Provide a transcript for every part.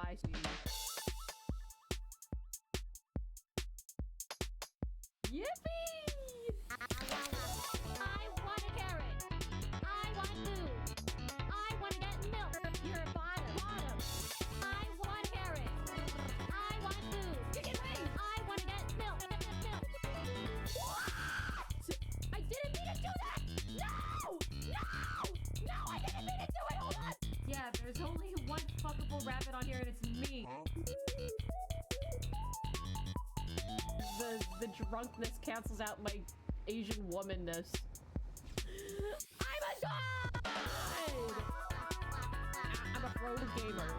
Goodbye, sweetie. Yippee! I want a carrot. I want food. I want to get milk. You're a bottom. I want a carrot. I want food. Chicken wings! I want to get milk. What? I didn't mean to do that! No! No! No, I didn't mean to do it! Hold on! Yeah, there's only one fuckable rabbit on here and it's me. The drunkness cancels out my Asian womanness. I'm a god! I'm a pro gamer.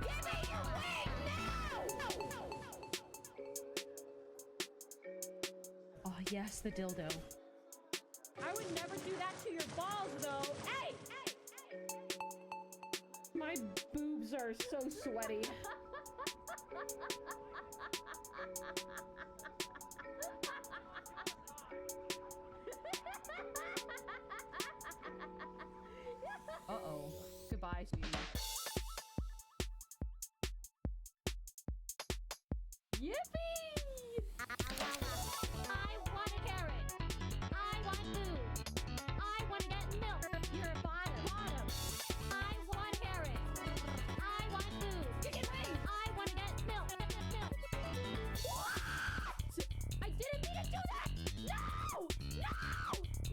Give me your wing now! Oh yes, the dildo. I would never do that to your balls though. Hey! My boobs are so sweaty. Uh-oh. Goodbye, sweetie. Yippee! I want a carrot. I want food. I want to get milk. You're a bottom. I want a carrot. I want food. Chicken wings! I want to get milk. What? I didn't mean to do that! No! No!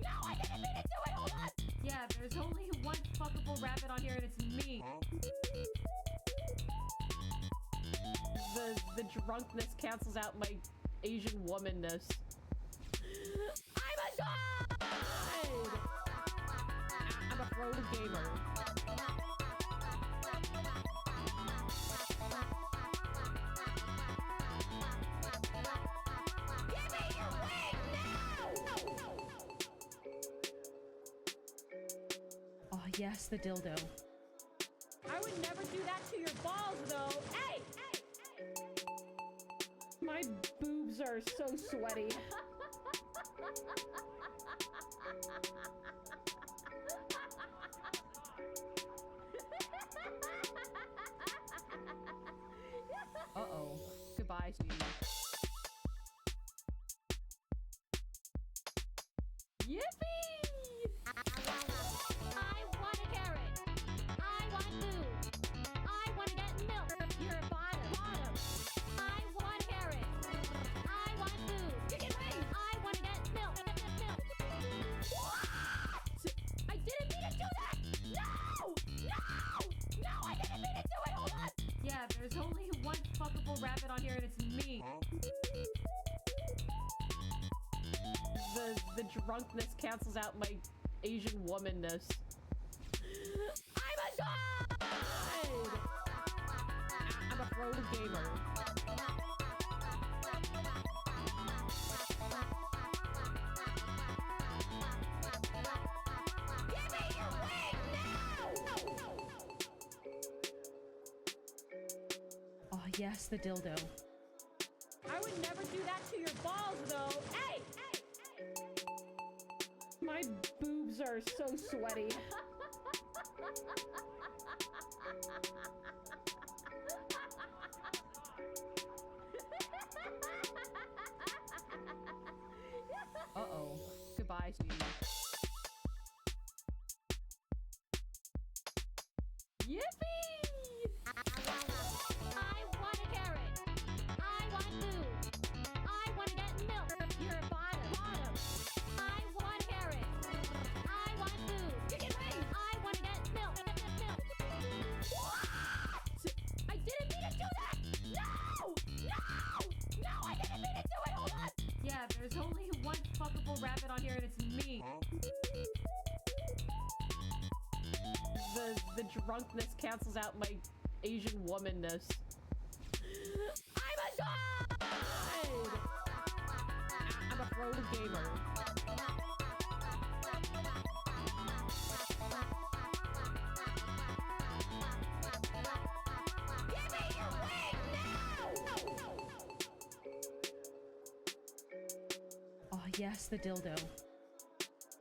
No, I didn't mean to do it! Hold on! Yeah, there's only one fuckable rabbit on here and it's me. The drunkness cancels out my Asian womanness. I'm a god! I'm a pro gamer. Give me your wing now! Oh yes, the dildo. I would never do that to your balls though. Hey! My boobs are so sweaty. Uh-oh. Goodbye, sweetie. Yippee! I want a carrot. I want food. I want to get milk. You're a bottom. I want a carrot. I want food. Chicken wings! I want to get milk. What? I didn't mean to do that! No! No! No, I didn't mean to do it! Hold on! Yeah, there's only one fuckable rabbit on here and it's me. The drunkness cancels out my Asian womanness. I'm a god! I'm a pro gamer. Give me your wing now! Oh yes, the dildo. I would never do that to your balls though. Hey! My boobs are so sweaty. Uh-oh. Goodbye, sweetie. Yippee! I want a carrot. I want food. I want to get milk. You're a bottom. I want a carrot. I want food. Chicken wings! I want to get milk. What? I didn't mean to do that! No! No! No, I didn't mean to do it! Hold on! Yeah, there's only one fuckable rabbit on here and it's me. The drunkness cancels out my Asian womanness. I'm a god! I'm a pro gamer. Give me your wing now! Oh yes, the dildo.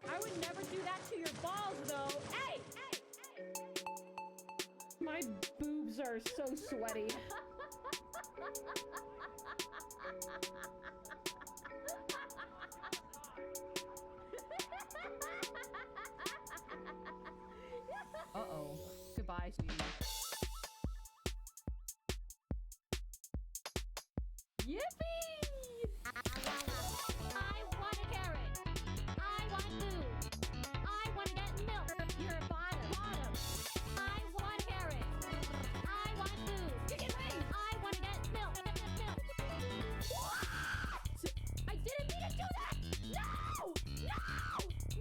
I would never do that to your balls, though. Hey! My boobs are so sweaty. Uh-oh. Goodbye, sweetie. Yippee! I want a carrot. I want food. I want to get milk. You're a bottom. I want a carrot. I want food. I want to get milk. What? I didn't mean to do that! No! No!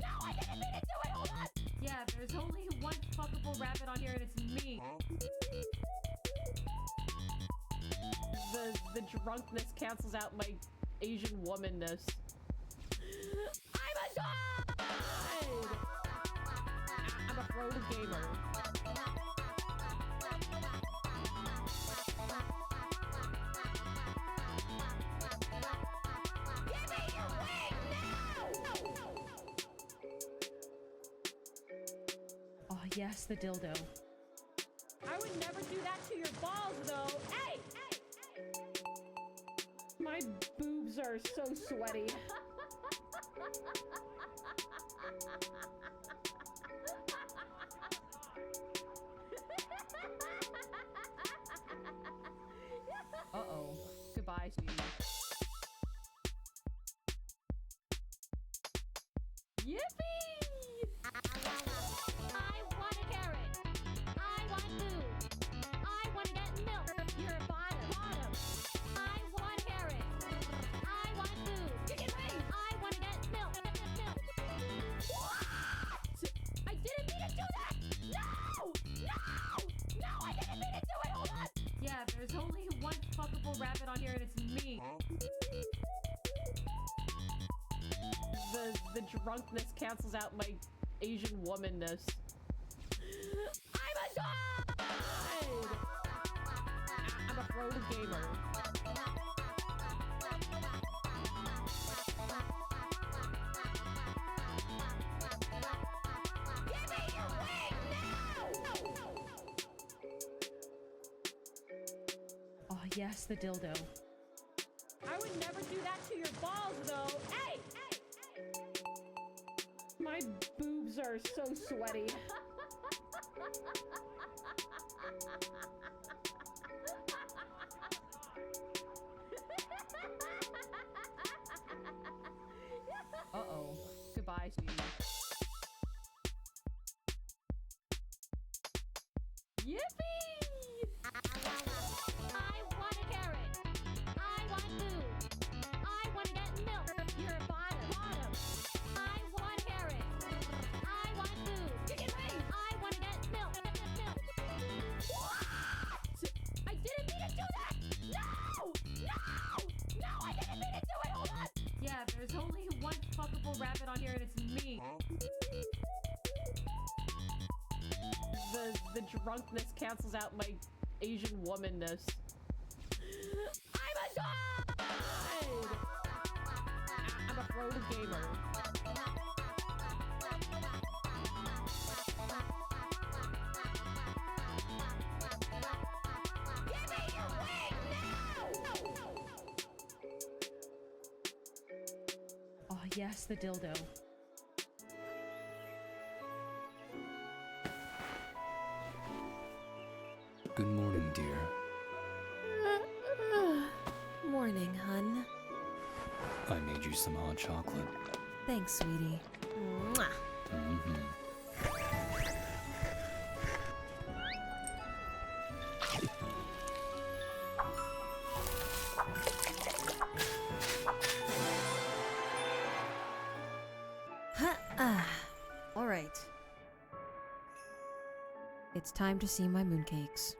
No, I didn't mean to do it! Hold on! Yeah, there's only one fuckable rabbit on here and it's me. The drunkness cancels out my Asian womanness. I'm a god! I'm a pro gamer. Give me your wing now! Oh yes, the dildo. I would never do that to your balls, though. Hey! My boobs are so sweaty. Uh-oh. Goodbye, sweetie. Yippee! I want a carrot. I want food. I want to get milk. You're a bottom. I want a carrot. I want food. I want to get milk. What? I didn't mean to do that! No! No! No, I didn't mean to do it! Hold on! Yeah, there's only one fuckable rabbit on here and it's me. The drunkness cancels out my Asian womanness. I'm a god! I'm a pro gamer. Give me your wing now! Oh yes, the dildo. I would never do that to your balls, though. Hey! My boobs are so sweaty. Uh-oh. Goodbye, sweetie. Yippee! I want a carrot. I want food. I want to get milk. You're a bottom. I want a carrot. I want food. I want to get milk. What? I didn't mean to do that! No! No! No, I didn't mean to do it! Hold on! Yeah, there's only one fuckable rabbit on here and it's me. The drunkness cancels out my Asian womanness. I'm a god! I'm a pro gamer. Give me your wing now! Oh yes, the dildo. Good morning, dear. Morning, hun. I made you some hot chocolate. Thanks, sweetie. Mwah. All right. It's time to see my mooncakes.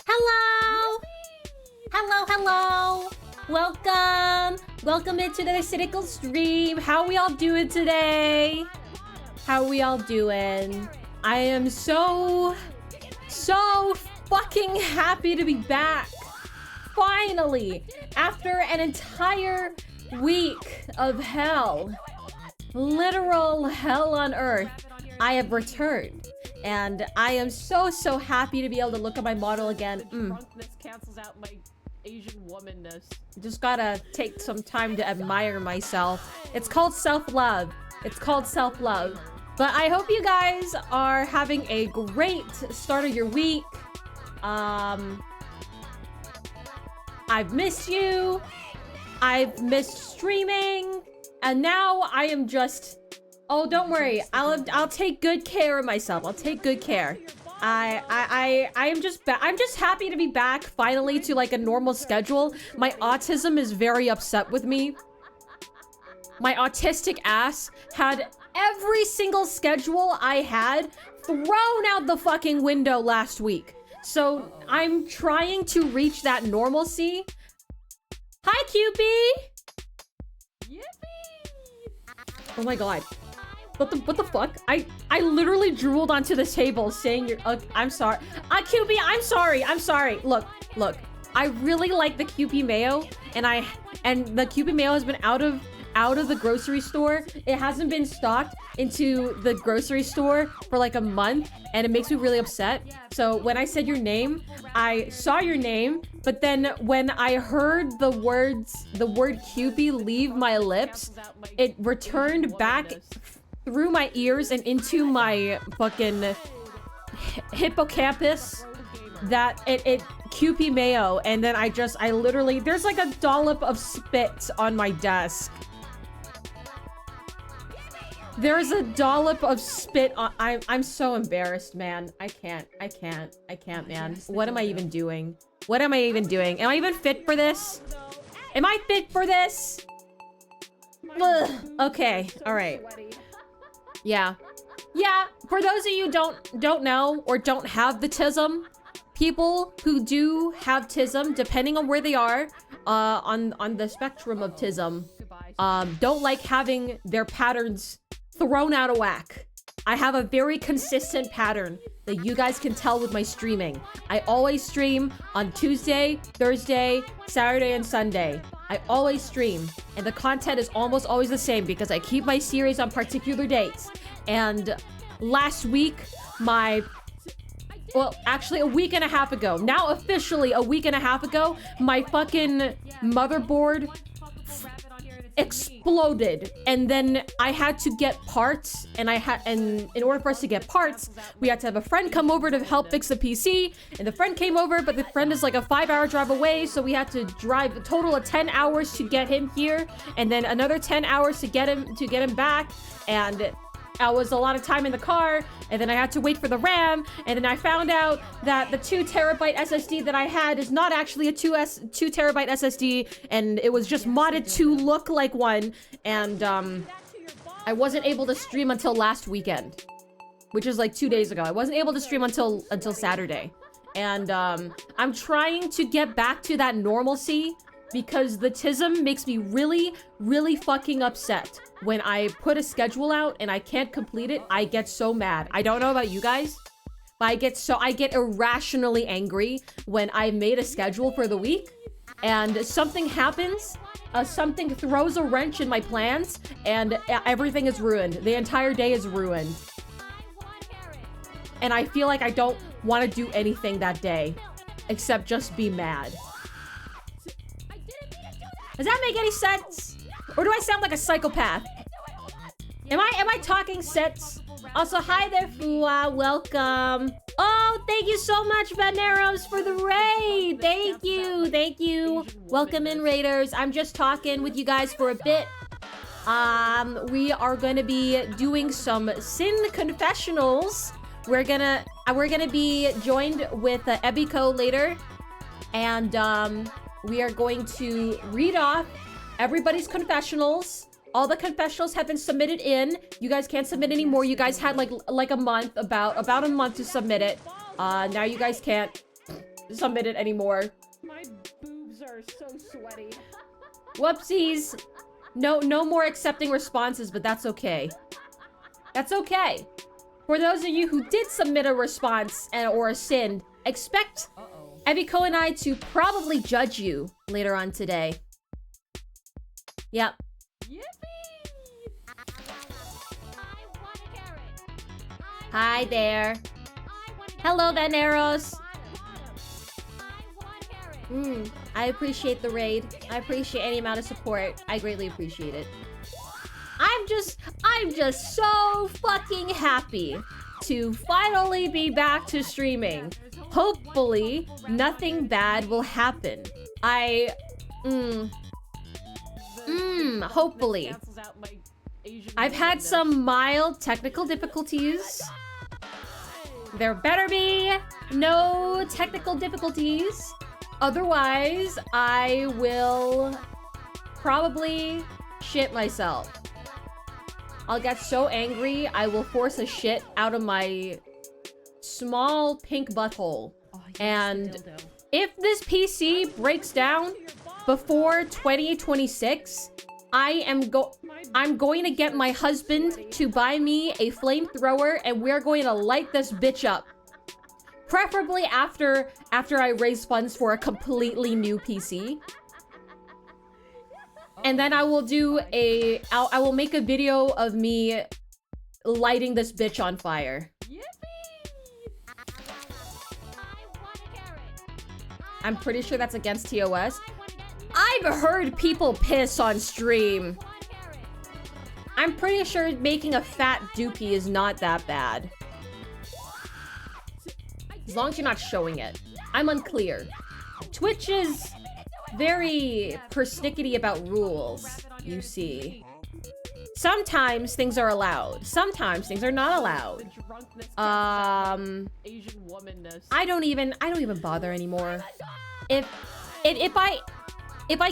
Hello! Hello! Welcome into the cynical stream. How we all doing today? How we all doing? I am so fucking happy to be back. finally, after an entire week of hell, literal hell on earth, I have returned. And I am so happy to be able to look at my model again. Drunkness cancels out my Asian womanness. Just gotta take some time to admire myself. It's called self-love. It's called self-love. But I hope you guys are having a great start of your week. I've missed you. I've missed streaming. And now I am just... Oh, don't worry. I'll take good care of myself. I'll take good care. I'm just happy to be back finally to like a normal schedule. My autism is very upset with me. My autistic ass had every single schedule I had thrown out the fucking window last week. So I'm trying to reach that normalcy. Hi, Cupid! Yippee! Oh my god. What the fuck? I literally drooled onto the table saying you're I'm sorry. Cupid, I'm sorry. Look. I really like the Kewpie mayo and the Kewpie mayo has been out of the grocery store. It hasn't been stocked into the grocery store for like a month and it makes me really upset. So when I said your name, I saw your name, but then when I heard the word Kewpie leave my lips, it returned back through my ears and into my fucking hippocampus that it Kewpie mayo, and then I literally, there's like a dollop of spit on my desk. There's a dollop of spit on, I'm so embarrassed, man. I can't, man. What am I even doing? Am I even fit for this? Am I fit for this? Ugh. Okay, all right. Yeah, for those of you don't know or don't have the tism, people who do have tism, depending on where they are on the spectrum of tism, don't like having their patterns thrown out of whack. I have a very consistent pattern that you guys can tell with my streaming. I always stream on Tuesday, Thursday, Saturday, and Sunday. I always stream, and the content is almost always the same because I keep my series on particular dates. And last week, well, actually a week and a half ago, now officially a week and a half ago, my fucking motherboard exploded, and then I had to get parts, and in order for us to get parts, we had to have a friend come over to help fix the PC, and the friend came over, but the friend is like a 5-hour drive away, so we had to drive a total of 10 hours to get him here, and then another 10 hours to get him back, and I was a lot of time in the car, and then I had to wait for the RAM, and then I found out that the 2TB SSD that I had is not actually a 2TB SSD, and it was just modded to look like one, and I wasn't able to stream until last weekend, which is like 2 days ago. I wasn't able to stream until Saturday, and I'm trying to get back to that normalcy because the tism makes me really, really fucking upset. When I put a schedule out and I can't complete it, I get so mad. I don't know about you guys, but I get irrationally angry when I made a schedule for the week and something happens, something throws a wrench in my plans, and everything is ruined. The entire day is ruined. And I feel like I don't want to do anything that day except just be mad. Does that make any sense? Or do I sound like a psychopath? Am I talking sense? Also, hi there, Fua. Welcome. Oh, thank you so much, Vaneros, for the raid. Thank you. Welcome in, raiders. I'm just talking with you guys for a bit. We are gonna be doing some sin confessionals. We're gonna be joined with Ebiko later, and we are going to read off everybody's confessionals. All the confessionals have been submitted in. You guys can't submit anymore. You guys had like a month, about a month to submit it. Now you guys can't submit it anymore. My boobs are so sweaty. Whoopsies. No more accepting responses, but that's okay. That's okay. For those of you who did submit a response or a sin, expect Eviko and I to probably judge you later on today. Yep. Hi there. Hello, Veneros. I appreciate the raid. I appreciate any amount of support. I greatly appreciate it. I'm just so fucking happy to finally be back to streaming. Hopefully, nothing bad will happen. Hopefully. I've had some mild technical difficulties. There better be no technical difficulties. Otherwise, I will probably shit myself. I'll get so angry, I will force a shit out of my small pink butthole. And if this PC breaks down before 2026, I'm going to get my husband to buy me a flamethrower and we're going to light this bitch up. Preferably after I raise funds for a completely new PC. And then I will I will make a video of me lighting this bitch on fire. I'm pretty sure that's against TOS. I've heard people piss on stream. I'm pretty sure making a fat dookie is not that bad. As long as you're not showing it. I'm unclear. Twitch is very persnickety about rules, you see. Sometimes things are allowed. Sometimes things are not allowed. I don't even bother anymore. If I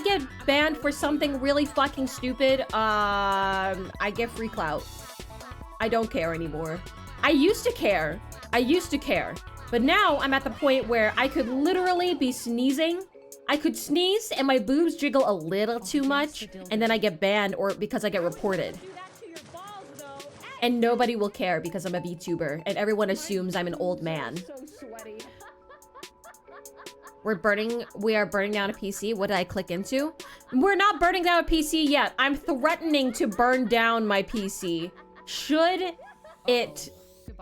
get banned for something really fucking stupid, I get free clout. I don't care anymore. I used to care. But now I'm at the point where I could literally be sneezing. I could sneeze and my boobs jiggle a little too much and then I get banned or because I get reported. And nobody will care because I'm a VTuber and everyone assumes I'm an old man. We are burning down a PC. What did I click into? We're not burning down a PC yet. I'm threatening to burn down my PC. Should it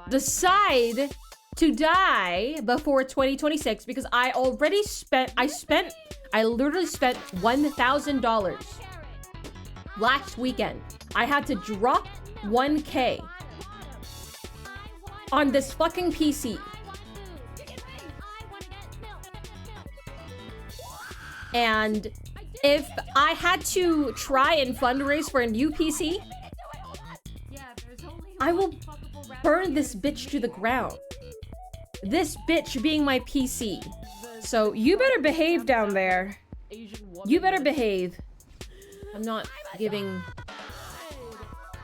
decide to die before 2026 because I literally spent $1,000 last weekend. I had to drop 1K on this fucking PC. And if I had to try and fundraise for a new PC, I will burn this bitch to the ground. This bitch being my PC. So you better behave down there. You better behave. I'm not giving...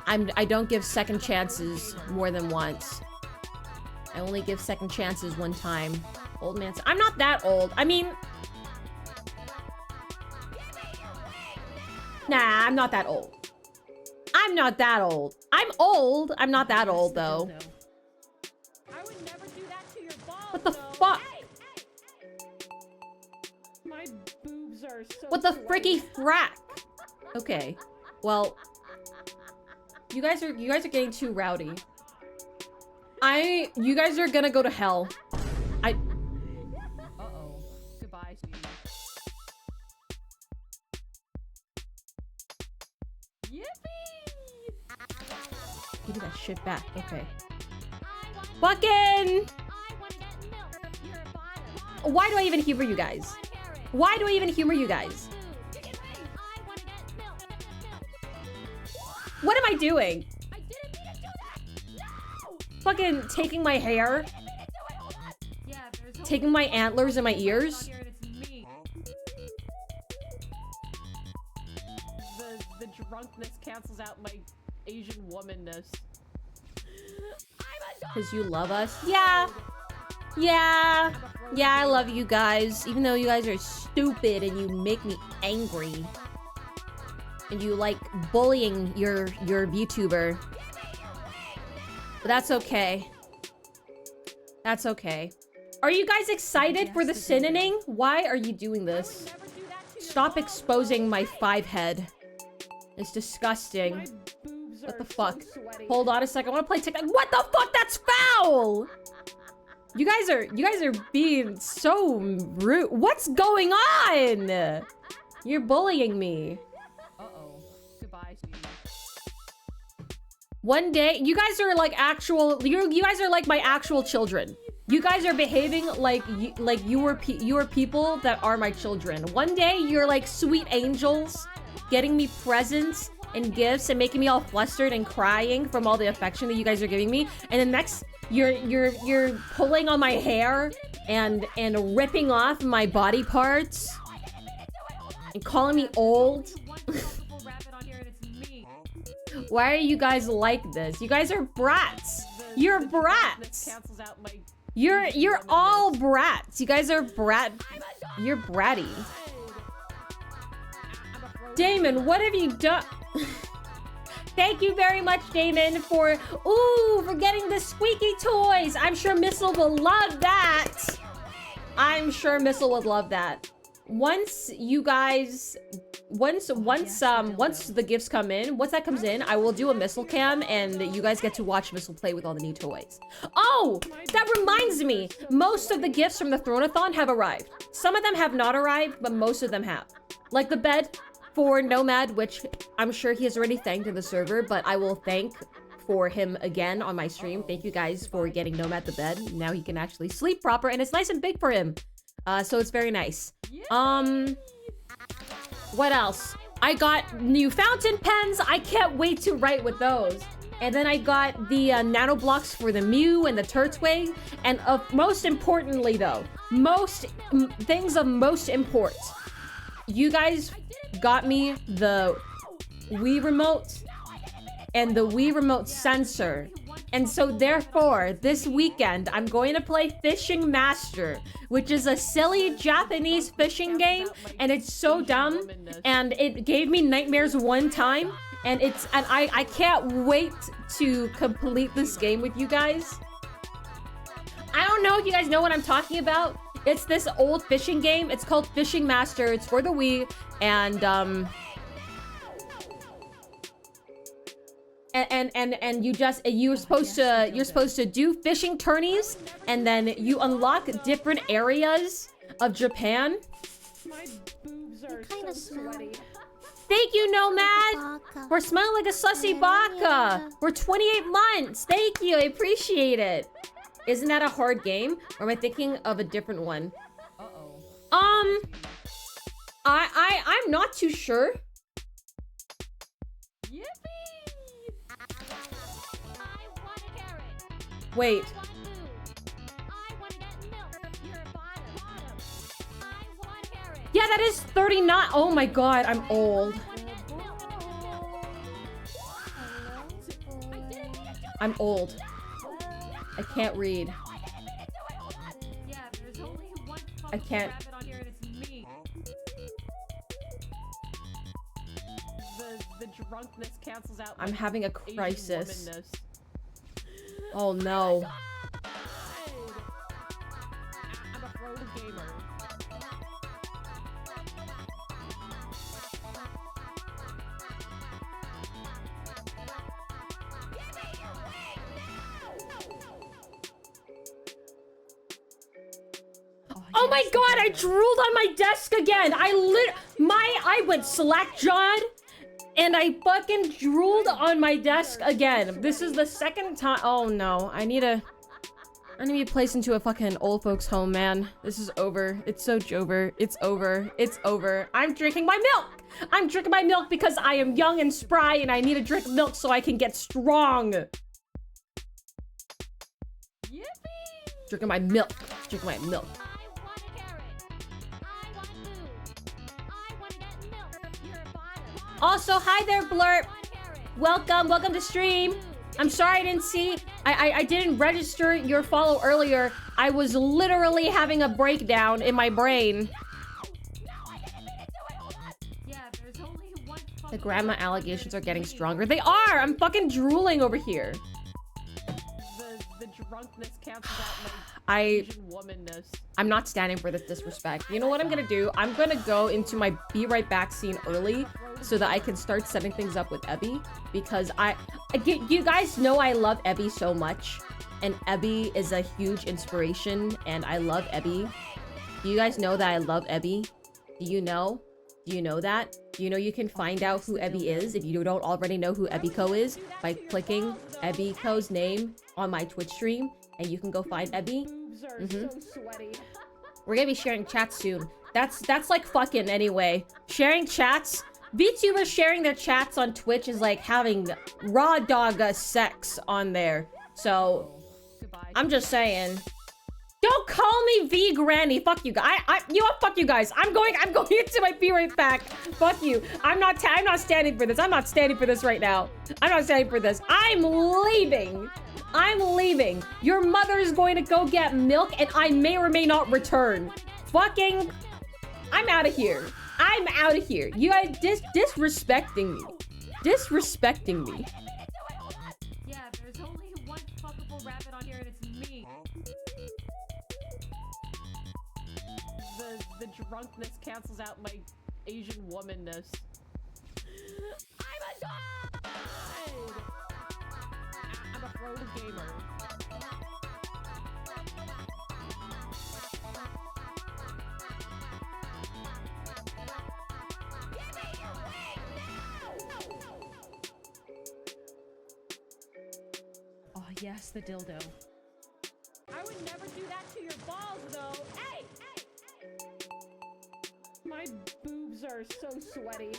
I don't give second chances more than once. I only give second chances one time. Old man... I'm not that old. I mean... Nah, I'm not that old. I'm not that old. I'm old. I'm not that old, though. What the fuck? My boobs are so What the fricky frack? Okay. Well, you guys are getting too rowdy. You guys are gonna go to hell. Uh-oh. Goodbye, sweetie. Yippee! Give me that shit back. Okay. Fucking! Why do I even humor you guys? Why do I even humor you guys? What am I doing? Fucking taking my hair? Taking my antlers in my ears? The drunkenness cancels out my Asian womanness. Because you love us? Yeah. Yeah. Yeah, I love you guys. Even though you guys are stupid and you make me angry. And you like bullying your VTuber. But that's okay. That's okay. Are you guys excited for the sinning? Why are you doing this? Stop exposing my 5 head. It's disgusting. What the fuck? Hold on a second. I want to play TikTok. What the fuck? That's foul! You guys are being so rude. What's going on? You're bullying me. Uh-oh. Goodbye, sweetie. One day, you guys are like actual. You guys are like my actual children. You guys are behaving like you are people that are my children. One day, you're like sweet angels, getting me presents and gifts and making me all flustered and crying from all the affection that you guys are giving me. And then next, you're pulling on my hair and ripping off my body parts and calling me old. Why are you guys like this? You guys are brats. You're brats. You're all brats. You guys are You're bratty. Damon, what have you done? Thank you very much, Damon, for getting the squeaky toys. I'm sure Missile will love that. I'm sure Missile would love that. Once the gifts come in, once that comes in, I will do a Missile cam and you guys get to watch Missile play with all the new toys. Oh, that reminds me. Most of the gifts from the Thronathon have arrived. Some of them have not arrived, but most of them have. Like the bed for Nomad, which I'm sure he has already thanked in the server, but I will thank for him again on my stream. Thank you guys for getting Nomad the bed. Now he can actually sleep proper and it's nice and big for him. So it's very nice. What else? I got new fountain pens. I can't wait to write with those. And then I got the nano blocks for the Mew and the Turtwig. And most importantly though, things of most import. You guys got me the Wii Remote and the Wii Remote sensor. And so therefore, this weekend, I'm going to play Fishing Master, which is a silly Japanese fishing game. And it's so dumb. And it gave me nightmares one time. And I can't wait to complete this game with you guys. I don't know if you guys know what I'm talking about. It's this old fishing game. It's called Fishing Master. It's for the Wii. And you're supposed to do fishing tourneys, and then you unlock different areas of Japan. My boobs are so sweaty. Thank you, Nomad, for smelling like a sussy baka for 28 months. Thank you, I appreciate it. Isn't that a hard game? Or am I thinking of a different one? I'm not too sure. Wait. Yeah, that is 39. Oh my god, I'm old. I'm old. I can't read. I can't. The drunkenness cancels out. I'm having a crisis. Asian Oh no. I'm a pro gamer. Oh my god, I drooled on my desk again. I went slack-jawed and I fucking drooled on my desk again. This is the second time. Oh no, I need to be placed into a fucking old folks home, man. This is over. It's so over. It's over. It's over. I'm drinking my milk. I'm drinking my milk because I am young and spry and I need to drink milk so I can get strong. Yippee! Drinking my milk. Drinking my milk. Also, hi there, Blurp. Welcome to stream. I'm sorry I didn't see. I didn't register your follow earlier. I was literally having a breakdown in my brain. The grandma allegations are getting stronger. They are. I'm fucking drooling over here. The drunkenness cancels out my Asian womanness. I'm not standing for this disrespect. You know what I'm gonna do? I'm gonna go into my be right back scene early so that I can start setting things up with Ebby, because you guys know I love Ebby so much, and Ebby is a huge inspiration, and I love Ebby. Do you guys know that I love Ebby? Do you know? Do you know that? Do you know you can find out who Ebby is if you don't already know who Ebiko is by clicking Ebiko's name on my Twitch stream, and you can go find Ebby. We're gonna be sharing chats soon. That's like fucking anyway. Sharing chats. VTubers sharing their chats on Twitch is like having raw dog sex on there. So I'm just saying. Don't call me V Granny. Fuck you guys. You know what? Fuck you guys. I'm going into my be right back. Fuck you. I'm not standing for this. I'm not standing for this right now. I'm not standing for this. I'm leaving. I'm leaving. Your mother is going to go get milk, and I may or may not return. Fucking, I'm out of here. I'm out of here. You guys disrespecting me. Disrespecting me. Yeah, there's only one fuckable rabbit on here, and it's me. The drunkenness cancels out my Asian womanness. I'm a god! I'm a pro gamer. Give me your wing now! Oh yes, the dildo. I would never do that to your balls, though. Hey! My boobs are so sweaty.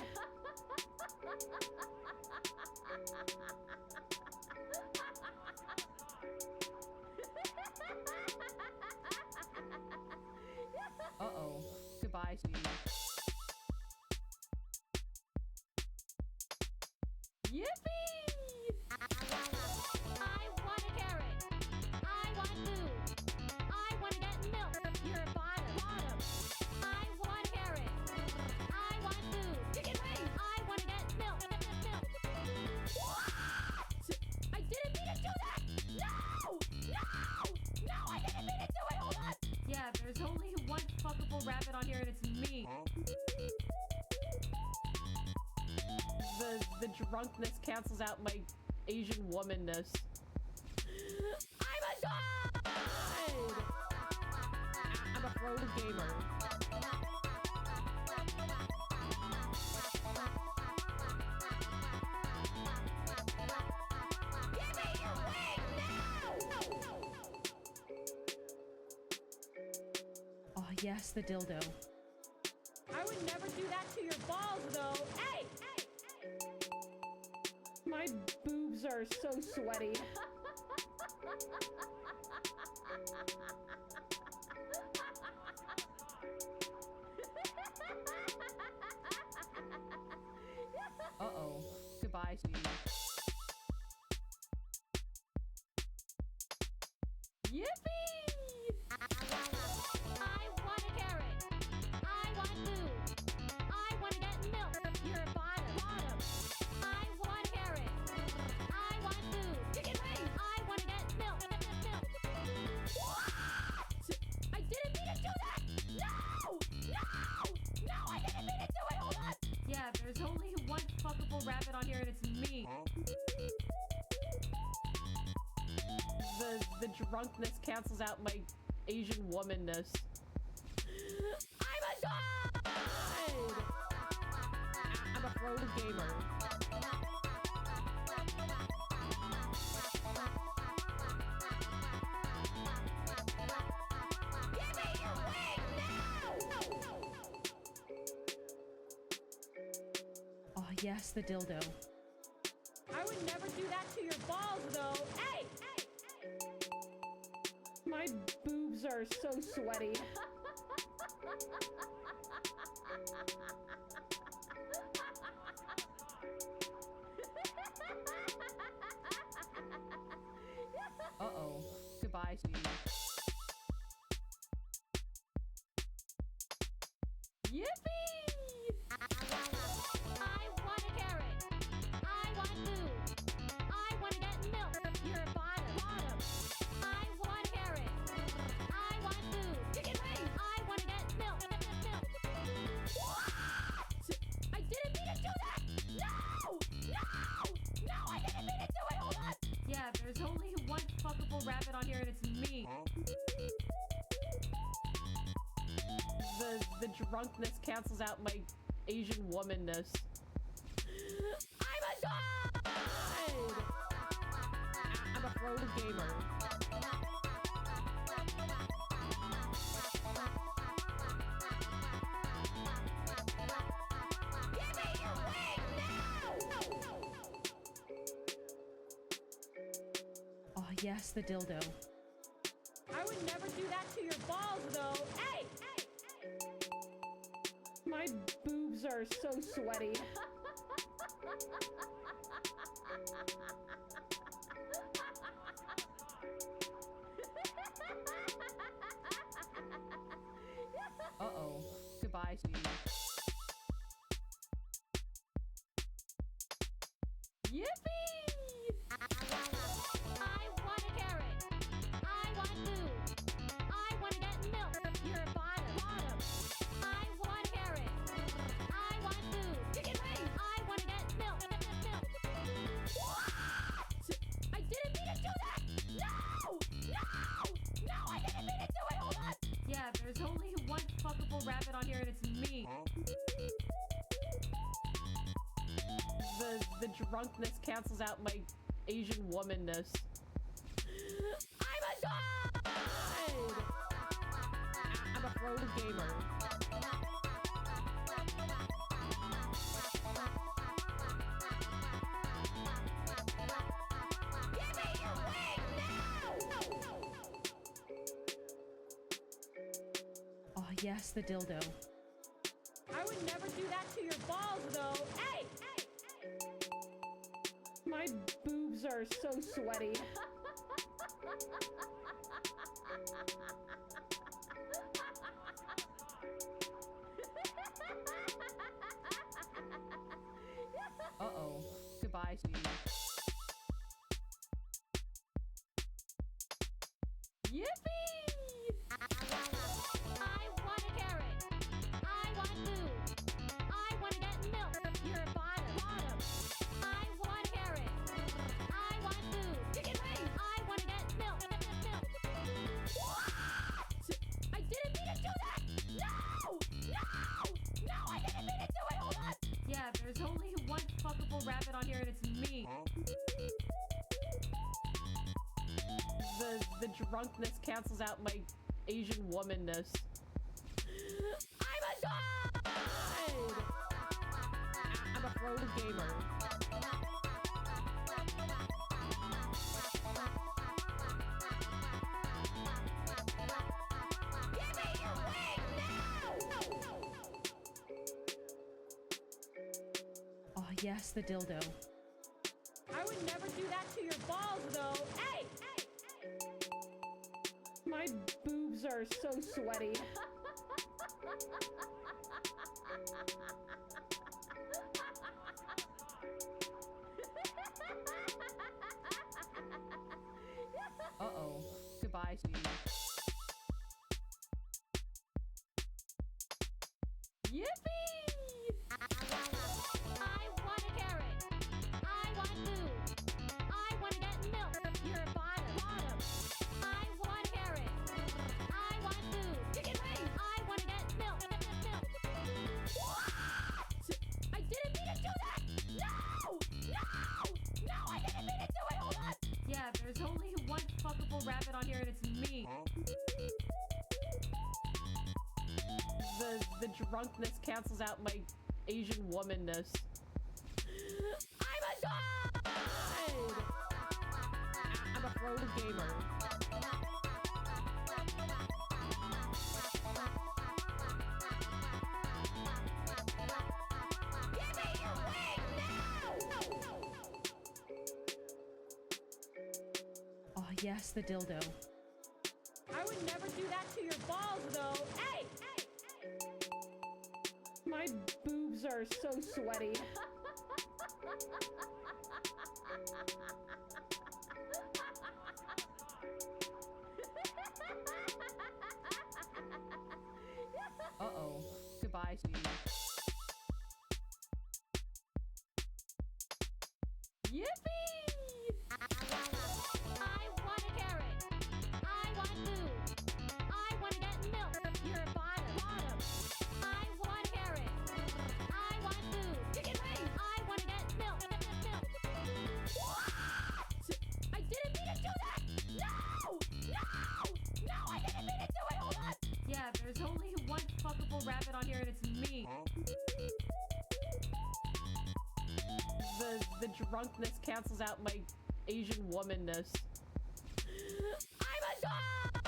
Uh-oh. Goodbye, sweetie. Yippee! I want a carrot. I want food. I want to get milk. You're a bottom. I want a carrot. I want food. Chicken wings. I want to get milk. What? I didn't mean to do that! No! No! No, I didn't mean to do it! Hold on! Yeah, there's only one fuckable rabbit on here, and it's me. The drunkenness cancels out my Asian womanness. I'm a god! I'm a pro gamer. Give me your wing now! Oh yes, the dildo. I would never do that to your balls, though. Hey! My boobs are so sweaty. Uh-oh. Goodbye, sweetie. Yippee! I want a carrot. I want food. I want to get milk. You're a bottom. I want a carrot. I want food. Chicken wings. I want to get milk. What? I didn't mean to do that! No! No! No, I didn't mean to do it! Hold on! Yeah, there's only one fuckable rabbit on here, and it's me. The drunkenness cancels out my Asian womanness. I'm a god! I'm a pro gamer. Give me your wing now! Oh yes, the dildo. I would never do that to your balls, though. Hey! My boobs are so sweaty. Uh-oh. Goodbye, sweetie. Yippee! I want a carrot. I want food. I want to get milk. You're a bottom. I fuckable rabbit on here and it's me. The drunkenness cancels out my Asian womanness. I'm a god! I'm a pro gamer. Give me your wing now! Oh yes, the dildo. I would never do that to your balls though. Hey! My boobs are so sweaty. Uh-oh. Goodbye, sweetie. Yippee! I want a carrot. I want food. I want to get milk. You're a bottom. I want a carrot. I want food. Chicken wings. I want to get milk. What? I didn't mean to do that! No! No! No, I didn't mean to do it! Hold on! Yeah, there's only one fuckable rabbit on here and it's me. The drunkenness cancels out my Asian womanness. I'm a god! I'm a pro gamer. Give me your wing now! Oh yes, the dildo. I would never do that to your balls though. Hey! My boobs are so sweaty. Uh-oh. Goodbye, sweetie. Yippee! I want a carrot. I want food. I want to get milk. You're a bottom. I want a carrot. I want food. Chicken wings. I want to get milk. What? I didn't mean to do that! No! No! No, I didn't mean to do it! Hold on! Yeah, there's only one fuckable rabbit on here and it's me. The drunkenness cancels out my Asian womanness. I'm a god! I'm a pro gamer. Give me your wing now! Oh yes, the dildo. I would never do that to your balls though. Hey! My boobs are so sweaty. Uh-oh. Goodbye, sweetie. Yippee! I want a carrot. I want food. I want to get milk. You're a bottom. I want a carrot. I want food. Chicken wings. I want to get milk. What? I didn't mean to do that! No! No! No, I didn't mean to do it! Hold on! Yeah, there's only one fuckable rabbit on here and it's me. The drunkenness cancels out my Asian womanness. I'm a god! I'm a pro gamer. Give me your wing now! Oh yes, the dildo. I would never do that to your balls though. Hey! My boobs are so sweaty. Uh-oh. Goodbye, sweetie. Yippee! I want a carrot. the drunkenness cancels out my Asian womanness. I'm a god!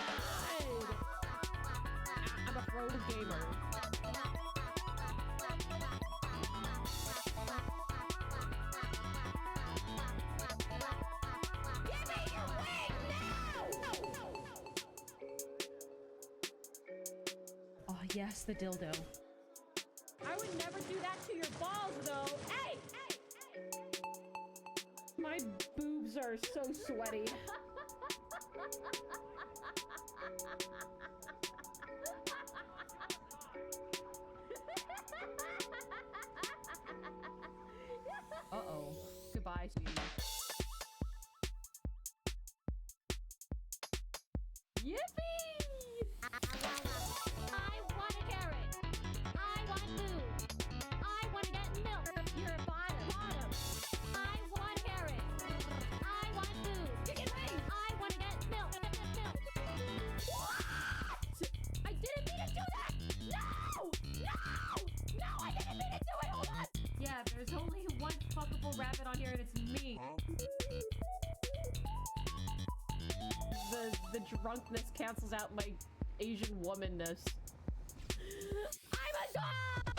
I'm a pro gamer. Give me your wing now! Oh, yes, the dildo. I would never do that to your balls, though. Hey! My boobs are so sweaty. Uh-oh. Goodbye, sweetie. Yippee! I want a carrot. I want food. I want to get milk. You're a bottom. I want a carrot. I want food. Chicken wings! I want to get milk. What? I didn't mean to do that! No! No! No, I didn't mean to do it! Hold on! Yeah, there's only one fuckable rabbit on here and it's me. The drunkenness cancels out my Asian womanness. I'm a god!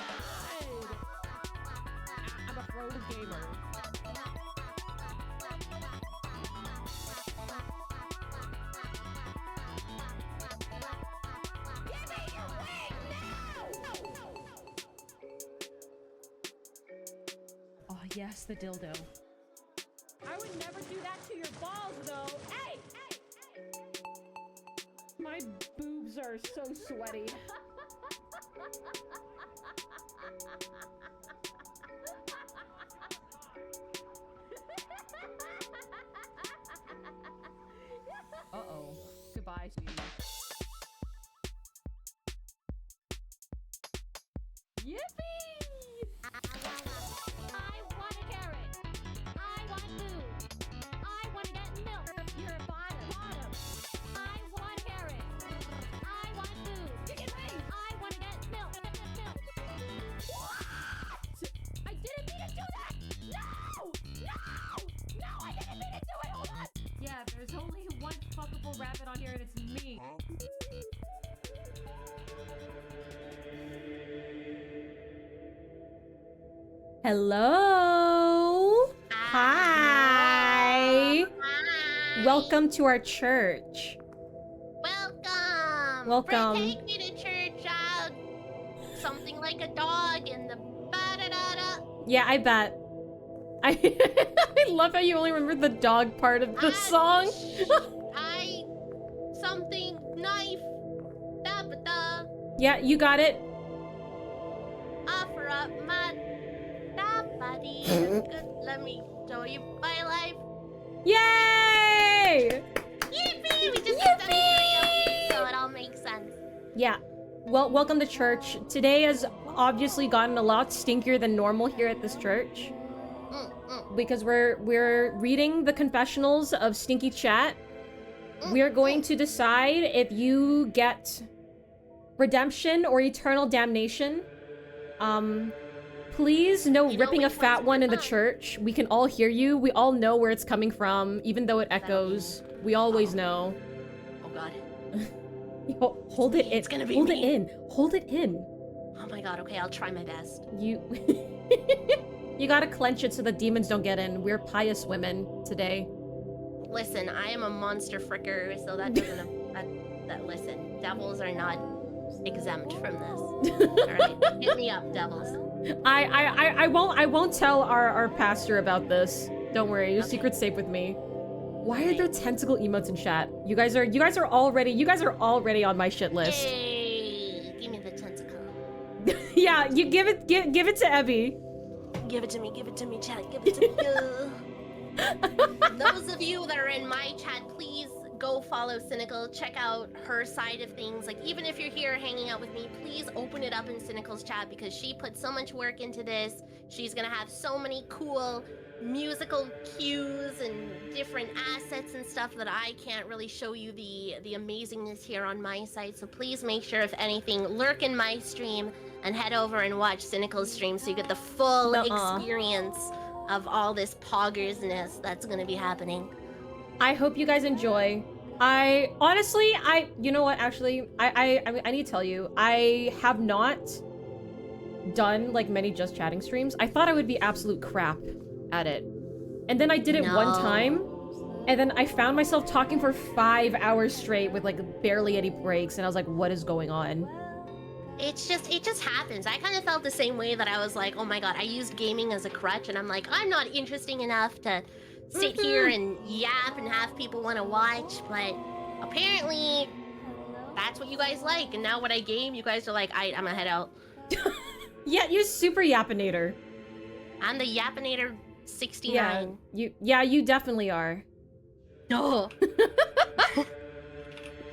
I'm a pro gamer. Give me your wing now! Oh, yes, the dildo. I would never do that to your balls, though. Hey! My boobs are so sweaty. Uh-oh. Goodbye, sweetie. Yippee! I want a carrot. I want food. I want to get milk. You're a bottom. I want a carrot. I want food. Chicken wings! I want to get milk. What? I didn't mean to do that! No! No! No, I didn't mean to do it! Hold on! Yeah, there's only one fuckable rabbit on here and it's me. Hello! Hi! Hi. Welcome to our church. Welcome. Welcome. Take me to church. Something like a dog in the ba-da-da-da. Yeah, I bet. I I love how you only remember the dog part of the song. Something knife. Da-ba-da. Yeah, you got it. Offer up my da-ba-dee. Good. Let me show you my life. Yay! Yippee! We just did the karaoke, so it all makes sense. Yeah. Well, welcome to church. Today has obviously gotten a lot stinkier than normal here at this church. Because we're reading the confessionals of Stinky Chat. We're going to decide if you get redemption or eternal damnation. Please, no ripping a fat one in the church. We can all hear you. We all know where it's coming from, even though it echoes. We always know. Oh god. Hold it in. It's gonna be Hold me. it in. Hold it in. Oh my god, okay, I'll try my best. You... You gotta clench it so the demons don't get in. We're pious women today. Listen, I am a monster fricker, so that doesn't... listen, devils are not exempt from this. Alright, hit me up, devils. I won't tell our pastor about this. Don't worry, your secret's safe with me. Why are there tentacle emotes in chat? You guys are already on my shit list. Hey, give me the tentacle. Yeah, you give it to Ebby. Give it to me, chat, give it to me. Those of you that are in my chat, please go follow Cynical. Check out her side of things. Like, even if you're here hanging out with me, please open it up in Cynical's chat because she put so much work into this. She's gonna have so many cool musical cues and different assets and stuff that I can't really show you the amazingness here on my site. So please make sure, if anything, lurk in my stream and head over and watch Cynical's stream so you get the full experience of all this poggersness that's gonna be happening. I hope you guys enjoy. I honestly, you know what? Actually, I need to tell you, I have not done like many just chatting streams. I thought I would be absolute crap at it, and then I did it one time, and then I found myself talking for 5 hours straight with like barely any breaks, and I was like, what is going on? It just happens. I kind of felt the same way that I was like, oh my god, I used gaming as a crutch, and I'm like, I'm not interesting enough to sit here and yap and have people want to watch, but apparently that's what you guys like, and now when I game, you guys are like, I'm gonna head out. Yeah, you're super yapinator. I'm the yapinator 69. Yeah, you definitely are. No.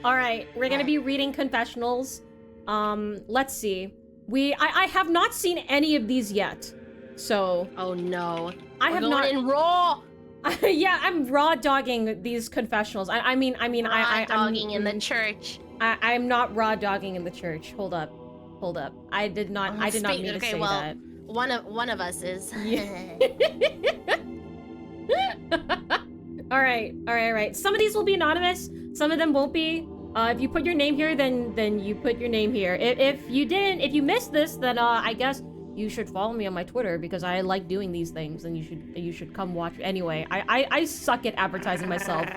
All right, we're gonna be reading confessionals. Let's see. I have not seen any of these yet, so. Oh no. I have not. In raw. Yeah, I'm raw dogging these confessionals. I mean, Raw dogging I'm in the church. I'm not raw dogging in the church. Hold up. I did not mean to say that. One of us is. Yeah. All right. Some of these will be anonymous. Some of them won't be. If you put your name here, then you put your name here. If you missed this, then I guess you should follow me on my Twitter because I like doing these things, and you should come watch. Anyway, I suck at advertising myself.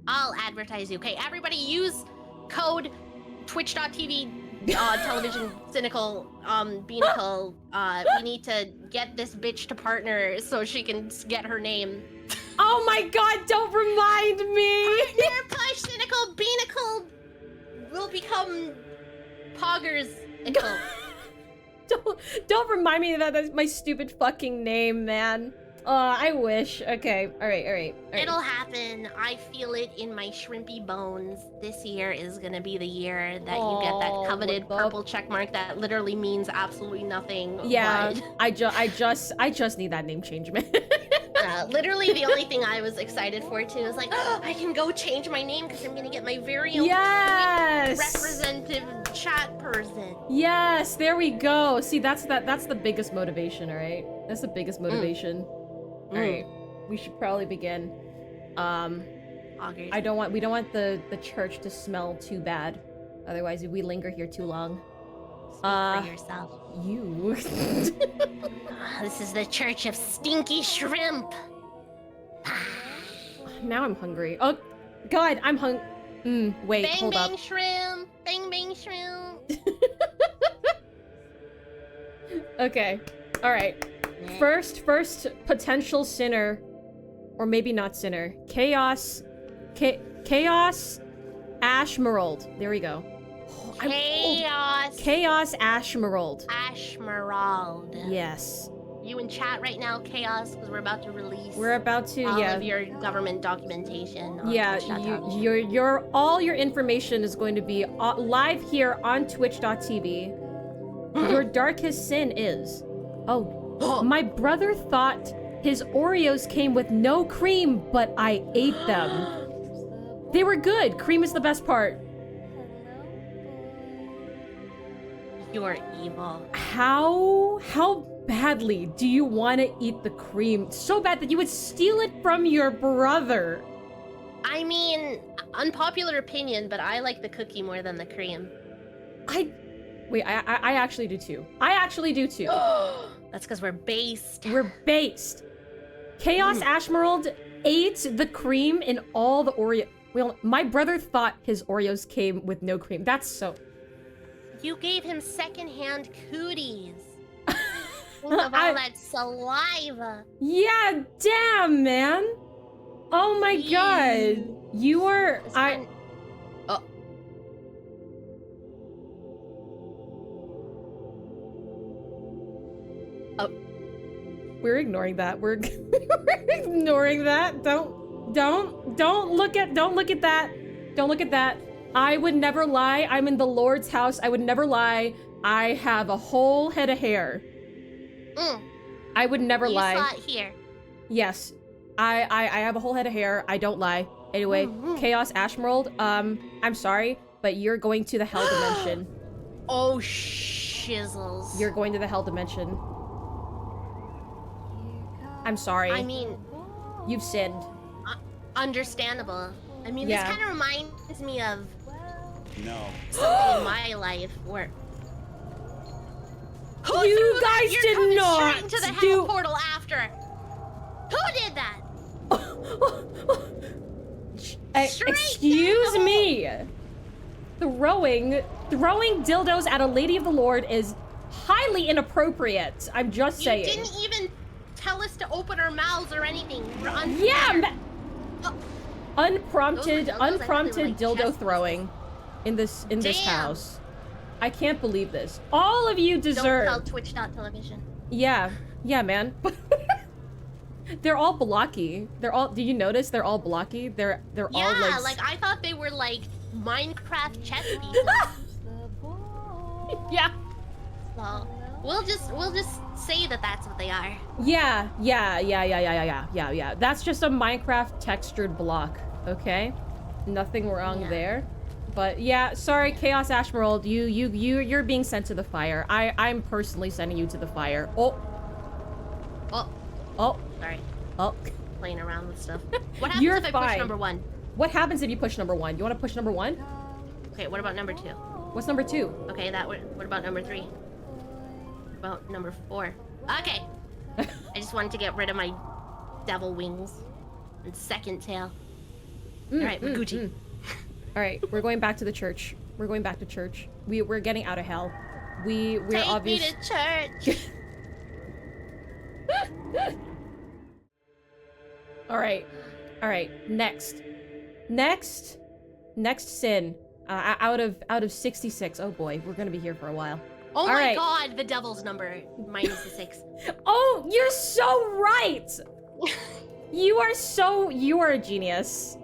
I'll advertise you. Okay, everybody use code twitch.tv television cynical beanicle. We need to get this bitch to partner so she can get her name. Oh my god, don't remind me! Partner push cynical beanicle will become poggers. Don't remind me that that's my stupid fucking name, man. I wish. Okay, all right. It'll happen. I feel it in my shrimpy bones. This year is gonna be the year that you get that coveted purple checkmark that literally means absolutely nothing. Yeah, but... I just need that name change, man. Literally the only thing I was excited for too is like, oh, I can go change my name because I'm gonna get my very own representative chat person. Yes, there we go. See, that's the biggest motivation, all right? That's the biggest motivation. All right, we should probably begin. Augers. we don't want the church to smell too bad. Otherwise, we linger here too long. Speak for yourself. You. This is the church of stinky shrimp. Now I'm hungry. Oh, God, I'm wait, bang, hold bang, up. Shrimp. Bang, bang, shrimp. Okay, all right. First potential sinner, or maybe not sinner. Chaos Ashmerald. There we go. Chaos Ashmerald. Ashmerald. Yes. You in chat right now, Chaos, because we're about to release. We're about to, all of your government documentation. On your all your information is going to be live here on Twitch.tv. Your darkest sin is, my brother thought his Oreos came with no cream, but I ate them. They were good. Cream is the best part. You're evil. How badly do you want to eat the cream? So bad that you would steal it from your brother. I mean, unpopular opinion, but I like the cookie more than the cream. I actually do too. That's because we're based. We're based. Chaos Ashmerald ate the cream in all the Oreo. Well, my brother thought his Oreos came with no cream. That's so... You gave him secondhand cooties. Think of all that saliva. Yeah, damn, man. Oh my god. You are... We're ignoring that. We're ignoring that. Don't look at that. Don't look at that. I would never lie. I'm in the Lord's house. I would never lie. I have a whole head of hair. I would never lie. You saw it here. Yes. I have a whole head of hair. I don't lie. Anyway, Chaos Ashmerald, I'm sorry, but you're going to the Hell Dimension. Oh, shizzles. You're going to the Hell Dimension. I'm sorry. I mean, You've sinned. understandable. I mean, Yeah. this kind of reminds me of No. something in my life where. Who You threw that? guys You're did coming not straight into the do- hell portal after. Who did that? Straight Excuse down. me. Throwing dildos at a lady of the Lord is highly inappropriate. I'm just saying. You didn't even tell us to open our mouths or anything. We're unfair. Yeah. Oh, Unprompted Those were dildos? I thought they were like dildo chest throwing in this Damn. house. I can't believe this. All of you don't deserve. tell Twitch.television. Yeah, man. They're all blocky. They're all. Do you notice they're all blocky? They're all Yeah, like. I thought they were like Minecraft chess pieces. Yeah. So we'll just say that that's what they are. Yeah. That's just a Minecraft textured block. Okay, nothing wrong Yeah. there. But yeah, sorry, Chaos Ashmerold, you're being sent to the fire. I'm personally sending you to the fire. Oh. Sorry, Oh. playing around with stuff. What happens You're if I push fine. number 1? What happens if you push number 1? You want to push number 1? Okay, what about number 2? What's number 2? Okay, what about number 3? What about number 4? Okay. I just wanted to get rid of my devil wings and second tail. Alright, we're Gucci. All right, we're going back to the church. We're going back to church. We're getting out of hell. We're Take obviously. me to church. All right. Next sin. Out of 66. Oh boy, we're gonna be here for a while. Oh All my right. god, the devil's number minus the 6. Oh, you're so right. You are a genius.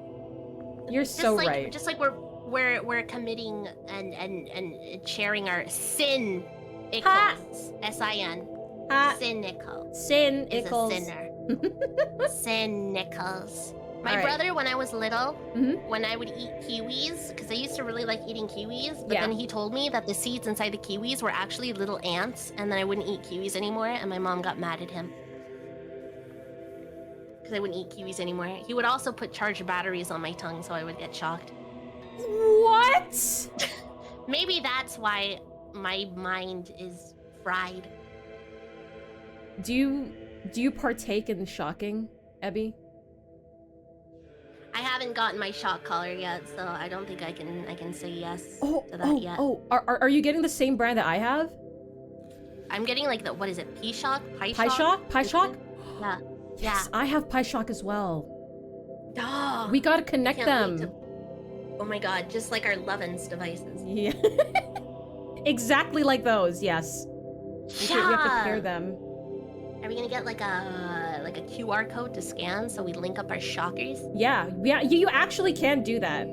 You're so right. Just like we're committing and sharing our sin equals S-I-N. Sin Nichols Sin is equals. a sinner. Sin Nichols. My All right. brother, when I was little, Mhm. when I would eat kiwis, because I used to really like eating kiwis, but Yeah. then he told me that the seeds inside the kiwis were actually little ants, and then I wouldn't eat kiwis anymore, and my mom got mad at him. Because I wouldn't eat kiwis anymore. He would also put charged batteries on my tongue, so I would get shocked. What? Maybe that's why my mind is fried. Do you partake in shocking, Ebby? I haven't gotten my shock collar yet, so I don't think I can say yes to that yet. Are you getting the same brand that I have? I'm getting like the, what is it, P-Shock? Pie-Shock? Yeah. Yes, I have Pie-Shock as well. Oh, We gotta connect can't wait them. oh my god, just like our Lovin's devices. Yeah. Exactly like those, yes. We have to pair them. Are we gonna get like a QR code to scan so we link up our shockers? Yeah, you actually can do that.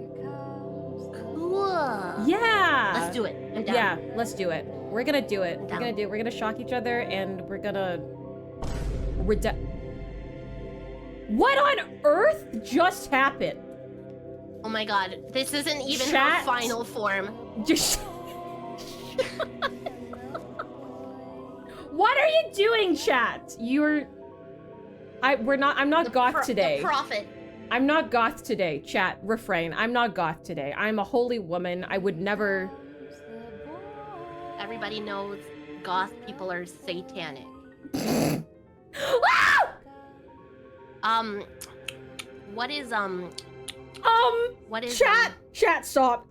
Cool. Yeah. Let's do it. I'm down. Yeah, let's do it. We're gonna do it. I'm We're down. gonna shock each other, and we're What on earth just happened? Oh my god, this isn't even Chat. her final form. Just. What are you doing, chat? I'm not goth today. The prophet. I'm not goth today, chat. Refrain. I'm not goth today. I'm a holy woman. I would never. Everybody knows goth people are satanic. What is Chat, stop.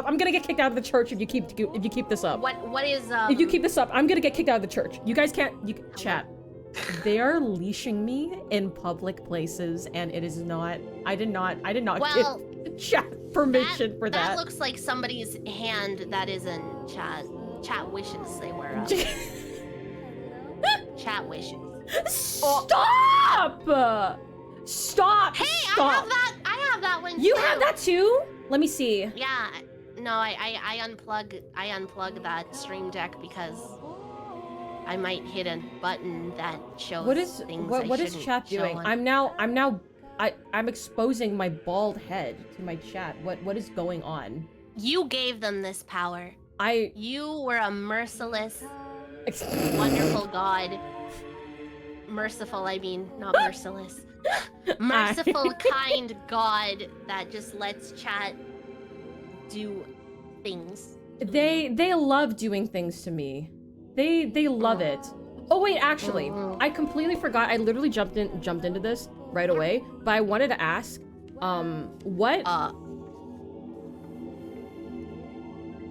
I'm gonna get kicked out of the church if you keep this up. what is If you keep this up, I'm gonna get kicked out of the church. You guys can't. Chat. They are leashing me in public places, and it is not. I did not Well, give chat permission for that. That looks like somebody's hand that isn't chat. Chat wishes they were up. Chat wishes. Stop! Stop! Hey, Stop! I have that one. You too. have that too? Let me see. Yeah. No, I unplug that stream deck because I might hit a button that shows What is things what is shouldn't chat show doing? on- I'm exposing my bald head to my chat. What is going on? You gave them this power. You were a merciless, wonderful god. merciful, I mean, not merciless. Merciful, kind God that just lets chat do things. They love doing things to me. They love it. Oh wait, actually, I completely forgot. I literally jumped into this right away, but I wanted to ask, what?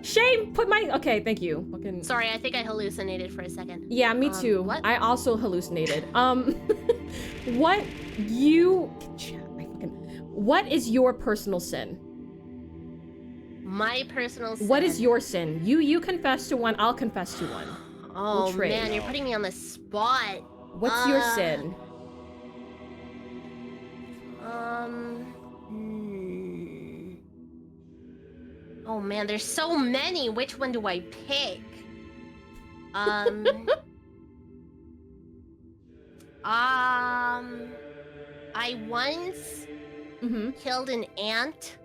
Shame, put my, okay, thank you. Fucking... Sorry, I think I hallucinated for a second. Yeah, me too. What? I also hallucinated. What is your personal sin? My personal sin. What is your sin? You confess to one, I'll confess to one. Oh We'll trade. man, you're putting me on the spot. What's your sin? Oh man, there's so many. Which one do I pick? I once killed an ant,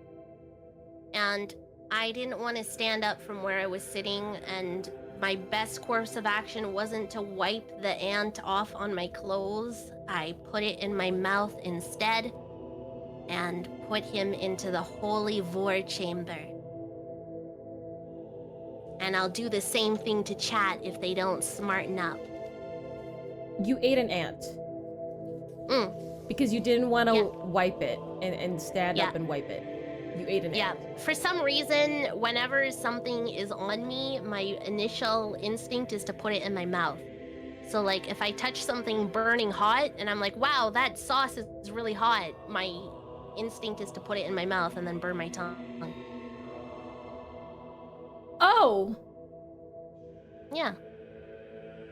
and I didn't want to stand up from where I was sitting, and my best course of action wasn't to wipe the ant off on my clothes. I put it in my mouth instead, and put him into the holy vor chamber. And I'll do the same thing to chat if they don't smarten up. You ate an ant. Because you didn't want to wipe it and stand up and wipe it. You ate an ant. Yeah, for some reason, whenever something is on me, my initial instinct is to put it in my mouth. So like, if I touch something burning hot, and I'm like, wow, that sauce is really hot, my instinct is to put it in my mouth and then burn my tongue. Oh! Yeah.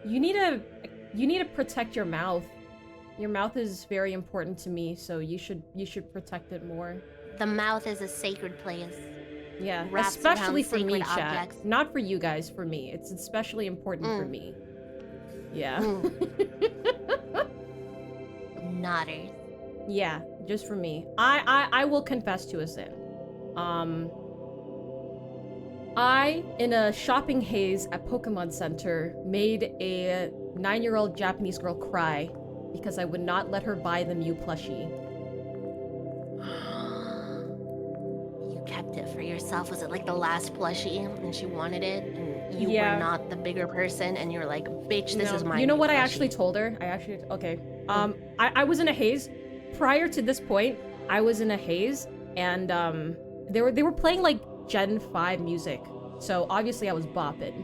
You need to protect your mouth. Your mouth is very important to me, so you should protect it more. The mouth is a sacred place. Yeah, Wraps especially around for me, sacred chat. objects. Not for you guys, for me. It's especially important for me. Yeah. Nodders. Yeah, just for me. I will confess to a sin. I, in a shopping haze at Pokemon Center, made a 9-year-old Japanese girl cry because I would not let her buy the Mew plushie. You kept it for yourself. Was it like the last plushie and she wanted it and you were not the bigger person and you were like, bitch, this is my You know what plushie. I actually told her? I was in a haze. Prior to this point, I was in a haze and they were playing like Gen 5 music. So obviously I was bopping.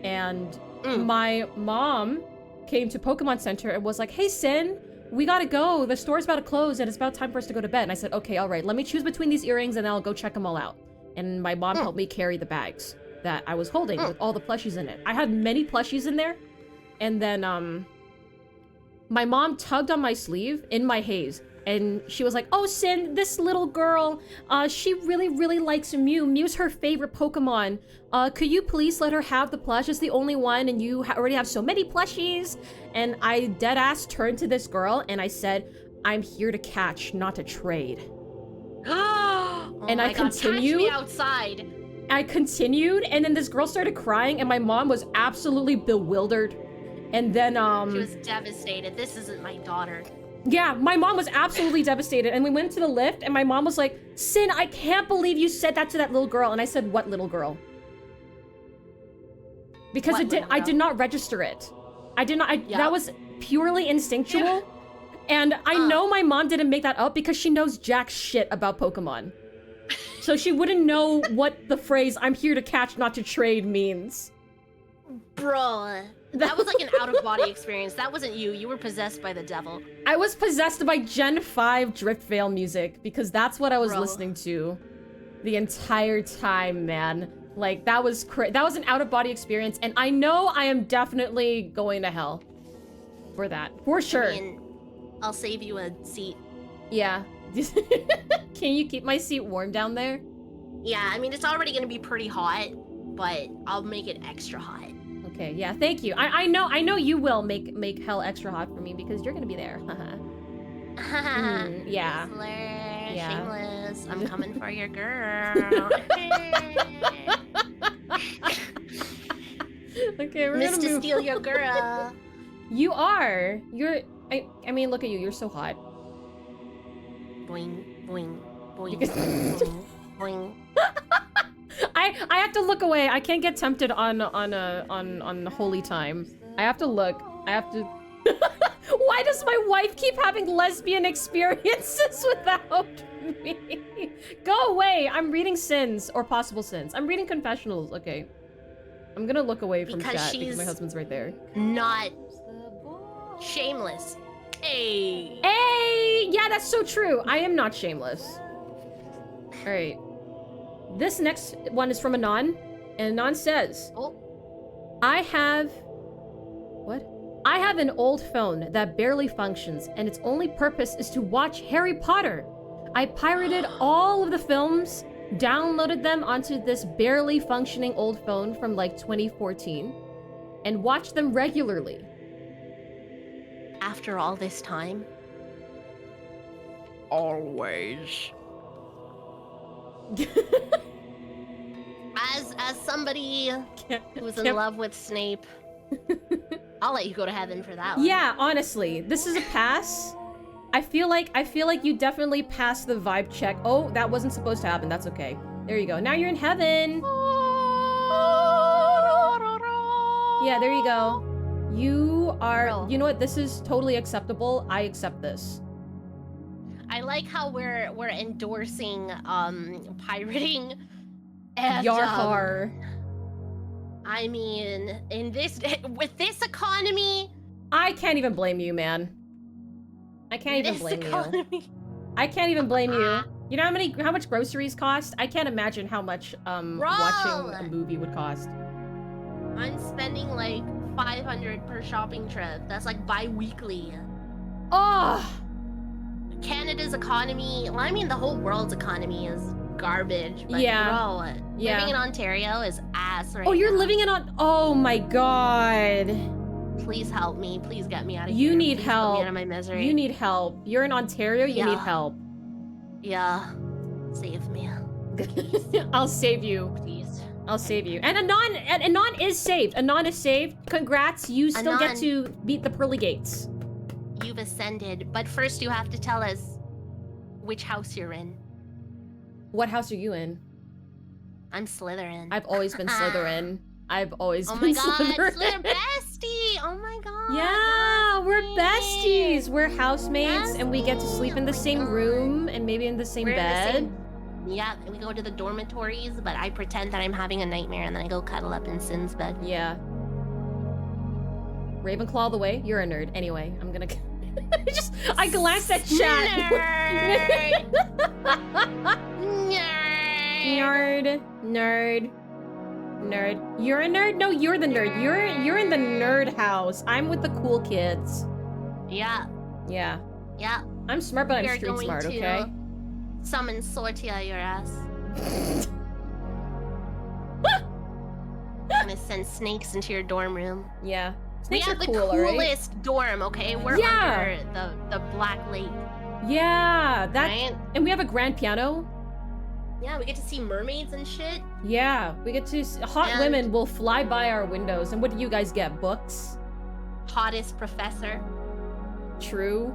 And my mom came to Pokemon Center and was like, hey Sin, we gotta go. The store's about to close and it's about time for us to go to bed. And I said, okay, all right, let me choose between these earrings and then I'll go check them all out. And my mom helped me carry the bags that I was holding with all the plushies in it. I had many plushies in there. And then my mom tugged on my sleeve in my haze. And she was like, oh, Sin, this little girl, she really, really likes Mew. Mew's her favorite Pokemon. Could you please let her have the plush? It's the only one, and you already have so many plushies. And I dead-ass turned to this girl, and I said, I'm here to catch, not to trade. And I continued. Catch me outside. I continued, and then this girl started crying, and my mom was absolutely bewildered. And then, she was devastated. This isn't my daughter. Yeah, my mom was absolutely devastated, and we went to the lift, and my mom was like, Sin, I can't believe you said that to that little girl. And I said, what little girl? Because I did not register it. I did not, that was purely instinctual. And I know my mom didn't make that up because she knows jack shit about Pokemon. So she wouldn't know what the phrase, I'm here to catch, not to trade means. Bruh. That was like an out-of-body experience. That wasn't you. You were possessed by the devil. I was possessed by Gen 5 Driftveil music because that's what I was listening to the entire time, man. Like, that was an out-of-body experience, and I know I am definitely going to hell for that. For sure. I mean, I'll save you a seat. Yeah. Can you keep my seat warm down there? Yeah, I mean, it's already going to be pretty hot, but I'll make it extra hot. Okay, yeah, thank you. I know you will make hell extra hot for me because you're gonna be there. Yeah. Shameless. I'm coming for your girl. Okay, we're Missed gonna to steal your girl. You are. I mean, look at you. You're so hot. Boing, boing, boing, can- boing, boing. I have to look away. I can't get tempted on holy time. I have to look. I have to. Why does my wife keep having lesbian experiences without me? Go away. I'm reading sins or possible sins. I'm reading confessionals. Okay. I'm gonna look away from chat because my husband's right there. Not shameless. Hey. Hey! Yeah, that's so true. I am not shameless. All right. This next one is from Anon, and Anon says, I have an old phone that barely functions, and its only purpose is to watch Harry Potter. I pirated all of the films, downloaded them onto this barely functioning old phone from like 2014, and watched them regularly. After all this time? Always. As somebody who's in love with Snape, I'll let you go to heaven for that one. Yeah, honestly, this is a pass. I feel like you definitely passed the vibe check. Oh, that wasn't supposed to happen. That's okay. There you go. Now you're in heaven. Yeah, there you go. You are. You know what? This is totally acceptable. I accept this. I like how we're endorsing pirating. And, Yarhar. I mean, with this economy, I can't even blame you, man. I can't even blame you. I can't even blame you. You know how much groceries cost? I can't imagine how much watching a movie would cost. I'm spending like 500 per shopping trip. That's like bi-weekly. Oh! Canada's economy, well, I mean the whole world's economy is garbage. But bro, living in Ontario is ass right now. Oh, you're living in oh my god. Please help me. Please get me out of here. You need Please help. Put me out of my misery. You need help. You're in Ontario, you need help. Yeah. Save me. I'll save you. Please. I'll save you. And Anon is saved. Anon is saved. Congrats. You still get to beat the pearly gates. You've ascended, but first you have to tell us which house you're in. What house are you in? I'm Slytherin. I've always been Slytherin. I've always been Slytherin. Oh my god, Slytherin bestie! Oh my god. Yeah, we're besties. We're housemates, and we get to sleep in the same room and maybe in the same bed. Yeah, and we go to the dormitories, but I pretend that I'm having a nightmare and then I go cuddle up in Sin's bed. Yeah. Ravenclaw the way? You're a nerd. Anyway, I'm gonna... I glanced at chat. Nerd. You're a nerd? No, you're the nerd. You're in the nerd house. I'm with the cool kids. Yeah. Yeah. Yeah. I'm smart, but I'm street smart, okay? Summon Sortia your ass. I'm gonna send snakes into your dorm room. Yeah. Snakes we have the coolest dorm, okay? We're under the Black Lake. Yeah, that right? And we have a grand piano. Yeah, we get to see mermaids and shit. Yeah, we get to hot women will fly by our windows. And what do you guys get? Books? Hottest professor. True.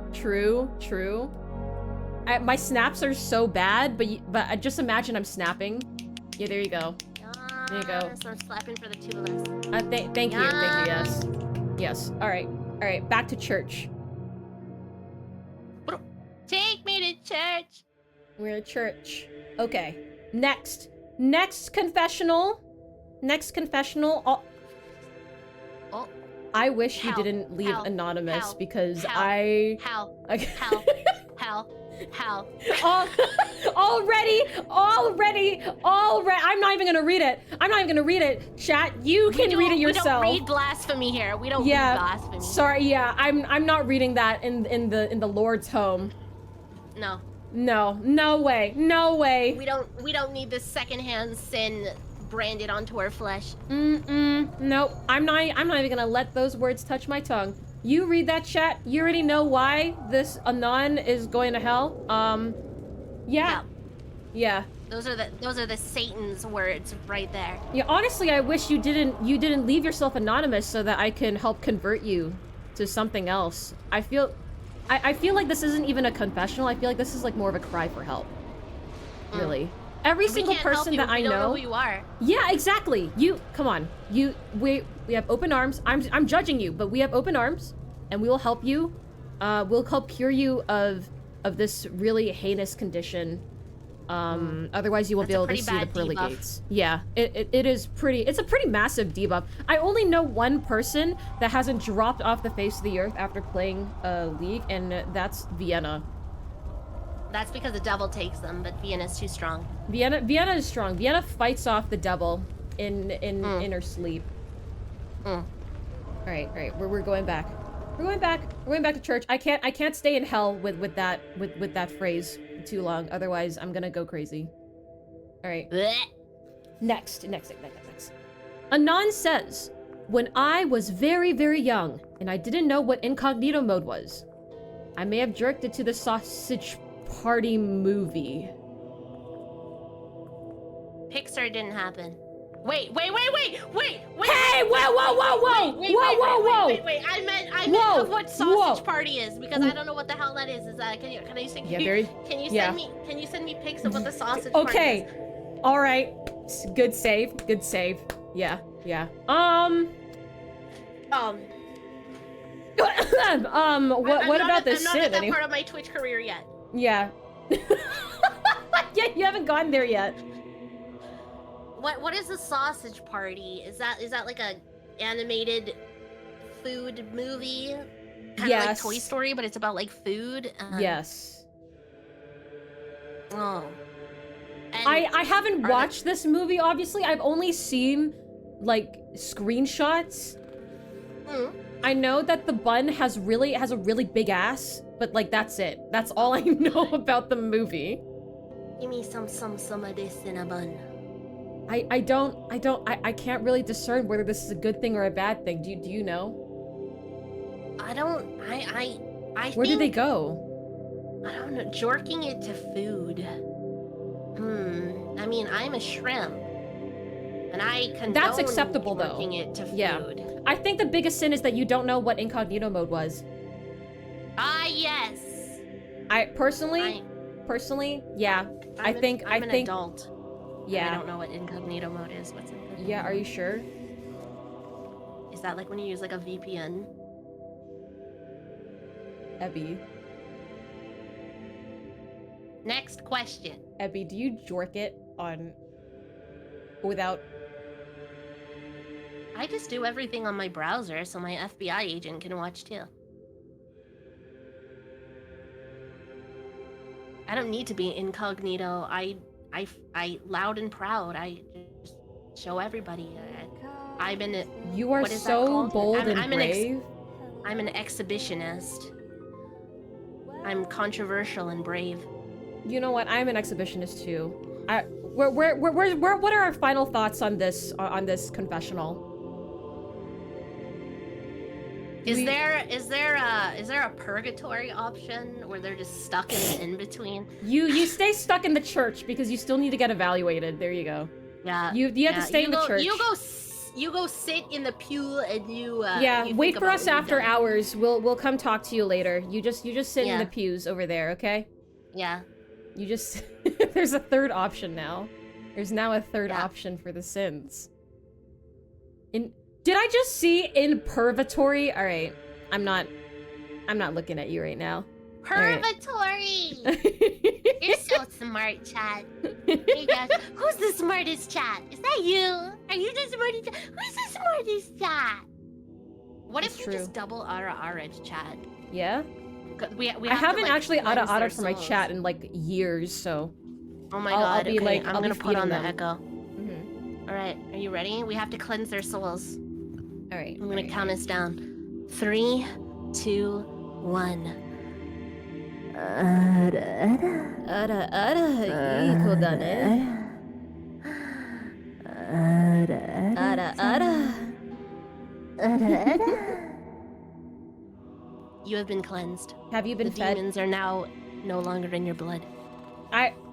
My snaps are so bad, but just imagine I'm snapping. Yeah, there you go. There you go. So I'm slapping for the two of us. Thank you. Yes. All right. Back to church. Take me to church. We're at church. Okay. Next confessional. Oh. I wish you didn't leave anonymous because How? Already. I'm not even gonna read it. Chat, you can read it yourself. We don't read blasphemy here. We don't read blasphemy. Sorry, yeah, I'm not reading that in the Lord's home. No way. We don't need this secondhand sin branded onto our flesh. Nope. I'm not even gonna let those words touch my tongue. You read that, chat. You already know why this Anon is going to hell. Yeah. Those are the Satan's words right there. Yeah, honestly, I wish you didn't leave yourself anonymous so that I can help convert you to something else. I feel I feel like this isn't even a confessional. I feel like this is like more of a cry for help. Really. Every single person that I know. We don't know who you are. Yeah, exactly. Come on. We have open arms. I'm judging you, but we have open arms, and we will help you. We'll help cure you of this really heinous condition. Otherwise you won't be able to see the pearly gates. Yeah, it's a pretty massive debuff. I only know one person that hasn't dropped off the face of the earth after playing League, and that's Vienna. That's because the devil takes them, but Vienna's too strong. Vienna is strong. Vienna fights off the devil in her sleep. All right. We're going back. We're going back to church. I can't stay in hell with that phrase too long. Otherwise, I'm gonna go crazy. All right. Next. Anon says, when I was very, very young and I didn't know what incognito mode was, I may have jerked it to the Sausage Party movie. Pixar didn't happen. Wait. Hey, whoa! Wait. I meant of what Sausage Party is, because I don't know what the hell that is. Is that can you send me pics of what the Sausage Party is? Okay. All right. Good save. Yeah. What about this I'm not shit? at that part of my Twitch career yet. Yeah. Yeah, you haven't gotten there yet. What is a Sausage Party? Is that like a animated food movie? Kind of like Toy Story, but it's about like food. Yes. Oh. And I haven't watched this movie, obviously. I've only seen like screenshots. I know that the bun has a really big ass, but like that's it. That's all I know about the movie. Give me some of this in a bun. I can't really discern whether this is a good thing or a bad thing. Do you know? I Where did they go? I don't know. Jorking it to food. I mean, I'm a shrimp. And I condone That's acceptable though. Jorking it to food. Yeah. I think the biggest sin is that you don't know what incognito mode was. Yes. I personally, yeah. I'm an think adult. Yeah. I don't know what incognito mode is. What's incognito? Yeah, are you sure? Is that like when you use like a VPN? Ebby. Next question. Ebby, do you jork it on without? I just do everything on my browser so my FBI agent can watch too. I don't need to be incognito. I loud and proud. I just show everybody. You are so bold and brave. I'm an exhibitionist. I'm controversial and brave. You know what? I'm an exhibitionist too. What are our final thoughts on this confessional? Is there a purgatory option where they're just stuck in the in-between? You stay stuck in the church because you still need to get evaluated. There you go. Yeah. You have to stay in the church. You go sit in the pew and you you wait for us after hours. We'll come talk to you later. You just sit in the pews over there, okay? Yeah. You just there's a third option now. There's now a third option for the sins. Did I just see in purgatory? All right. I'm not looking at you right now. Purgatory. Right. You're so smart, Chad. Who's the smartest Chad? Is that you? Are you the smartest Chad? Who's the smartest Chad? What if we just double Ara-Ara Chad? Yeah? I haven't actually Ara-Ara for my chat in like years, so. Oh my god, I'll be okay, like, I'm gonna put on the them. echo. Alright, are you ready? We have to cleanse their souls. Alright. I'm gonna count us down. 3, 2, 1. You have been cleansed. Have you been the fed? Demons are now no longer in your blood.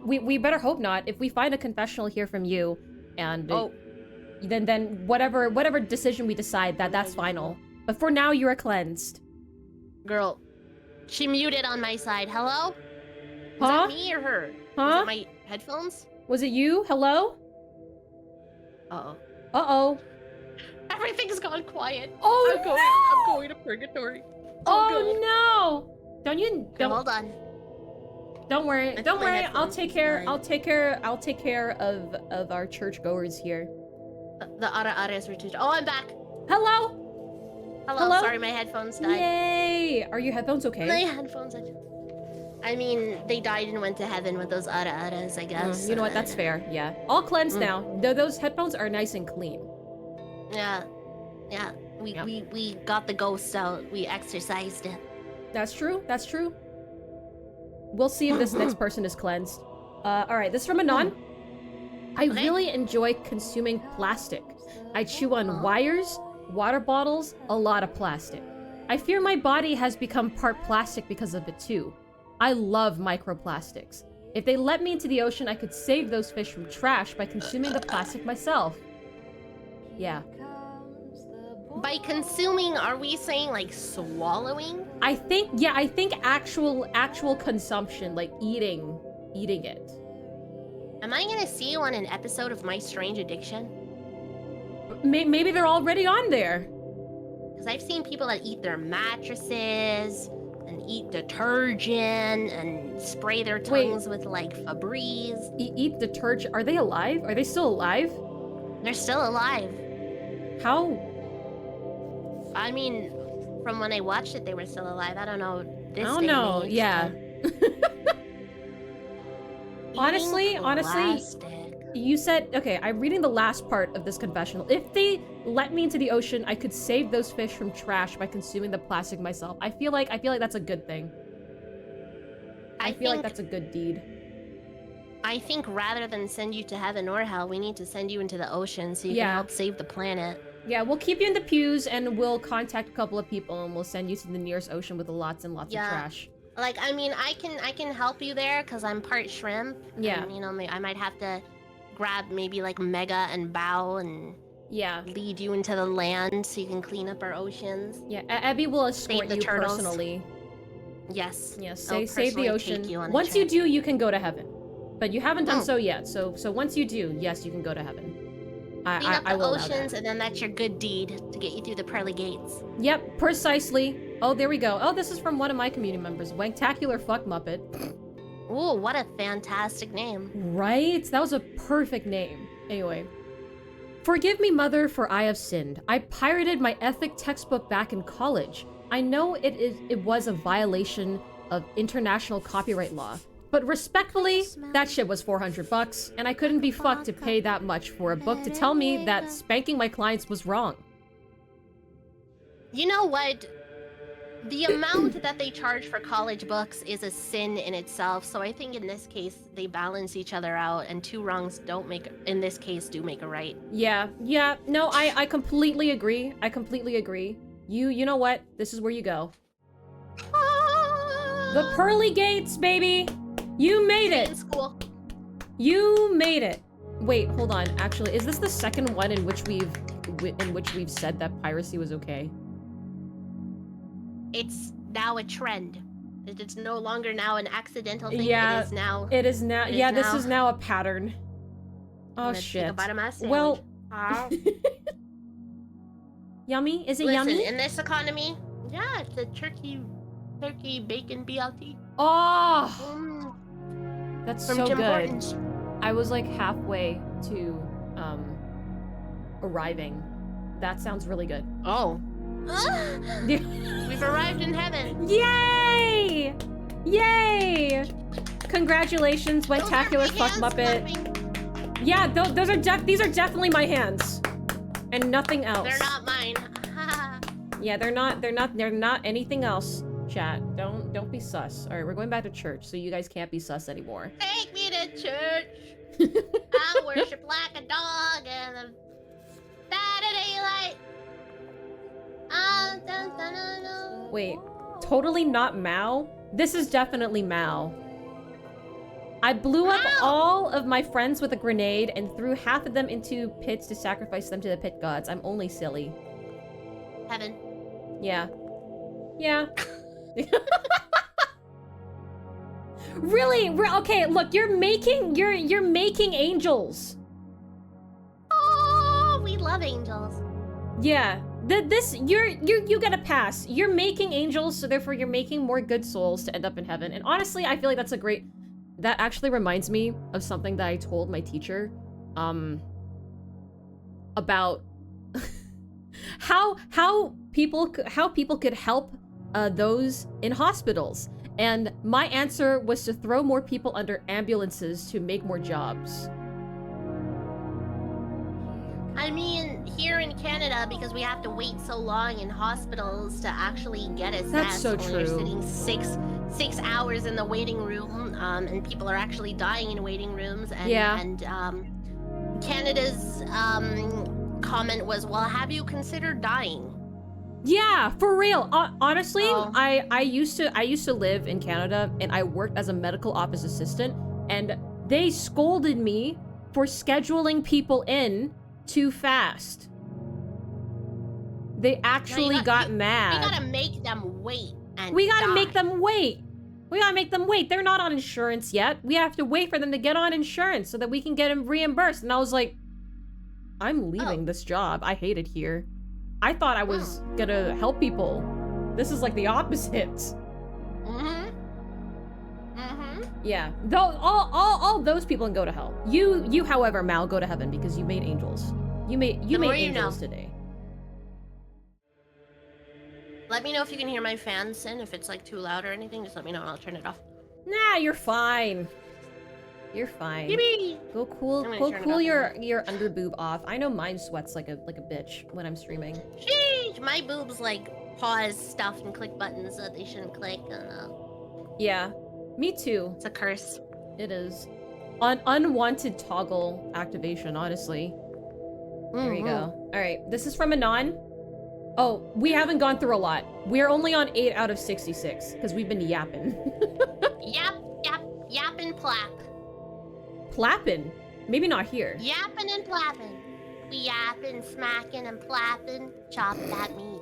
We better hope not. If we find a confessional here from you, and then whatever decision we decide, that's final. But for now, you are cleansed. Girl, She muted on my side. Hello? Was Huh? that me or her? Huh? Was it my headphones? Was it you? Hello? Uh-oh. Uh-oh. Everything's gone quiet. Oh, I'm going to purgatory. Oh, no! Okay, hold on. Don't worry. I Don't put my worry. I'll headphones take care. behind. I'll take care of our churchgoers here. The Ara-Aras retreat. Oh, I'm back. Hello? Hello. Sorry, my headphones died. Yay! Are your headphones okay? My headphones died. I mean, they died and went to heaven with those Ara-Aras, I guess. You know what? That's fair. Yeah. All cleansed now. Those headphones are nice and clean. Yeah. Yeah. We got the ghost out. We exorcised it. That's true. That's true. We'll see if this next person is cleansed. Alright, this is from Anon. I really enjoy consuming plastic. I chew on wires, water bottles, a lot of plastic. I fear my body has become part plastic because of it too. I love microplastics. If they let me into the ocean, I could save those fish from trash by consuming the plastic myself. Yeah. By consuming, are we saying like swallowing? I think actual consumption, like eating it. Am I gonna see you on an episode of My Strange Addiction? Maybe they're already on there. Because I've seen people that eat their mattresses and eat detergent and spray their tongues with like Febreze. Eat detergent? Are they alive? Are they still alive? They're still alive. How? I mean, from when I watched it, they were still alive. I don't know. I don't know. Yeah. Honestly, you said, okay, I'm reading the last part of this confessional. If they let me into the ocean, I could save those fish from trash by consuming the plastic myself. I feel like that's a good thing. I feel like that's a good deed. I think rather than send you to heaven or hell, we need to send you into the ocean so you can help save the planet. Yeah, we'll keep you in the pews and we'll contact a couple of people and we'll send you to the nearest ocean with lots and lots of trash. Like, I mean, I can help you there because I'm part shrimp. Yeah. And, you know, I might have to grab maybe like Mega and Bao and lead you into the land so you can clean up our oceans. Yeah, Abby will escort you turtles. personally. Yes. Yes, I'll save the personally ocean. take you on a Once you trip. do, you can go to heaven. But you haven't done so yet, so once you do, yes, you can go to heaven. Clean up I the will allow oceans, that. and then that's your good deed to get you through the pearly gates. Yep, precisely. Oh, there we go. Oh, this is from one of my community members, Wanktacular Fuck Muppet. Ooh, what a fantastic name. Right? That was a perfect name. Anyway. Forgive me, Mother, for I have sinned. I pirated my ethic textbook back in college. I know it was a violation of international copyright law. But respectfully, that shit was $400, and I couldn't be fucked to pay that much for a book to tell me that spanking my clients was wrong. You know what? The amount that they charge for college books is a sin in itself, so I think in this case, they balance each other out, and two wrongs do make a right. Yeah, no, I completely agree. I completely agree. You know what? This is where you go. The pearly gates, baby! You made it! In school. You made it! Wait, hold on. Actually, is this the second one in which we've said that piracy was okay? It's now a trend. It's no longer now an accidental thing. Yeah, it is now. This is now a pattern. Oh shit. Take a bite of my sandwich. Well, yummy? Is it yummy? In this economy, yeah, it's a turkey bacon BLT. Oh, that's From so Tim good. Hortons. I was like halfway to arriving. That sounds really good. Oh. We've arrived in heaven. Yay! Yay! Congratulations, Wentacular Fuck Muppet. Clapping. Yeah, these are definitely my hands, and nothing else. They're not mine. Yeah, they're not anything else. Chat, don't be sus. All right, we're going back to church, so you guys can't be sus anymore. Take me to church. I worship like a dog in the Saturday light. Wait, totally not Mao? This is definitely Mao. I blew up all of my friends with a grenade and threw half of them into pits to sacrifice them to the pit gods. I'm only silly. Heaven. Yeah. Yeah. Really? Okay, look, you're making angels. Oh, we love angels. Yeah. You get a pass. You're making angels, so therefore you're making more good souls to end up in heaven. And honestly, I feel like that's a great... That actually reminds me of something that I told my teacher, about how people could help those in hospitals. And my answer was to throw more people under ambulances to make more jobs. I mean, here in Canada, because we have to wait so long in hospitals to actually get assessed. That's so when you're true. sitting 6 hours in the waiting room, and people are actually dying in waiting rooms. And, Yeah. And Canada's comment was, well, have you considered dying? Yeah, for real. Honestly, Oh. I used to live in Canada, and I worked as a medical office assistant, and they scolded me for scheduling people in too fast. They actually got mad. We gotta make them wait. And We gotta die. make them wait. We gotta make them wait. They're not on insurance yet. We have to wait for them to get on insurance so that we can get them reimbursed. And I was like, I'm leaving this job. I hate it here. I thought I was gonna help people. This is like the opposite. Yeah. Though all those people can go to hell. You, however, Mal, go to heaven because you made angels. You made angels today. Let me know if you can hear my fan, Sin. If it's like too loud or anything, just let me know and I'll turn it off. Nah, you're fine. You're fine. Yippee! Go cool I'm gonna turn it cool off your under boob off. I know mine sweats like a bitch when I'm streaming. Sheesh! My boobs like pause stuff and click buttons that they shouldn't click. Yeah. Me too. It's a curse. It is. Unwanted toggle activation, honestly. There you go. Alright, this is from Anon. Oh, we haven't gone through a lot. We're only on 8 out of 66, because we've been yapping. Yap and plap. Plappin'? Maybe not here. Yapping and plapping. We yapping, smacking, and plapping. Chop that meat.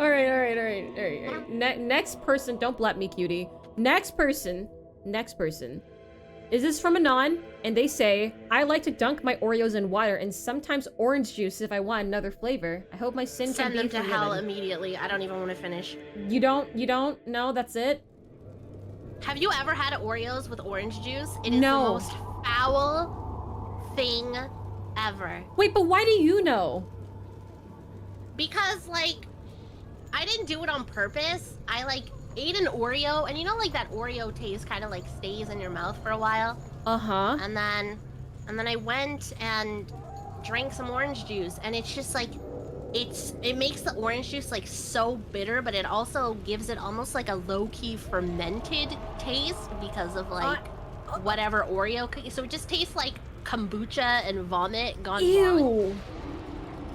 Alright. Next person, don't blap me, cutie. Next person. Is this from Anon? And they say, I like to dunk my Oreos in water and sometimes orange juice if I want another flavor. I hope my sin can be Send them to forgiven. hell immediately. I don't even want to finish. You don't? No, that's it? Have you ever had Oreos with orange juice? It is No. the most foul thing ever. Wait, but why do you know? Because, like, I didn't do it on purpose. I, like, ate an Oreo, and you know, like, that Oreo taste kind of, like, stays in your mouth for a while? Uh-huh. And then I went and drank some orange juice, and it's just, like, it makes the orange juice, like, so bitter, but it also gives it almost, like, a low-key fermented taste because of, like, whatever Oreo cookie. So it just tastes like kombucha and vomit gone wrong. Ew.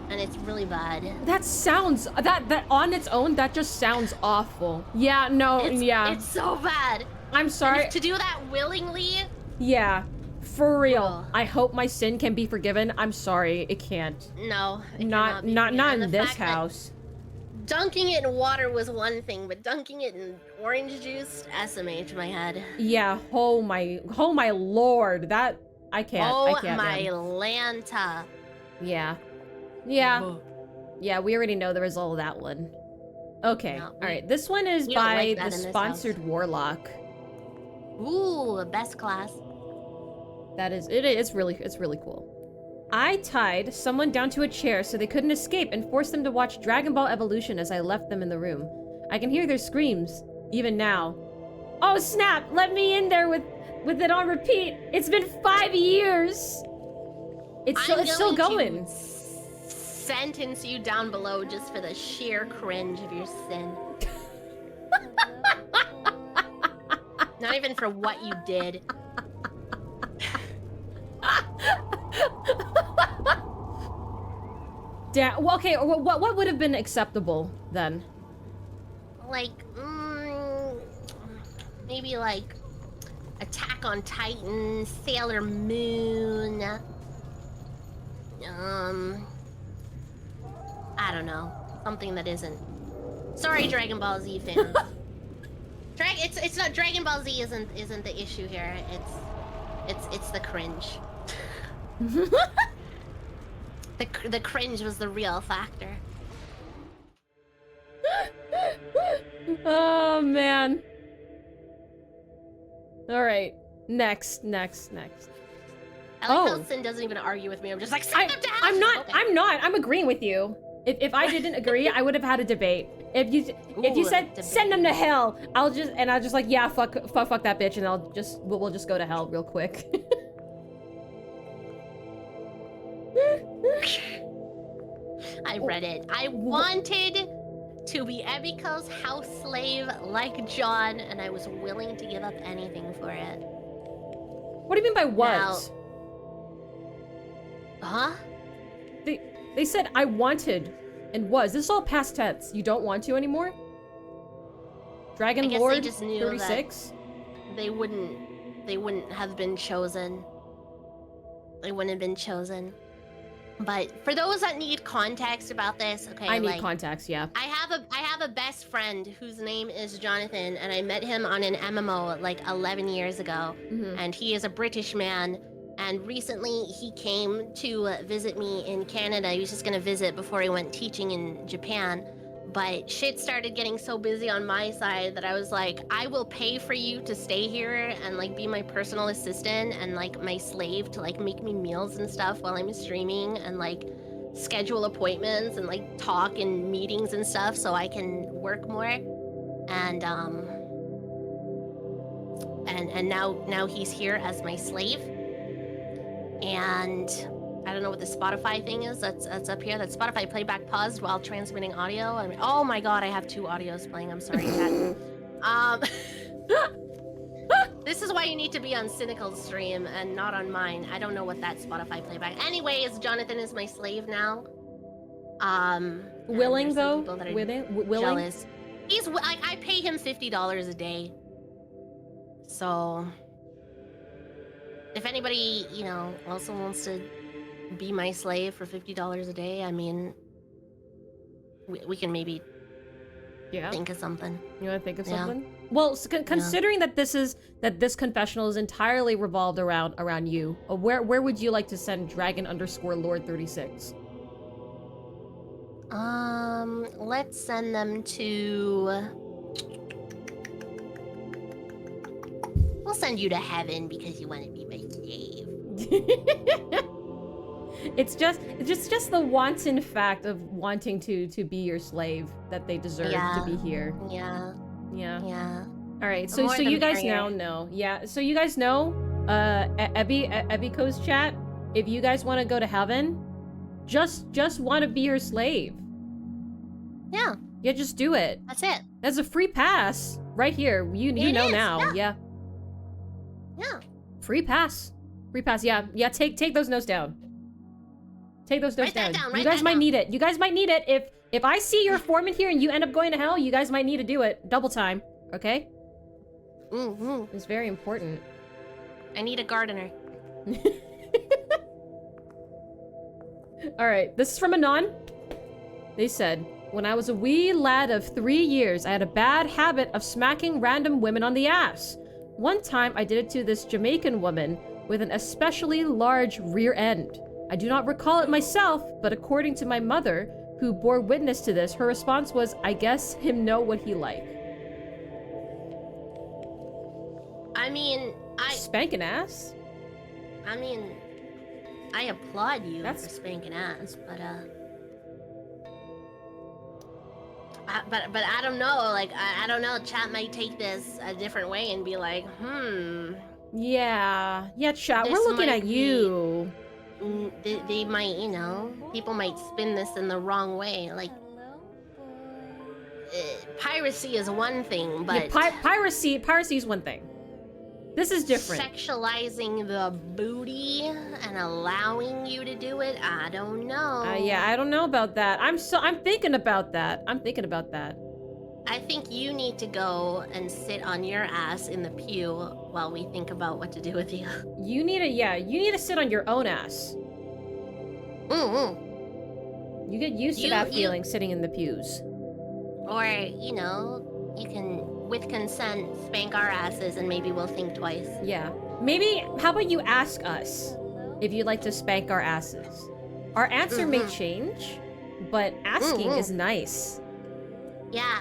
And it's really bad. That sounds, that on its own, that just sounds awful. Yeah, no, yeah. It's so bad. I'm sorry. And to do that willingly. Yeah, for real. Ugh. I hope my sin can be forgiven. I'm sorry, it can't. No, it Not cannot be in forgiven. The this fact that house. Dunking it in water was one thing, but dunking it in orange juice, SMH my head. Yeah, oh my lord, that, I can't, Oh I can't, my man. Lanta. Yeah. Yeah, we already know the result of that one. Okay, No, alright, this one is we don't by like that the in this sponsored house. warlock. Ooh, best class. That is, it's really cool. I tied someone down to a chair so they couldn't escape and forced them to watch Dragon Ball Evolution as I left them in the room. I can hear their screams, even now. Oh snap, let me in there with it on repeat. It's been 5 years. It's still going. Sentence you down below just for the sheer cringe of your sin. Not even for what you did. Damn. Well, okay. What would have been acceptable then? Like, maybe like Attack on Titan, Sailor Moon. I don't know. Something that isn't. Sorry, Dragon Ball Z fans. it's not Dragon Ball Z isn't the issue here. It's the cringe. The cringe was the real factor. Oh man. All right. Next. I like Oh. how Sin doesn't even argue with me. I'm just like, send them to hell! I'm not. Okay. I'm not. I'm agreeing with you. If I didn't agree, I would have had a debate. If you Ooh, said debate. send them to hell, I'll just like yeah, fuck that bitch, and we'll just go to hell real quick. I read it. I wanted to be Ebiko's house slave like John, and I was willing to give up anything for it. What do you mean by was? Huh? They said I wanted and was. This is all past tense. You don't want to anymore? Dragon I guess Lord they just knew 36? They wouldn't have been chosen. They wouldn't have been chosen. But for those that need context about this, okay, I need context, yeah. I have a best friend whose name is Jonathan, and I met him on an MMO like 11 years ago. And he is a British man, and recently he came to visit me in Canada. He was just gonna visit before he went teaching in Japan. But shit started getting so busy on my side that I was like, I will pay for you to stay here and like be my personal assistant and like my slave to like make me meals and stuff while I'm streaming and like schedule appointments and like talk in meetings and stuff so I can work more. And now he's here as my slave. And I don't know what the Spotify thing is that's up here. That Spotify playback paused while transmitting audio. I mean, oh my god, I have 2 audios playing. I'm sorry, chat. This is why you need to be on Cynical's stream and not on mine. I don't know what that Spotify playback. Anyways, Jonathan is my slave now. Willing though? Willing? Jealous. He's like, I pay him $50 a day. So if anybody, you know, also wants to be my slave for $50 a day, I mean, we can maybe think of something. You want to think of something? Well, considering that this confessional is entirely revolved around you, where would you like to send Dragon_Lord 36? Let's send them to. We'll send you to heaven because you want to be my slave. It's just the wanton fact of wanting to be your slave that they deserve to be here. Yeah. All right, so you guys now know. Yeah, so you guys know, Ebiko's chat. If you guys want to go to heaven, just want to be your slave. Yeah. Yeah, just do it. That's it. That's a free pass right here. You know now. Yeah. Free pass. Yeah. Take those notes down. Take those notes down. You guys might need it. You guys might need it. If I see your foreman here and you end up going to hell, you guys might need to do it double time. Okay? It's very important. I need a gardener. All right. This is from Anon. They said, when I was a wee lad of 3 years, I had a bad habit of smacking random women on the ass. One time, I did it to this Jamaican woman with an especially large rear end. I do not recall it myself, but according to my mother, who bore witness to this, her response was, I guess him know what he like. I mean, Spanking ass? I mean, I applaud you for spanking ass, but I don't know, like, I don't know, chat might take this a different way and be like, Yeah, chat, we're looking at you. They might, you know, people might spin this in the wrong way, like, piracy is one thing, but... Yeah, piracy is one thing. This is different. Sexualizing the booty and allowing you to do it, I don't know. Yeah, I don't know about that. I'm thinking about that. I think you need to go and sit on your ass in the pew while we think about what to do with you. You need to sit on your own ass. You get used to that feeling, sitting in the pews. Or, you know, you can with consent, spank our asses, and maybe we'll think twice. Yeah. Maybe, how about you ask us if you'd like to spank our asses? Our answer may change, but asking is nice. Yeah.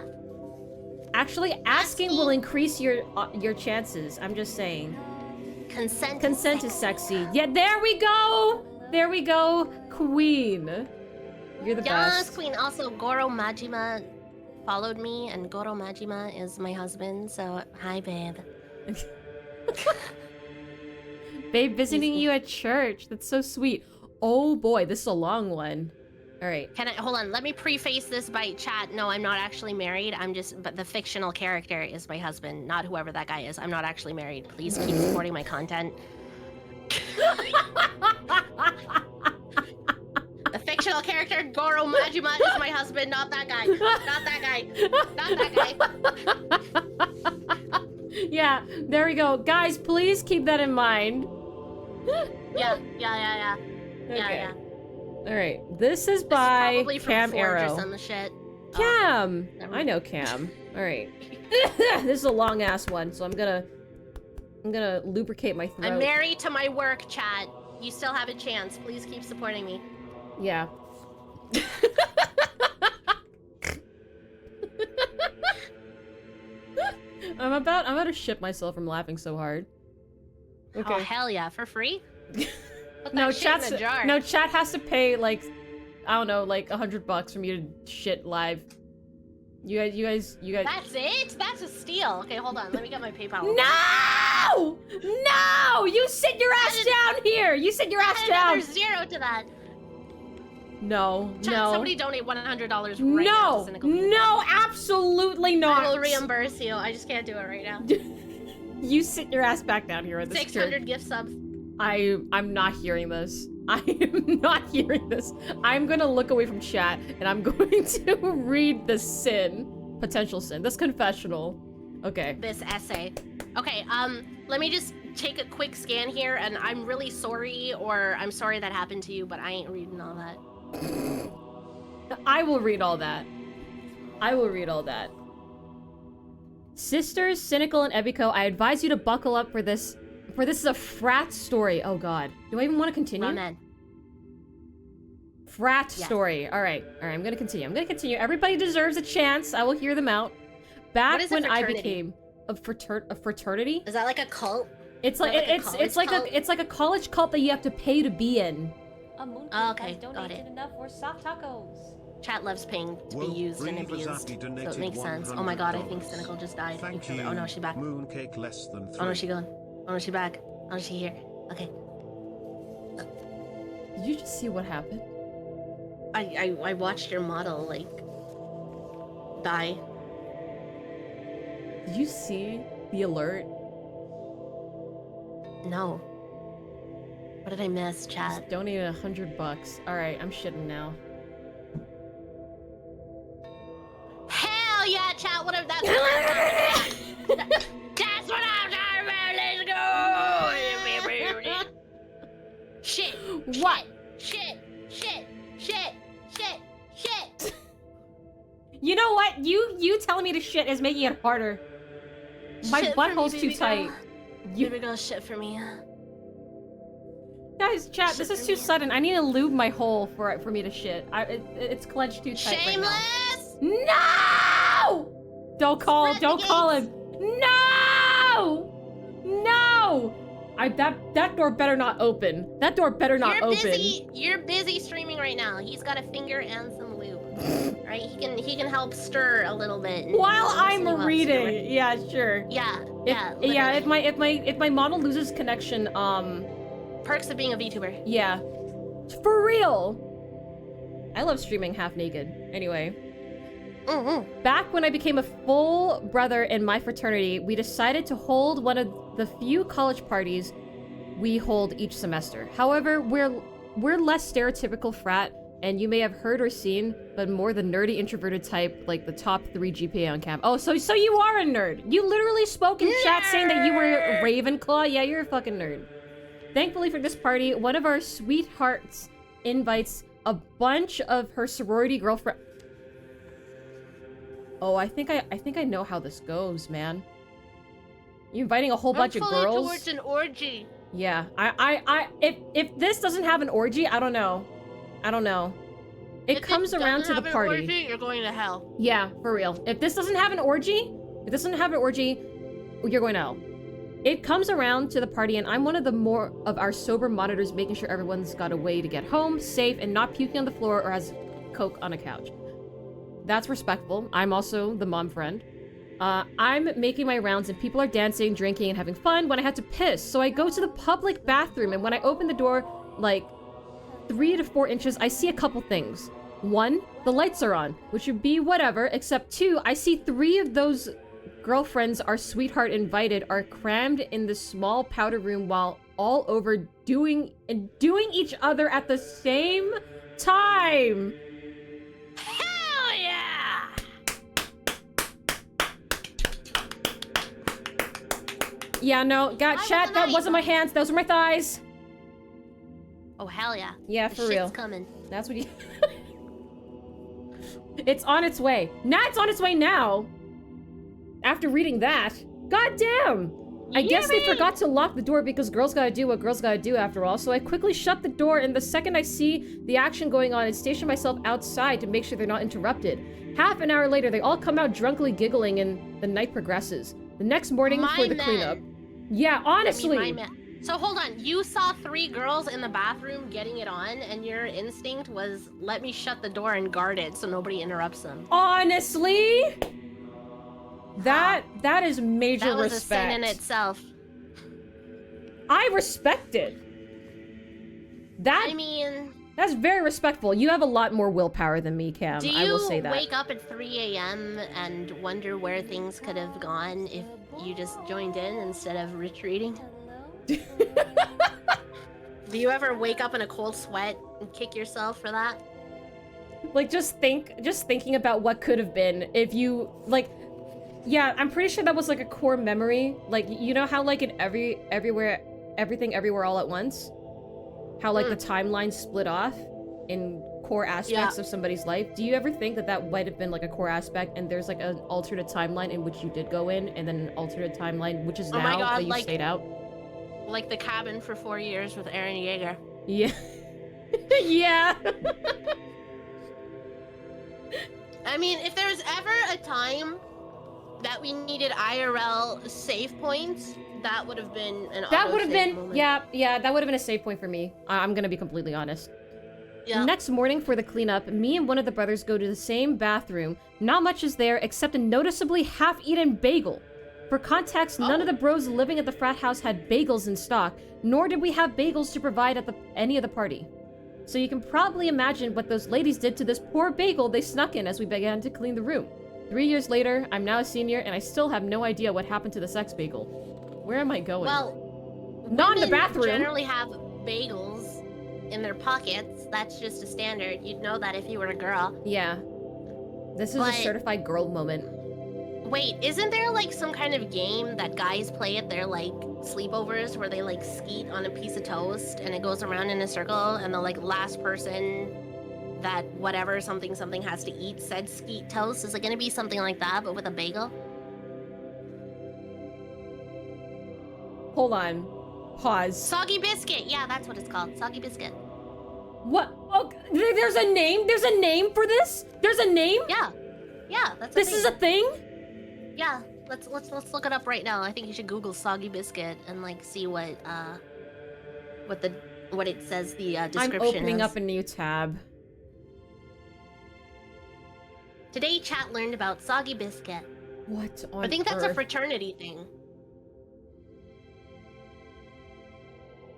Actually, asking will increase your chances. I'm just saying. Consent is sexy. Yeah, there we go! There we go. Queen. You're the Yes, best. Queen. Also, Goro Majima followed me, and Goro Majima is my husband, so hi, babe. Babe visiting you at church. That's so sweet. Oh boy, this is a long one. All right. Hold on, let me preface this by chat. No, I'm not actually married. But the fictional character is my husband, not whoever that guy is. I'm not actually married. Please keep supporting my content. The fictional character, Goro Majima, is my husband, not that guy. Not that guy. Not that guy. Yeah, there we go. Guys, please keep that in mind. Yeah. Okay. All right. This is by Probably Cam from Arrow. on the shit. Cam. Never I know Cam. All right. This is a long ass one, so I'm gonna lubricate my throat. I'm married to my work, chat. You still have a chance. Please keep supporting me. Yeah. I'm about to shit myself from laughing so hard. Okay. Oh hell yeah, for free? Put No, that shit in a jar. no, chat has to pay like, I don't know, like $100 for me to shit live. You guys. That's it? That's a steal. Okay, hold on. Let me get my PayPal. No! No! You sit your ass down here! You sit your ass down! Another zero to that. No, Chat, no. somebody donate $100 right now to Cynical Beans. No, absolutely not. I will reimburse you. I just can't do it right now. You sit your ass back down here at this 600 gift subs. I'm not hearing this. I am not hearing this. I'm gonna look away from chat and I'm going to read the potential sin, this confessional. Okay. This essay. Okay, let me just take a quick scan here, and I'm really sorry, or I'm sorry that happened to you, but I ain't reading all that. I will read all that. I will read all that. Sisters, Cynical, and Ebiko, I advise you to buckle up for this. For this is a frat story. Oh god. Do I even want to continue? Amen. Frat story. Alright, I'm gonna continue. Everybody deserves a chance. I will hear them out. Back when I became a fraternity? Is that like a cult? It's like it's like a college cult that you have to pay to be in. A mooncake Okay, has got donated it. enough for soft tacos. Chat loves paying to be used and abused, so it makes sense. Oh my god, I think Cynical just died. Thank you. Oh no, she's back. Mooncake less than 3. Oh no, she gone. Oh no, she back. Oh no, she here. Okay. Did you just see what happened? I watched your model, like, die. Did you see the alert? No. What did I miss, chat? Donated $100. Alright, I'm shitting now. Hell yeah, chat! What if that's what I'm talking about? That's what I'm talking about! Let's go! Shit! What? Shit! You know what? You telling me to shit is making it harder. My Shit for me, butthole's too baby tight. girl. You Baby girl, shit for me. guys, chat. This is too sudden. I need to lube my hole for me to shit. It's clenched too tight right now. Shameless! No! Don't call him. No! No! That door better not open. That door better not open. You're busy streaming right now. He's got a finger and some lube. Right? He can help stir a little bit. While I'm reading. Yeah, sure. Yeah. If my model loses connection, Perks of being a VTuber. yeah. For real. I love streaming half naked. Anyway. Back when I became a full brother in my fraternity, we decided to hold one of the few college parties we hold each semester. However, we're less stereotypical frat, and you may have heard or seen, but more the nerdy introverted type, like the top 3 GPA on camp. Oh, so you are a nerd. You literally spoke in chat saying that you were a Ravenclaw. Yeah, you're a fucking nerd. Thankfully for this party, one of our sweethearts invites a bunch of her sorority girlfriends. Oh, I think I know how this goes, man. You inviting a whole bunch of I'm girls? fully towards an orgy. Yeah, if this doesn't have an orgy, I don't know. I don't know. It comes around to the party. Orgy, you're going to hell. Yeah, for real. If this doesn't have an orgy, you're going to hell. It comes around to the party, and I'm one of the more of our sober monitors, making sure everyone's got a way to get home, safe, and not puking on the floor or has coke on a couch. That's respectful. I'm also the mom friend. I'm making my rounds, and people are dancing, drinking, and having fun when I had to piss. So I go to the public bathroom, and when I open the door, like 3 to 4 inches, I see a couple things. 1, the lights are on, which would be whatever, except 2, I see 3 of those girlfriends our sweetheart invited are crammed in this small powder room while all over doing each other at the same time. Hell yeah! Yeah, no, chat, that wasn't my hands, those were my thighs. Oh, hell yeah. Yeah, The for shit's real. coming. That's what you... It's on its way. It's on its way now. After reading that. God damn! I guess they forgot to lock the door because girls gotta do what girls gotta do after all, so I quickly shut the door, and the second I see the action going on, I station myself outside to make sure they're not interrupted. Half an hour later, they all come out drunkenly giggling, and the night progresses. The next morning for the cleanup. Yeah, honestly! So hold on, you saw 3 girls in the bathroom getting it on, and your instinct was, let me shut the door and guard it so nobody interrupts them. Honestly? That is major that was respect. a sin in itself. I respect it. I mean... That's very respectful. You have a lot more willpower than me, Cam. I will say that. Do you wake up at 3 a.m. and wonder where things could have gone if you just joined in instead of retreating? Do you ever wake up in a cold sweat and kick yourself for that? Like, just thinking about what could have been if you, like, yeah, I'm pretty sure that was, like, a core memory. Like, you know how, like, in everything everywhere all at once? How, like, the timeline split off in core aspects of somebody's life? Do you ever think that that might have been, like, a core aspect, and there's, like, an alternate timeline in which you did go in, and then an alternate timeline, which is now that you stayed out? Like The Cabin for 4 years with Aaron Yeager. Yeah. Yeah. I mean, if there's ever a time that we needed IRL save points, that would have been an That would have been, moment. yeah, that would have been a save point for me. I'm gonna be completely honest. Yeah. Next morning for the cleanup, me and one of the brothers go to the same bathroom. Not much is there except a noticeably half-eaten bagel. For context, none of the bros living at the frat house had bagels in stock, nor did we have bagels to provide at any of the party. So you can probably imagine what those ladies did to this poor bagel they snuck in as we began to clean the room. 3 years later, I'm now a senior, and I still have no idea what happened to the sex bagel. Where am I going? Well, not in the bathroom. Generally have bagels in their pockets. That's just a standard. You'd know that if you were a girl. Yeah. This is a certified girl moment. Wait, isn't there like some kind of game that guys play at their like sleepovers where they like skeet on a piece of toast and it goes around in a circle and the like last person that whatever something has to eat said skeet toast? Is it gonna be something like that but with a bagel? Hold on. Pause. Soggy biscuit. Yeah, that's what it's called. Soggy biscuit. What? Oh, there's a name? There's a name for this? There's a name? Yeah. Yeah, that's This is a thing? Yeah, let's look it up right now. I think you should Google soggy biscuit and like see what it says the description I'm opening is. up a new tab. Today chat learned about soggy biscuit. What on I think that's a earth? fraternity thing.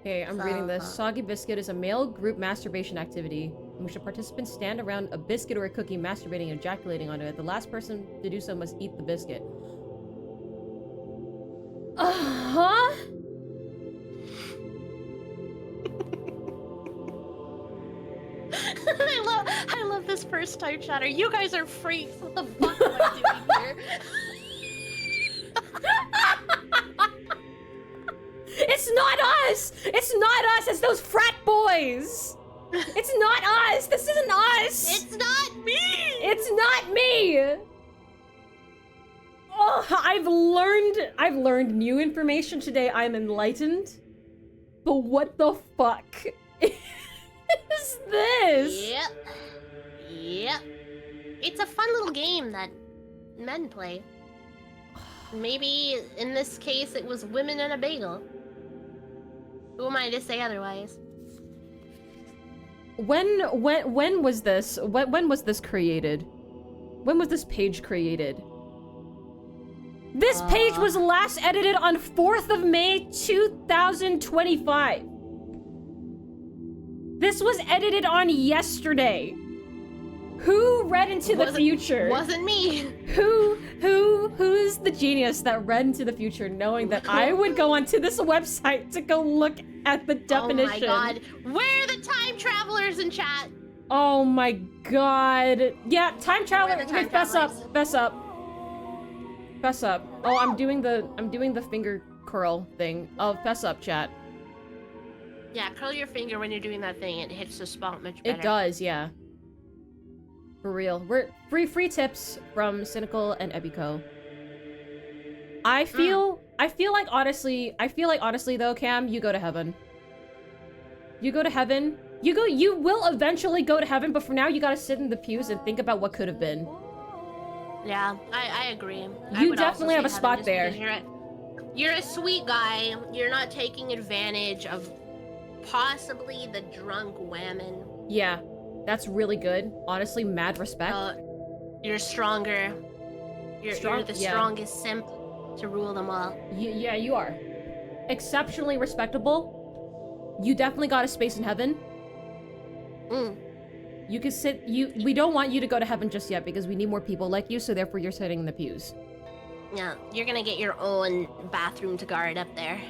Okay, I'm reading this. Soggy biscuit is a male group masturbation activity in which the participants stand around a biscuit or a cookie masturbating and ejaculating onto it. The last person to do so must eat the biscuit. Uh-huh? I love this first time chatter. You guys are freaks. What the fuck am I doing here? It's not us! It's not us! It's those frat boys! It's not us! This isn't us! It's not me! It's not me! Oh, I've learned new information today. I'm enlightened. But what the fuck is this? Yep. It's a fun little game that men play. Maybe in this case it was women and a bagel. Who am I to say otherwise? When was this? When was this created? When was this page created? This page was last edited on 4th of May, 2025. This was edited on yesterday. Who read into the future? Wasn't me. Who's the genius that read into the future knowing that I would go onto this website to go look at the definition? Oh my god. Where are the time travelers in chat? Oh my god. Yeah, time traveler. Okay, fess up. Oh, I'm doing the finger curl thing. Oh, fess up, chat. Yeah, curl your finger when you're doing that thing. It hits the spot much better. It does, yeah. For real. We're free tips from Cynical and Ebico. I feel like honestly though, Cam, you go to heaven. You go to heaven. You will eventually go to heaven, but for now you gotta sit in the pews and think about what could have been. Yeah, I agree. You definitely have a spot there. You're a sweet guy. You're not taking advantage of possibly the drunk women. Yeah, that's really good. Honestly, mad respect. You're stronger. You're the strongest simp to rule them all. Yeah, you are. Exceptionally respectable. You definitely got a space in heaven. You can sit. We don't want you to go to heaven just yet because we need more people like you. So therefore, you're sitting in the pews. Yeah, you're gonna get your own bathroom to guard up there.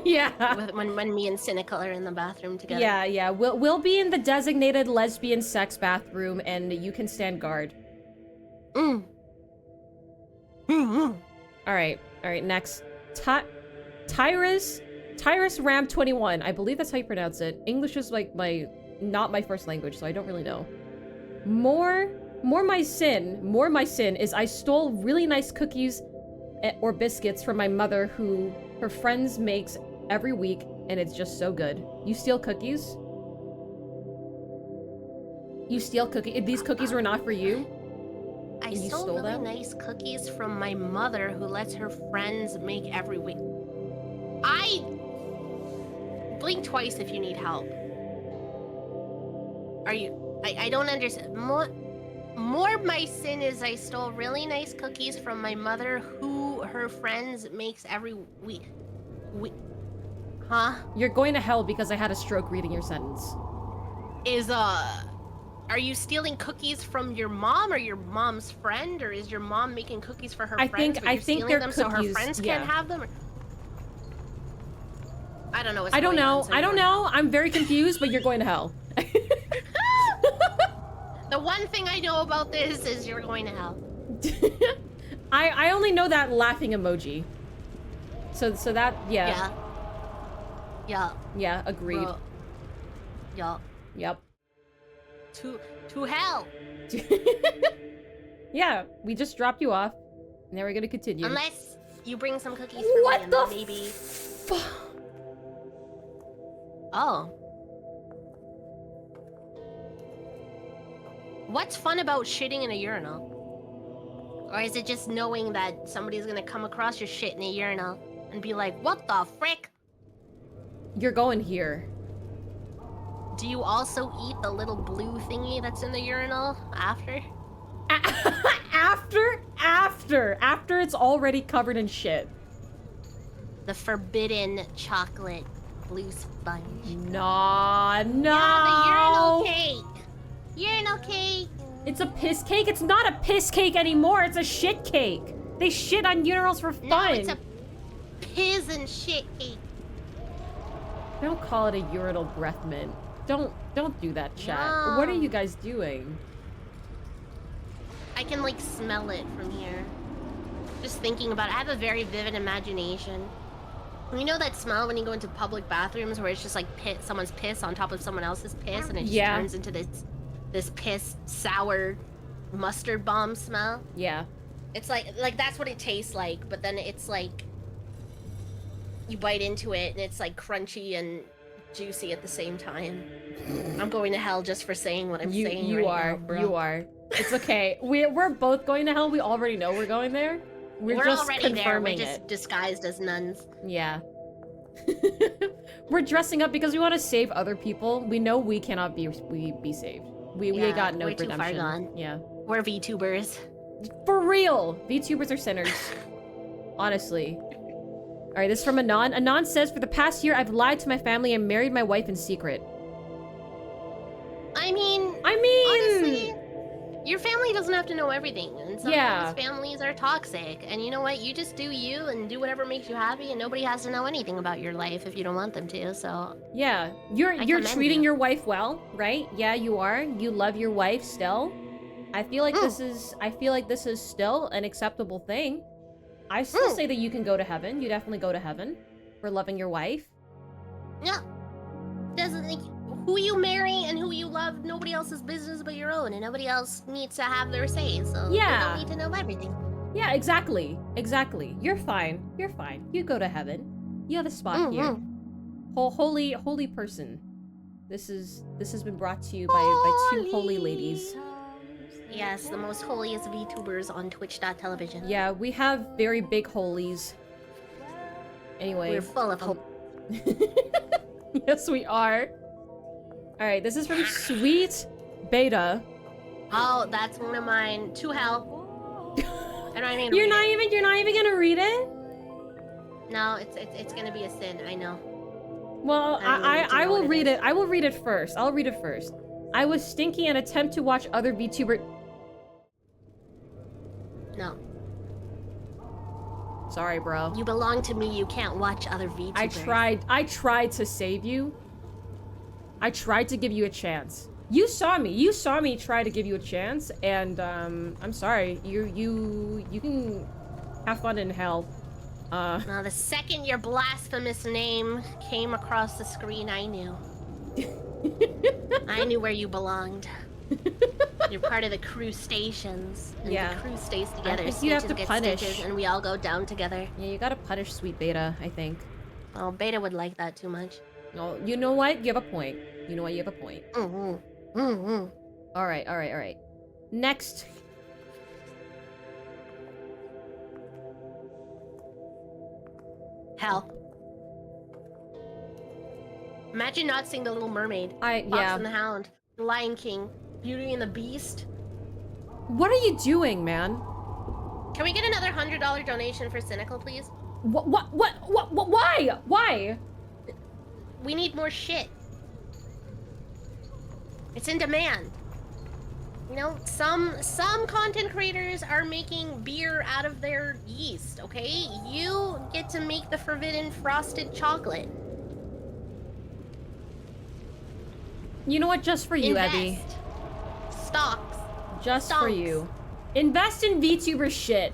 Yeah. When me and Cynical are in the bathroom together. Yeah. We'll be in the designated lesbian sex bathroom, and you can stand guard. All right. Next, Tyrus Ram 21. I believe that's how you pronounce it. English is like not my first language, so I don't really know. More my sin is I stole really nice cookies or biscuits from my mother who her friends makes every week, and it's just so good. You steal cookies? You steal cookies? These cookies were not for you? I stole really nice cookies from my mother who lets her friends make every week. Blink twice if you need help. I don't understand. More my sin is I stole really nice cookies from my mother who her friends makes every week. Huh? You're going to hell because I had a stroke reading your sentence. Are you stealing cookies from your mom or your mom's friend, or is your mom making cookies for her friends? I think they're them cookies. So her friends can't have them. Or... I don't know. I don't know. I'm very confused, but you're going to hell. The one thing I know about this is you're going to hell. I only know that laughing emoji. So that Yeah. Yeah, agreed. Yeah. Yep. To hell. Yeah, we just dropped you off. And now we're gonna continue. Unless you bring some cookies for me and maybe. Oh. What's fun about shitting in a urinal? Or is it just knowing that somebody's gonna come across your shit in a urinal and be like, what the frick? You're going here. Do you also eat the little blue thingy that's in the urinal after? After it's already covered in shit. The forbidden chocolate blue sponge. No. Yeah, the urinal cake. Urinal cake. It's a piss cake? It's not a piss cake anymore. It's a shit cake. They shit on urinals for fun. No, it's a piss and shit cake. Don't call it a urinal breath mint. Don't do that, chat. No. What are you guys doing? I can like smell it from here. Just thinking about it. I have a very vivid imagination. You know that smell when you go into public bathrooms where it's just like someone's piss on top of someone else's piss and it just turns into this piss sour mustard bomb smell? Yeah. It's like that's what it tastes like, but then it's like you bite into it and it's like crunchy and juicy at the same time. I'm going to hell just for saying what I'm saying. You right are. now, bro. You are. It's okay. We're both going to hell. We already know we're going there. We're just already there. We're confirming just disguised as nuns. Yeah. We're dressing up because we want to save other people. We know we cannot be saved. We got no we're too redemption. far gone. Yeah. We're VTubers. For real! VTubers are sinners. Honestly. Alright, this is from Anon. Anon says, for the past year, I've lied to my family and married my wife in secret. I mean, honestly, your family doesn't have to know everything, and sometimes families are toxic. And you know what? You just do you and do whatever makes you happy, and nobody has to know anything about your life if you don't want them to. So yeah, you're treating your wife well, right? Yeah, you are. You love your wife still. I feel like this is still an acceptable thing. I still say that you can go to heaven. You definitely go to heaven for loving your wife. Yeah, doesn't like. Who you marry and who you love, nobody else's business but your own, and nobody else needs to have their say, so you don't need to know everything. Yeah, exactly. Exactly. You're fine. You're fine. You go to heaven. You have a spot here. Holy person. This has been brought to you by two holy ladies. Yes, the most holiest VTubers on Twitch.television. Yeah, we have very big holies. Anyway. We're full of them. Yes, we are. Alright, this is from Sweet Beta. Oh, that's one of mine. To hell. You're not even gonna read it? No, it's gonna be a sin, I know. Well, I will read it. I will read it first. I'll read it first. I was stinky and attempt to watch other VTuber. No. Sorry, bro. You belong to me. You can't watch other VTubers. I tried to save you. I tried to give you a chance. You saw me try to give you a chance, and I'm sorry. You can have fun in hell. Now, the second your blasphemous name came across the screen, I knew. I knew where you belonged. You're part of the crustaceans. And the crew stays together. You have to punish. Stitches, and we all go down together. Yeah, you gotta punish Sweet Beta, I think. Oh, Beta would like that too much. No, you know what? You have a point. You know what? You have a point. Alright. Next. Hell. Imagine not seeing The Little Mermaid, Fox and the Hound, The Lion King, Beauty and the Beast. What are you doing, man? Can we get another $100 donation for Cynical, please? What? Why? Why? We need more shit. It's in demand. You know, some content creators are making beer out of their yeast, okay? You get to make the forbidden frosted chocolate. You know what? Just for you, Abby. Stocks. Just for you. Invest in VTuber shit.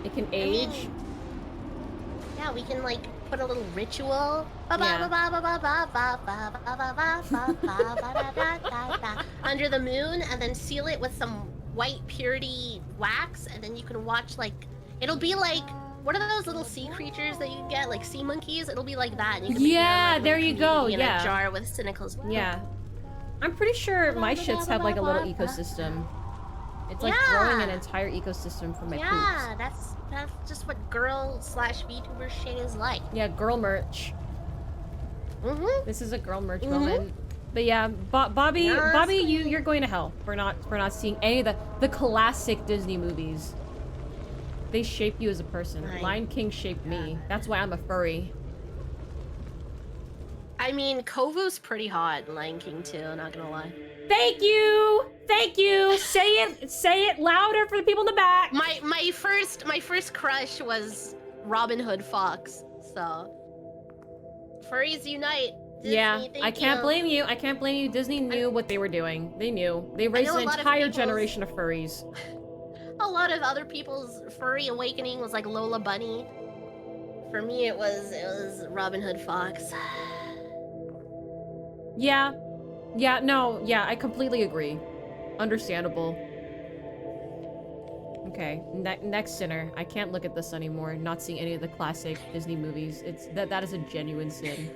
It can age. I mean, yeah, we can like put a little ritual under the moon and then seal it with some white purity wax, and then you can watch like it'll be like what are those little sea creatures that you get, like sea monkeys? It'll be like that. And you can there you go. in a jar with Cynical's. Yeah, I'm pretty sure my shits have like a little ecosystem. It's like growing an entire ecosystem from my poops. Yeah, that's just what girl/VTuber shit is like. Yeah, girl merch. This is a girl merch moment. But yeah, Bobby, you're going to hell for not seeing any of the classic Disney movies. They shape you as a person. Right. Lion King shaped me. That's why I'm a furry. I mean, Kovu's pretty hot in Lion King too, not gonna lie. Thank you! Thank you! Say it louder for the people in the back! My first crush was Robin Hood Fox, so furries unite. Disney, I can't blame you. I can't blame you. Disney knew what they were doing. They knew. They raised an entire generation of furries. A lot of other people's furry awakening was like Lola Bunny. For me, it was Robin Hood Fox. Yeah, I completely agree. Understandable. Okay, next sinner. I can't look at this anymore. Not seeing any of the classic Disney movies. That is a genuine sin.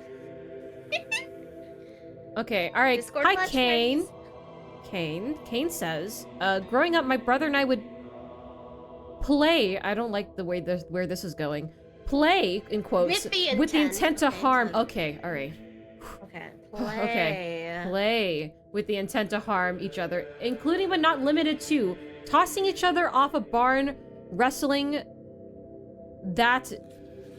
Okay, all right. Discord Hi, watch Kane. parties. Kane says, growing up, my brother and I would play. I don't like the way where this is going. Play in quotes With the intent to harm. Okay, all right. Okay. Okay. Play with the intent to harm each other, including but not limited to tossing each other off a barn, wrestling that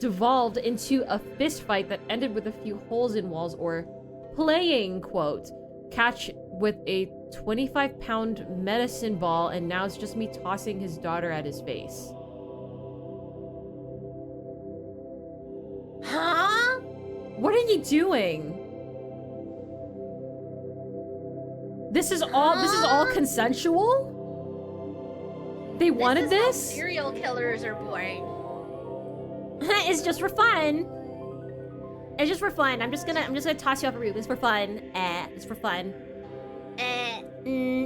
devolved into a fist fight that ended with a few holes in walls, or playing, quote, catch with a 25-pound medicine ball, and now it's just me tossing his daughter at his face. Huh? What are you doing? This is all consensual? They wanted this? Is how serial killers are born. It's just for fun. It's just for fun. I'm just gonna toss you off a roof. It's for fun. It's for fun.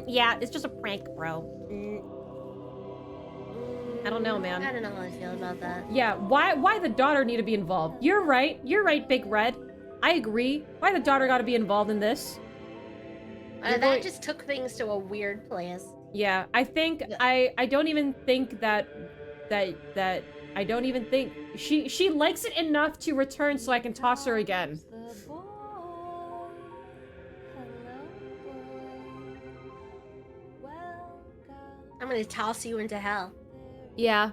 Yeah, it's just a prank, bro. I don't know, man. I don't know how I feel about that. Yeah, why the daughter need to be involved? You're right, Big Red. I agree. Why the daughter gotta be involved in this? That just took things to a weird place. Yeah, I think I don't even think that I don't even think she likes it enough to return so I can toss her again. I'm gonna toss you into hell. Yeah.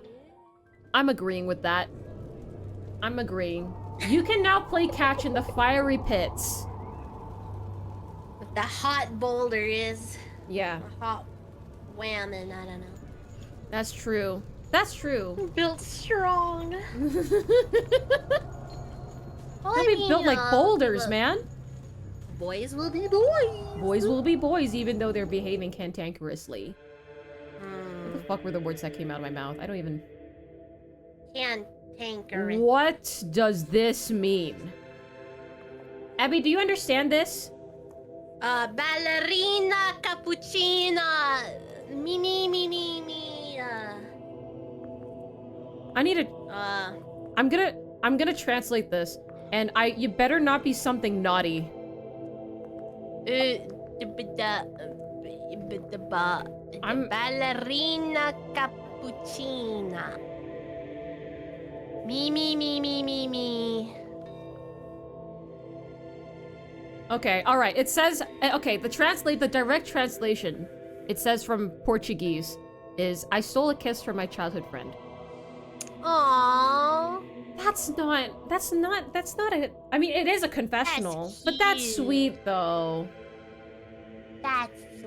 I'm agreeing with that. I'm agreeing. You can now play catch in the fiery pits. With the hot boulders. Yeah. The hot whamming, I don't know. That's true. That's true. Built strong. Well, They'll be built like boulders, man. Boys will be boys. Boys will be boys, even though they're behaving cantankerously. What the fuck were the words that came out of my mouth? I don't even... Cantankerous. What does this mean? Abby, do you understand this? Ballerina cappuccina. Me. I need to... I'm gonna translate this, and you better not be something naughty. Ballerina cappuccina. Me. Okay, alright, it says... Okay, the direct translation, it says from Portuguese, is, I stole a kiss from my childhood friend. Aww. That's not a... I mean, it is a confessional, but that's sweet, though.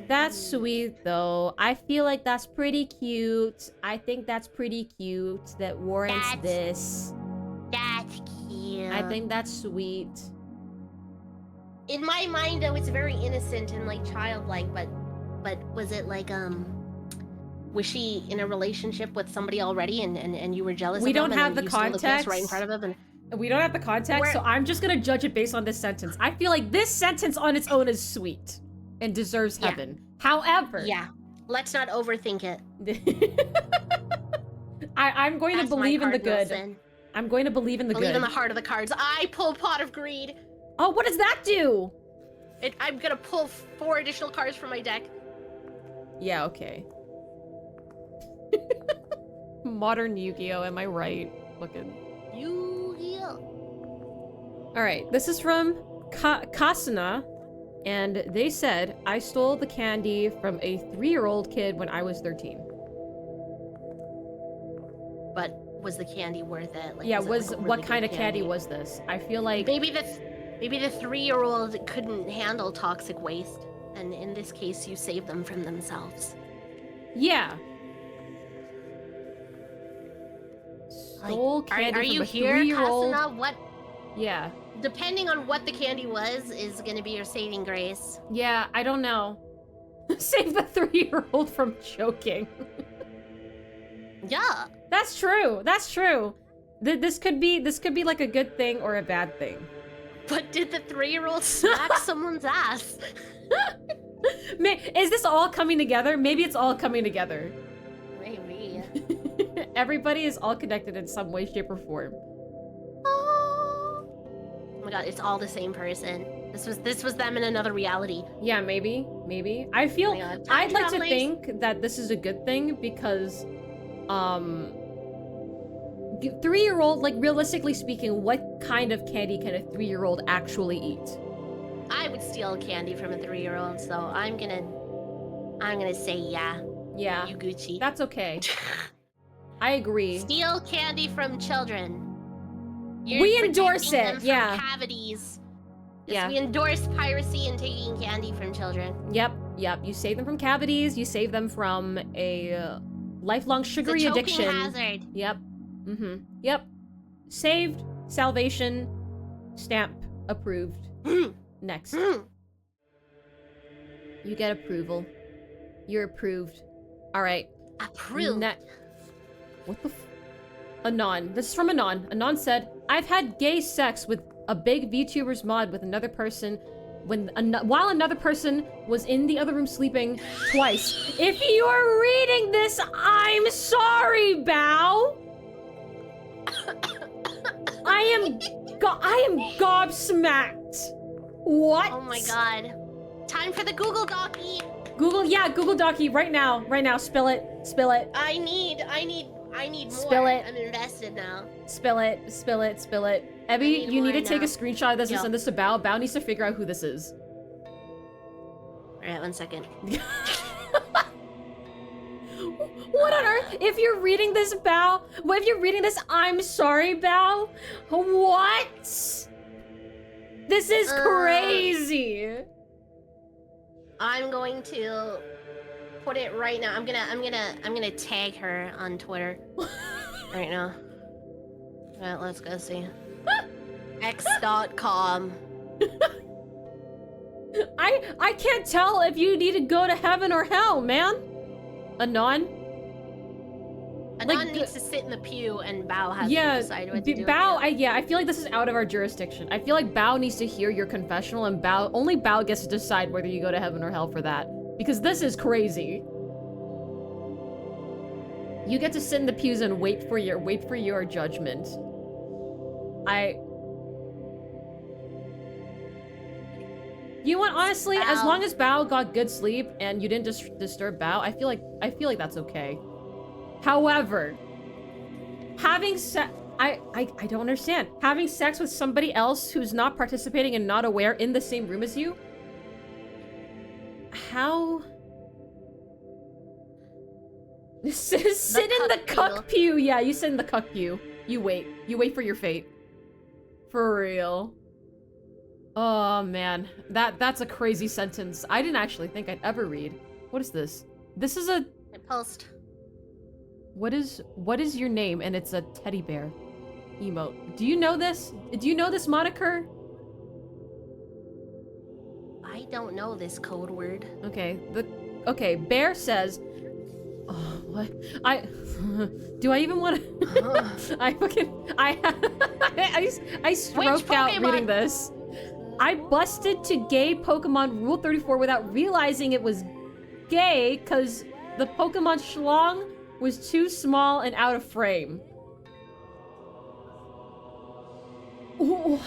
That's sweet, though. I feel like that's pretty cute. I think that's pretty cute. That warrants this. That's cute. I think that's sweet. In my mind, though, it's very innocent and, like, childlike, but was it, like, was she in a relationship with somebody already and you were jealous We of don't him have the and you stole the kiss context. right in front of him? We don't have the context, so I'm just gonna judge it based on this sentence. I feel like this sentence on its own is sweet and deserves heaven. However... Yeah. Let's not overthink it. I'm going to believe in the good. I'm going to believe in the good. Believe in the heart of the cards. I pull Pot of Greed. Oh, what does that do? I'm gonna pull 4 additional cards from my deck. Yeah, okay. Modern Yu-Gi-Oh, am I right? Fucking Yu-Gi-Oh. Alright, this is from Kasuna, and they said, I stole the candy from a 3-year-old kid when I was 13. But was the candy worth it? Like, Yeah, was it, like, a what really kind good of candy was this? I feel like... Maybe the 3-year-old couldn't handle toxic waste, and in this case, you saved them from themselves. Yeah. Stole candy are from you a here, 3-year-old... Kasuna? What? Yeah. Depending on what the candy was, is gonna be your saving grace. Yeah, I don't know. Save the 3-year-old from choking. Yeah. That's true. That's true. This could be like a good thing or a bad thing. But did the 3-year-old smack someone's ass? Is this all coming together? Maybe it's all coming together. Maybe. Everybody is all connected in some way, shape, or form. Oh my god, it's all the same person. This was them in another reality. Yeah, maybe. I feel I'd like to think that this is a good thing because 3-year-old, like realistically speaking, what kind of candy can a 3-year-old actually eat? I would steal candy from a 3-year-old, so I'm gonna say yeah. Yeah. You Gucci. That's okay. I agree. Steal candy from children. We endorse it, yeah. Cavities. Yeah. We endorse piracy and taking candy from children. Yep. You save them from cavities. You save them from a lifelong sugary it's a addiction. hazard. Yep. Yep. Saved. Salvation. Stamp. Approved. Next. You get approval. You're approved. All right. Approved. What the Anon. This is from Anon. Anon said, I've had gay sex with a big VTubers mod with another person while another person was in the other room sleeping twice. If you're reading this, I'm sorry, Bao. I am gobsmacked. What? Oh my god. Time for the Google Docky. Google Docky right now. Spill it. I need more. Spill it. I'm invested now. Spill it. Ebby, you need to take a screenshot of this and send this to Bao. Bao needs to figure out who this is. Alright, 1 second. What on earth? If you're reading this, Bao, if you're reading this, I'm sorry, Bao. What? This is crazy. I'm going to put it right now. I'm gonna tag her on Twitter right now. Alright, let's go see. X.com. I can't tell if you need to go to heaven or hell, man. Anon needs to sit in the pew and Bao has to decide what to do. Bao, I feel like this is out of our jurisdiction. I feel like Bao needs to hear your confessional and only Bao gets to decide whether you go to heaven or hell for that. Because this is crazy. You get to sit in the pews and wait for your judgment. You know what, honestly, as long as Bao got good sleep and you didn't disturb Bao, I feel like that's okay. However, having sex, I don't understand. Having sex with somebody else who's not participating and not aware in the same room as you? How? Sit in the cuck pew. Yeah, you sit in the cuck pew. You wait. You wait for your fate. For real. Oh man, that's a crazy sentence. I didn't actually think I'd ever read. What is this? This is a post. What is your name? And it's a teddy bear emote. Do you know this? Do you know this moniker? I don't know this code word. Okay, Bear says, oh, what? Do I even want to? I stroked out reading this. I busted to gay Pokemon Rule 34 without realizing it was gay because the Pokemon schlong was too small and out of frame. Ooh.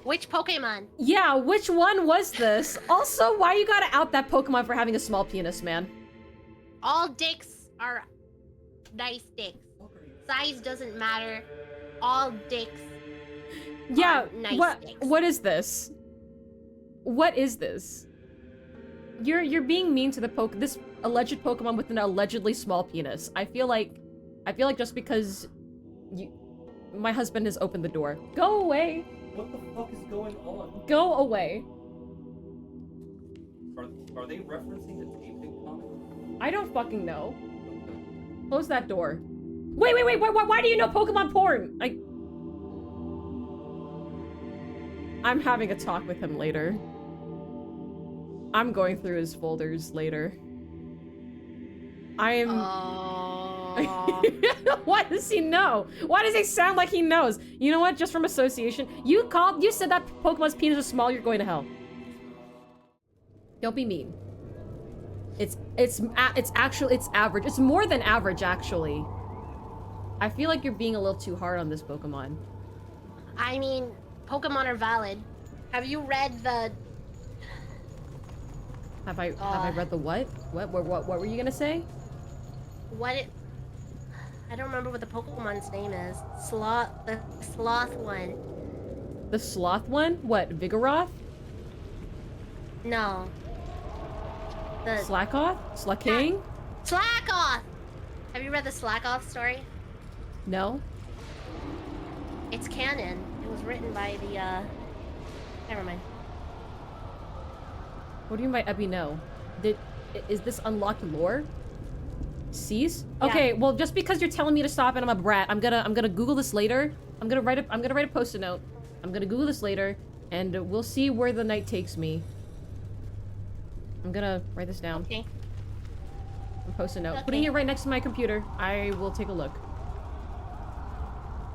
Which Pokemon? Yeah, which one was this? Also, why you gotta out that Pokemon for having a small penis, man? All dicks are nice dicks. Size doesn't matter. All dicks are nice dicks. What is this? What is this? You're being mean to this alleged Pokemon with an allegedly small penis. I feel like just because my husband has opened the door. Go away. What the fuck is going on? Go away. Are they referencing the taping comic? I don't fucking know. Close that door. Wait, why do you know Pokemon porn? I'm having a talk with him later. I'm going through his folders later. What does he know? Why does he sound like he knows? You know what? Just from association. You said that Pokemon's penis was small, you're going to hell. Don't be mean. It's average. It's more than average, actually. I feel like you're being a little too hard on this Pokemon. I mean, Pokemon are valid. Have you read the... Have I read the what? What were you gonna say? I don't remember what the Pokemon's name is. The sloth one. The sloth one? What, Vigoroth? No. The... Slackoth? Slacking? Slackoth! Have you read the Slackoth story? No. It's canon. It was written by the, Never mind. What do you mean by Ebby no? Is this unlocked lore? Cease? Yeah. Okay, well just because you're telling me to stop and I'm a brat, I'm gonna Google this later. I'm gonna write a post-it note. I'm gonna Google this later, and we'll see where the night takes me. I'm gonna write this down. Okay. Post-it note. Okay. Putting it right next to my computer. I will take a look.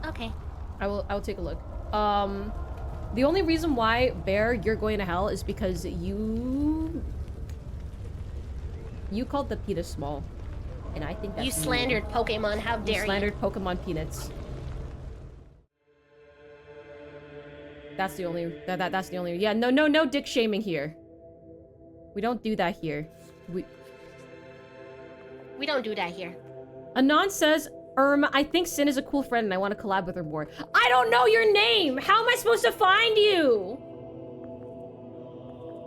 Okay. I will take a look. The only reason why, Bear, you're going to hell is because you called the penis small. And I think that's You slandered Pokemon, how dare you? You slandered Pokemon peanuts. That's the only, that's the only, yeah, no dick shaming here. We don't do that here. We don't do that here. Anon says, I think Sin is a cool friend and I want to collab with her more. I don't know your name! How am I supposed to find you?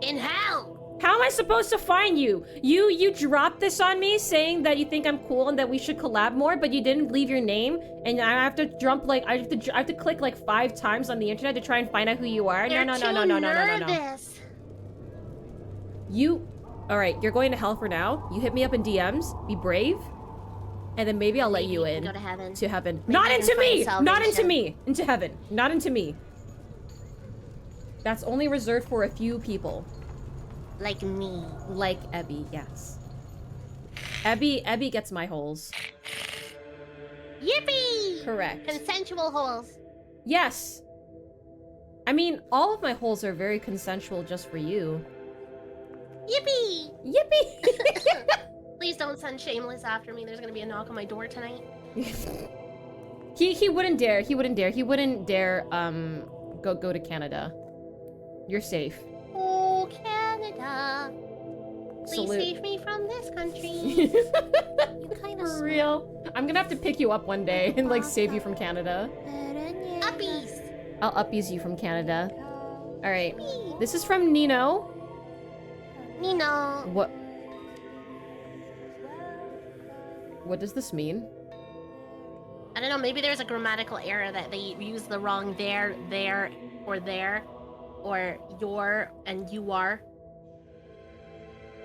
In hell! How am I supposed to find you? You dropped this on me saying that you think I'm cool and that we should collab more, but you didn't leave your name, and I have to jump like I have to click like 5 times on the internet to try and find out who you are. You're No. All right, you're going to hell for now. You hit me up in DMs. Be brave. And then maybe I'll let you in. Go to heaven. To heaven. Maybe Not you into can find me! Not into salvation. me! Into heaven. Not into me. That's only reserved for a few people. Like me. Like Ebby, yes. Ebby gets my holes. Yippee! Correct. Consensual holes. Yes! I mean, all of my holes are very consensual just for you. Yippee! Yippee! Please don't send Shameless after me. There's gonna be a knock on my door tonight. He wouldn't dare. He wouldn't dare. He wouldn't dare go to Canada. You're safe. Oh, Canada. Please Salute. save me from this country. You kind of For real. I'm gonna have to pick you up one day and like save you from Canada. Uppies. I'll uppies you from Canada. Alright. This is from Nino. Nino. What does this mean? I don't know, maybe there's a grammatical error that they use the wrong there, or your, and you are.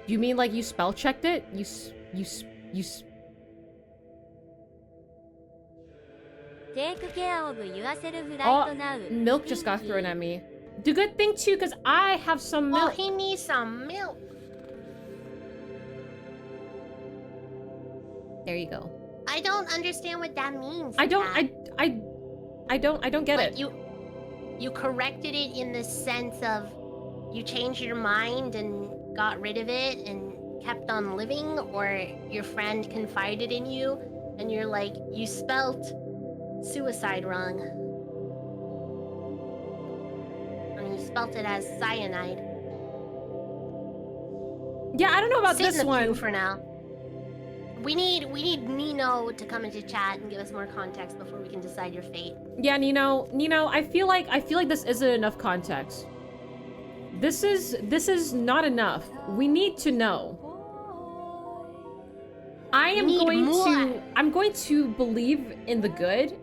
You mean like you spell checked it? Take care of yourself right Oh, now. milk just got thrown at me. Do good thing too, because I have some milk. Oh, he needs some milk. There you go. I don't understand what that means. I don't get Like, it. You corrected it in the sense of you changed your mind and got rid of it and kept on living, or your friend confided in you and you're like, you spelt suicide wrong. And you spelt it as cyanide. Yeah, I don't know about Sit in this the pew one. for now. We need Nino to come into chat and give us more context before we can decide your fate. Yeah, Nino, I feel like this isn't enough context. This is not enough. We need to know. I'm going to believe in the good,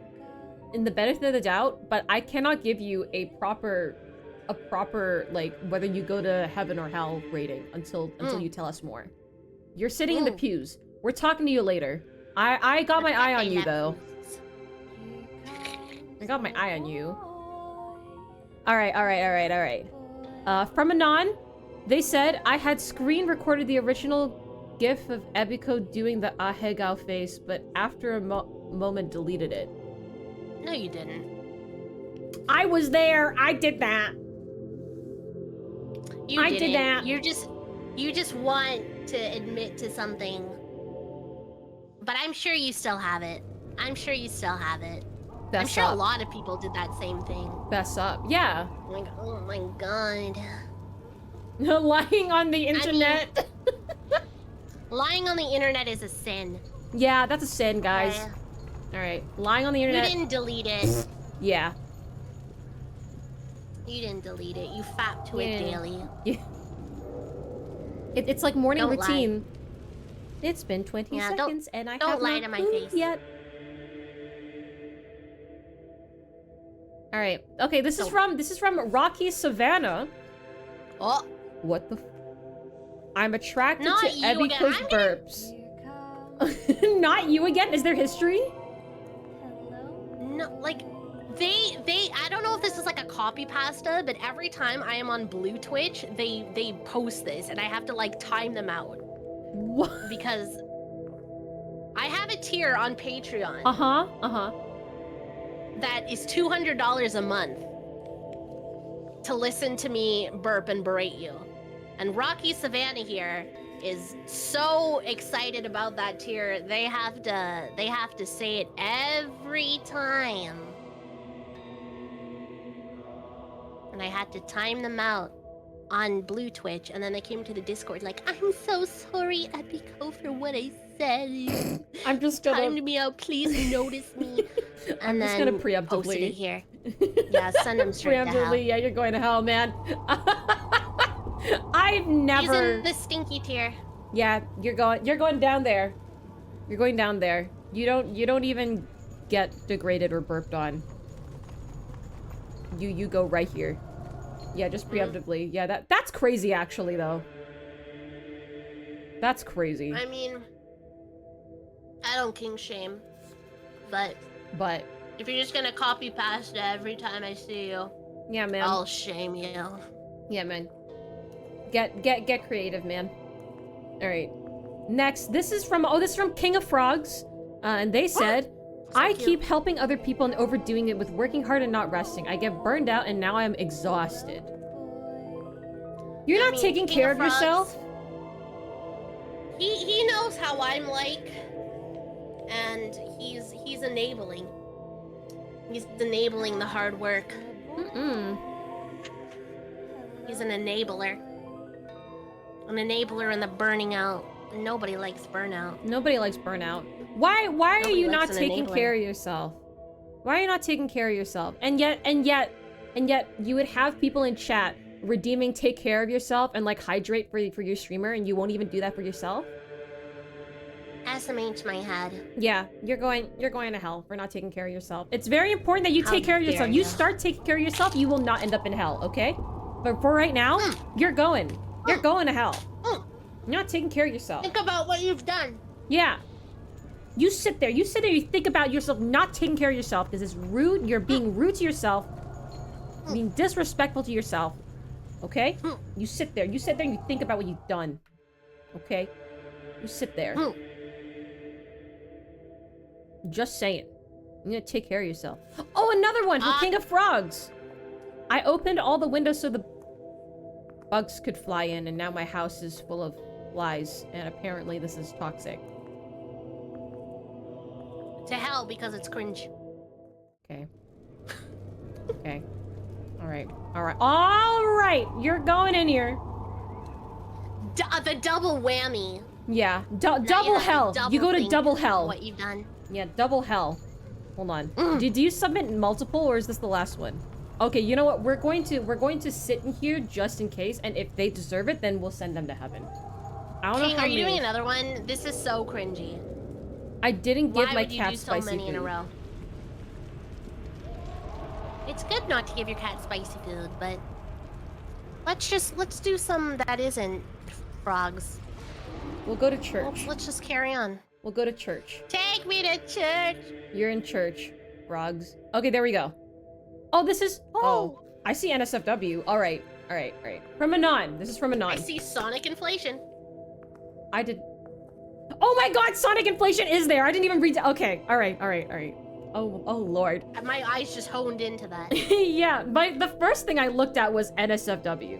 in the benefit of the doubt, but I cannot give you a proper like whether you go to heaven or hell rating until you tell us more. You're sitting in the pews. We're talking to you later. I got my eye on you though. I got my eye on you. Alright. From Anon, they said I had screen recorded the original GIF of Ebiko doing the ahegao face, but after a moment deleted it. No, you didn't. I was there. I did that. You I did didn't. that. You just want to admit to something. But I'm sure you still have it. I'm sure you still have it. I'm sure a lot of people did that same thing. Fess up. Yeah. Like, oh my god. Lying on the internet. I mean, lying on the internet is a sin. Yeah, that's a sin, guys. Yeah. Alright. Lying on the internet. You didn't delete it. Yeah. You didn't delete it. You fap to it daily. Yeah. It's like morning Don't routine. lie. It's been 20 seconds and I don't have lie not to my food face. yet. All right. Okay, this is from Rocky Savannah. Oh. What the I'm attracted Not to you Ebby again. Co's I'm burps. Not you again? Is there history? No, like I don't know if this is like a copy pasta, but every time I am on Blue Twitch, they post this and I have to like time them out. What? Because I have a tier on Patreon. That is $200 a month to listen to me burp and berate you. And Rocky Savannah here is so excited about that tier, they have to say it every time. And I had to time them out on Blue Twitch, and then they came to the Discord like, I'm so sorry, Epico, for what I said. I'm just gonna time me out, please notice me. And I'm just gonna preemptively posted it here. Yeah, send them straight to hell. Yeah, you're going to hell, man. I've never. He's in the stinky tier. Yeah, you're going down there. You're going down there. You don't even get degraded or burped on. You go right here. Yeah, just preemptively. Yeah, that's crazy actually though. That's crazy. I mean, I don't king shame, but if you're just gonna copy pasta every time I see you, yeah, man, I'll shame you. Yeah, man. Get creative, man. All right. Next, this is from King of Frogs, and they said, I keep helping other people and overdoing it with working hard and not resting. I get burned out and now I am exhausted. You're not taking care of yourself? He knows how I'm like, and he's enabling. He's enabling the hard work. He's an enabler. An enabler in the burning out. Nobody likes burnout. Nobody likes burnout. Why are you not taking care of yourself? Why are you not taking care of yourself? And yet you would have people in chat redeeming take care of yourself and like hydrate for your streamer, and you won't even do that for yourself? SMH my head. Yeah, you're going to hell for not taking care of yourself. It's very important that you take care of yourself. You start taking care of yourself, you will not end up in hell, okay? But for right now, you're going to hell. You're not taking care of yourself. Think about what you've done. Yeah. You sit there, you think about yourself not taking care of yourself because it's rude. You're being rude to yourself, being disrespectful to yourself. Okay? You sit there and you think about what you've done. Okay? You sit there. Just saying. You need to take care of yourself. Oh, another one from King of Frogs. I opened all the windows so the bugs could fly in, and now my house is full of flies, and apparently this is toxic. To hell, because it's cringe. Okay. Okay. Alright, you're going in here. The double whammy. Yeah, double hell. You go to double hell. What you've done. Yeah, double hell. Hold on. Did you submit multiple, or is this the last one? Okay, you know what? We're going to sit in here just in case, and if they deserve it, then we'll send them to heaven. I don't know how are you doing another one? This is so cringy. I didn't give my cat spicy food. Why would you do so many in a row? It's good not to give your cat spicy food, but let's do some that isn't frogs. We'll go to church. Let's just carry on. We'll go to church. Take me to church. You're in church, frogs. Okay, there we go. Oh, this is... Oh, I see NSFW. All right. From Anon. This is from Anon. I see Sonic Inflation. I did... Oh my god, Sonic Inflation is there. I didn't even read... Okay, all right. Oh lord. My eyes just honed into that. Yeah, the first thing I looked at was NSFW.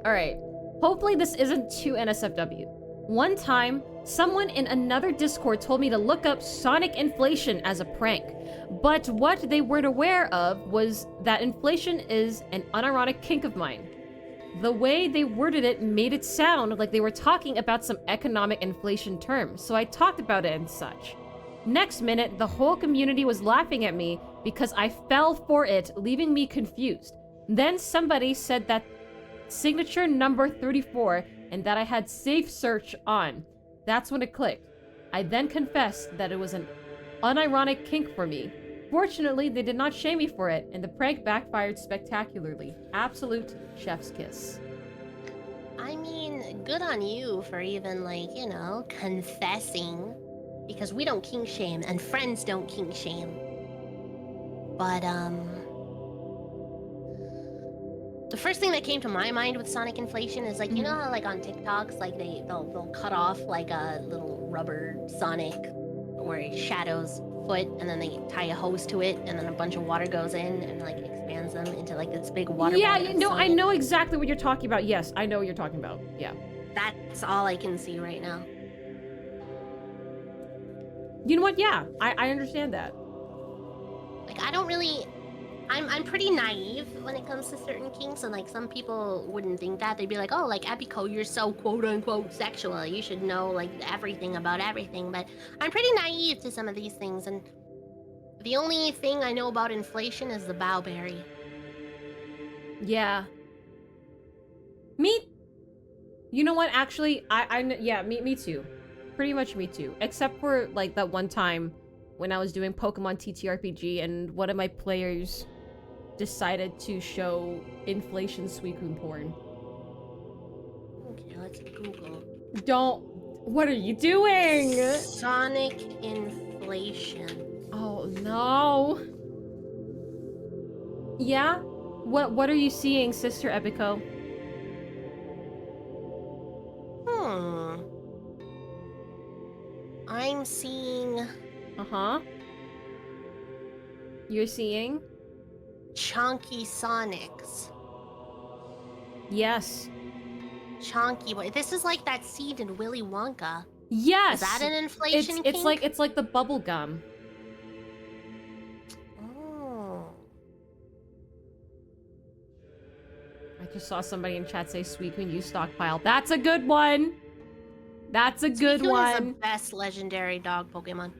Alright. Hopefully this isn't too NSFW. One time, someone in another Discord told me to look up Sonic inflation as a prank. But what they weren't aware of was that inflation is an unironic kink of mine. The way they worded it made it sound like they were talking about some economic inflation term, so I talked about it and such. Next minute, the whole community was laughing at me because I fell for it, leaving me confused. Then somebody said that signature number 34 and that I had safe search on. That's when it clicked. I then confessed that it was an unironic kink for me. Fortunately, they did not shame me for it, and the prank backfired spectacularly. Absolute chef's kiss. I mean, good on you for even, like, you know, confessing. Because we don't kink shame, and friends don't kink shame. But, the first thing that came to my mind with Sonic inflation is, like, you know how, like, on TikToks, like, they'll cut off, like, a little rubber Sonic where it shadows foot, and then they tie a hose to it, and then a bunch of water goes in and, like, expands them into, like, this big water body. Yeah, you know, I know exactly what you're talking about. Yes, I know what you're talking about. Yeah. That's all I can see right now. You know what? Yeah, I understand that. Like, I don't really... I'm pretty naive when it comes to certain kinks, and, like, some people wouldn't think that. They'd be like, oh, like, Abiko, you're so quote-unquote sexual. You should know, like, everything about everything. But I'm pretty naive to some of these things, and the only thing I know about inflation is the bowberry. Yeah. You know what? Actually, yeah, me too. Pretty much me too. Except for, like, that one time when I was doing Pokemon TTRPG and one of my players decided to show inflation Suicune porn. Okay, let's Google. What are you doing? Sonic inflation. Oh, no. Yeah? What are you seeing, Sister Epico? I'm seeing... Uh-huh. You're seeing? Chonky Sonics. Yes. Chonky boy. This is like that scene in Willy Wonka. Yes! Is that an inflation kink? It's like the bubble gum. Oh. I just saw somebody in chat say Suicune use stockpile. That's a good one! That's a good one! Suicune is the best legendary dog Pokemon.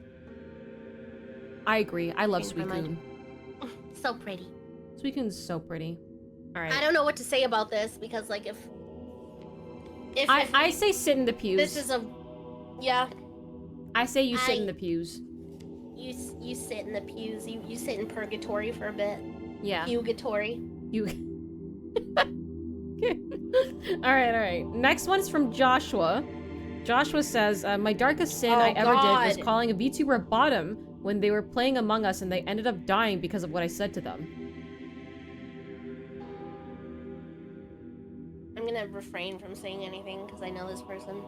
I agree. I love Suicune. So pretty. Suicune's so pretty. Alright. I don't know what to say about this, because, like, if I say sit in the pews. This is a... Yeah. I say you sit in the pews. You sit in the pews. You sit in purgatory for a bit. Yeah. Purgatory. Alright. Next one's from Joshua. Joshua says, my darkest sin I ever did was calling a VTuber bottom when they were playing Among Us and they ended up dying because of what I said to them. I'm gonna refrain from saying anything because I know this person.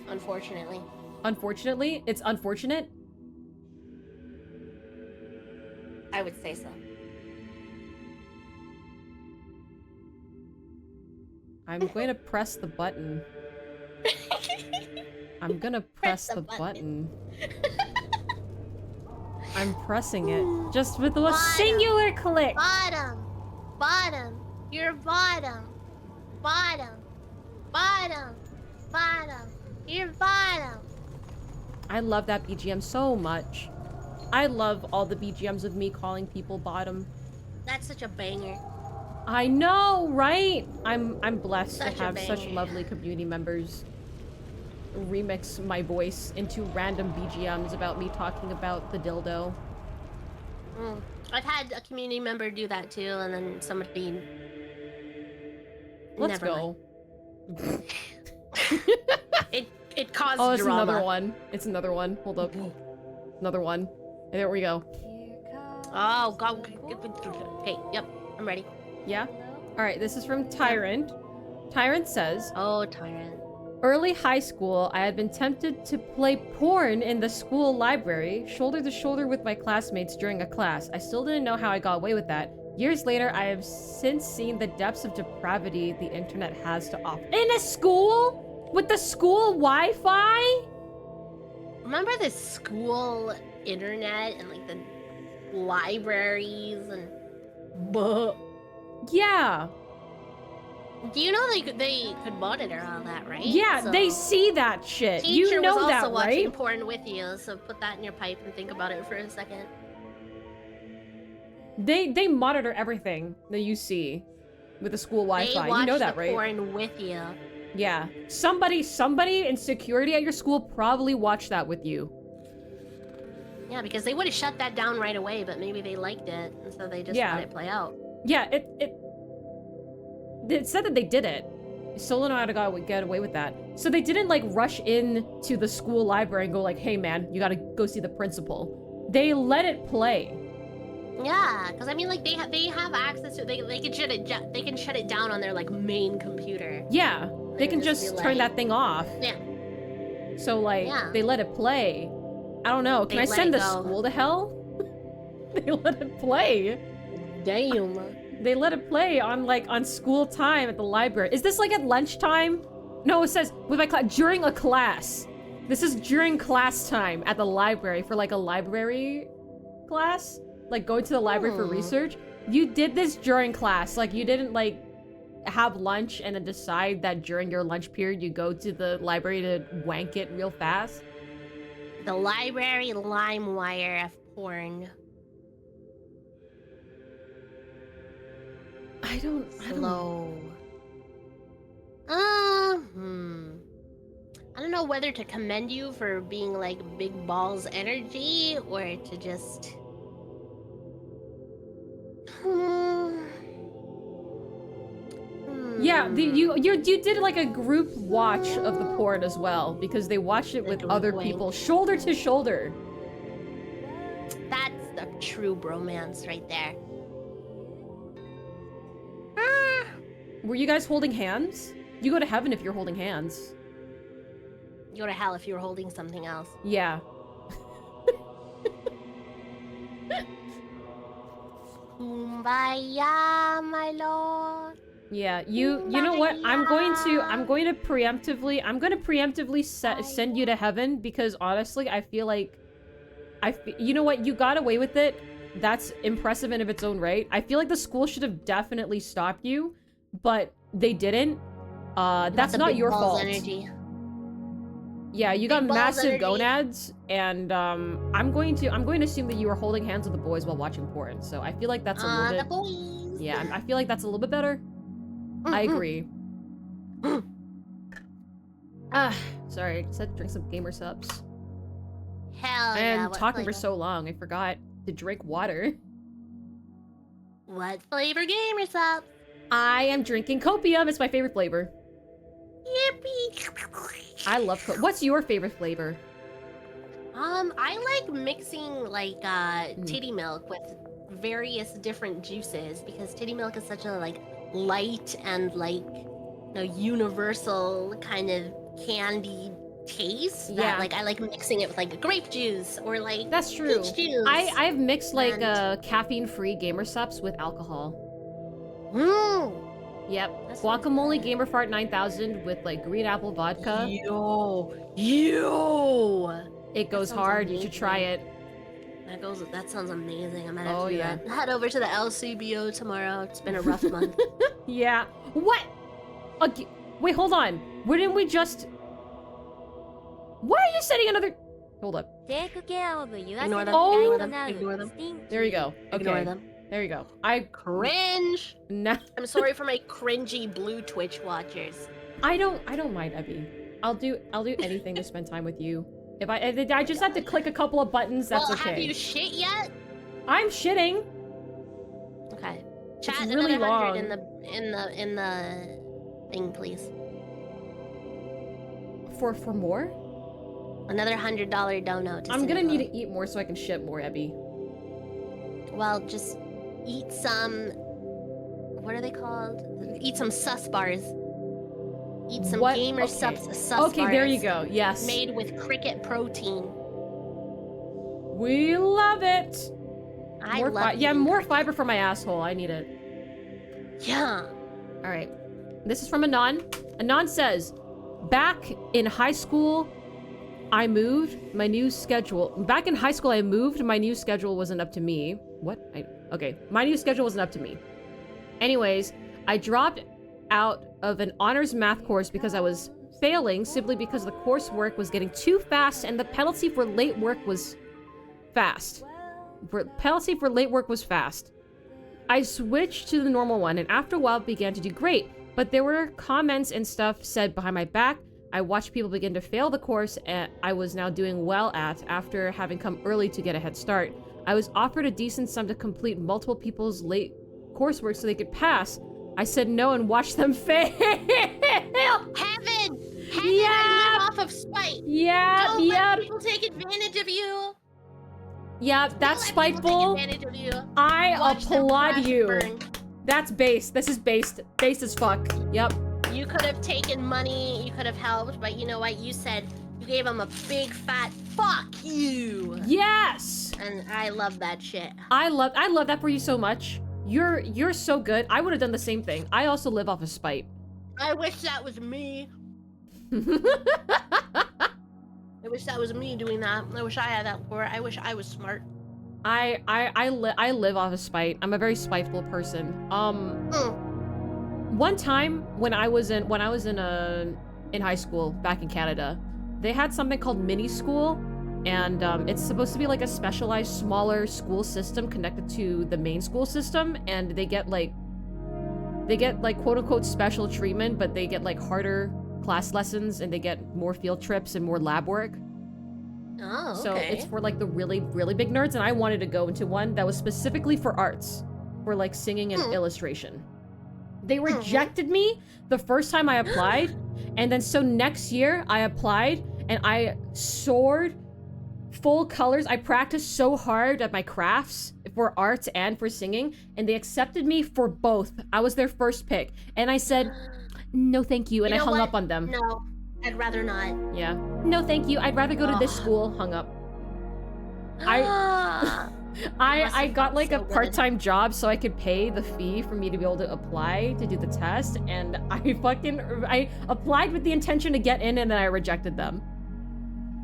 Unfortunately. Unfortunately? It's unfortunate? I would say so. I'm going to press the button. I'm gonna press the button. I'm pressing it. Just with a singular click. Bottom. You're bottom. You're bottom. I love that BGM so much. I love all the BGMs of me calling people bottom. That's such a banger. I know, right? I'm blessed Such to have such lovely community members remix my voice into random BGMs about me talking about the dildo. I've had a community member do that too, and then somebody... Let's go. It caused drama. Oh, it's another one. It's another one. Hold up. Another one. There we go. Oh, God. Okay, yep. I'm ready. Yeah? Alright, this is from Tyrant. Tyrant says... Oh, Tyrant. Early high school, I had been tempted to play porn in the school library, shoulder to shoulder with my classmates during a class. I still didn't know how I got away with that. Years later, I have since seen the depths of depravity the internet has to offer. In a school? With the school Wi-Fi? Remember the school internet and like the libraries and Yeah. Do you know they could monitor all that, right? Yeah, so they see that shit. Teacher You know was that, also right? watching porn with you, so put that in your pipe and think about it for a second. They monitor everything that you see with the school Wi-Fi. You know that, right? They watch the porn with you. Yeah. Somebody in security at your school probably watched that with you. Yeah, because they would have shut that down right away, but maybe they liked it, and so they just let it play out. Yeah, it said that they did it. Solo know how to get away with that. So they didn't like rush in to the school library and go like, hey man, you gotta go see the principal. They let it play. Yeah, because I mean, like they have access to they can shut it down on their like main computer. Yeah, they can just turn that thing off. Yeah. So like they let it play. I don't know. Can I send the school to hell? They let it play. Damn. They let it play on school time at the library. Is this like at lunchtime? No, it says with my class during a class. This is during class time at the library for like a library class. Like going to the library for research. You did this during class. Like you didn't like have lunch and then decide that during your lunch period you go to the library to wank it real fast. The library LimeWire of porn. I don't know. I don't know whether to commend you for being like big balls energy or to just Yeah, you did like a group watch of the porn as well because they watched it with other people, shoulder to shoulder. That's the true bromance right there. Were you guys holding hands? You go to heaven if you're holding hands. You go to hell if you're holding something else. Yeah. Kumbaya, my lord. Yeah, you know what? I'm going to preemptively send you to heaven because honestly, I feel like you know what? You got away with it. That's impressive in of its own right. I feel like the school should have definitely stopped you, but they didn't. That's not your fault. Energy. Yeah, you got massive gonads, and I'm going to assume that you were holding hands with the boys while watching porn. So I feel like that's a little bit. The boys. Yeah, I feel like that's a little bit better. I agree. Sorry, I just had to drink some gamer subs. Hell yeah. And talking for so long, I forgot to drink water. What flavor gamer subs? I am drinking copium. It's my favorite flavor. Yippee! I love What's your favorite flavor? I like mixing like titty milk with various different juices because titty milk is such a like light and like universal kind of candy taste that like I like mixing it with like grape juice or like that's true peach juice. I've mixed like caffeine-free gamer subs with alcohol. Yep. That's guacamole gamer fart 9000 with like green apple vodka. It goes hard. Amazing. You should try it. That sounds amazing. I'm gonna have to do that. Head over to the LCBO tomorrow. It's been a rough month. Yeah. What? Wait, hold on. Wouldn't we just... Why are you setting another... Hold up. Ignore them. Oh. Ignore them. There you go. Okay. Ignore them. There you go. I cringe. No. I'm sorry for my cringy blue Twitch watchers. I don't mind, Abby. I'll do anything to spend time with you. If I just have to click a couple of buttons, that's okay. Have you shit yet? I'm shitting. Okay. Chat it's really another long. 100 in the thing, please. For more? Another $100 dono. I'm gonna need to eat more so I can shit more, Abby. Well, just eat some. What are they called? Eat some sus bars. Eat some gamer sus bars. Okay, there you go. Yes. Made with cricket protein. We love it. More fiber for my asshole. I need it. Yeah. All right. This is from Anon. Anon says, back in high school, I moved. My new schedule. Back in high school, I moved. My new schedule wasn't up to me. What? Okay. My new schedule wasn't up to me. Anyways, I dropped out of an honors math course because I was failing simply because the coursework was getting too fast and the penalty for late work was fast. I switched to the normal one and after a while began to do great, but there were comments and stuff said behind my back. I watched people begin to fail the course and I was now doing well at after having come early to get a head start. I was offered a decent sum to complete multiple people's late coursework so they could pass. I said no and watched them fail. Heaven! I live off of spite. Yeah, Don't let people take advantage of you. Yeah, that's spiteful. I applaud you. Burn. That's based. This is based. Based as fuck. Yep. You could have taken money, you could have helped, but you know what? You said you gave him a big fat fuck you. Yes. And I love that shit. I love that for you so much. You're so good. I would have done the same thing. I also live off of spite. I wish that was me. I wish that was me doing that. I wish I had that for it. I wish I was smart. I live off of spite. I'm a very spiteful person. One time when I was in high school back in Canada, they had something called mini school, and it's supposed to be like a specialized smaller school system connected to the main school system, and they get like quote unquote special treatment, but they get like harder class lessons and they get more field trips and more lab work. Oh, okay. So it's for like the really, really big nerds, and I wanted to go into one that was specifically for arts, for like singing and illustration. They rejected me the first time I applied, and then so next year I applied and I soared full colors. I practiced so hard at my crafts for arts and for singing, and they accepted me for both. I was their first pick, and I said, no thank you, and I hung up on them. No, I'd rather not. Yeah. No thank you, I'd rather go to this school. Hung up. I got like a part-time job so I could pay the fee for me to be able to apply to do the test, and I applied with the intention to get in, and then I rejected them.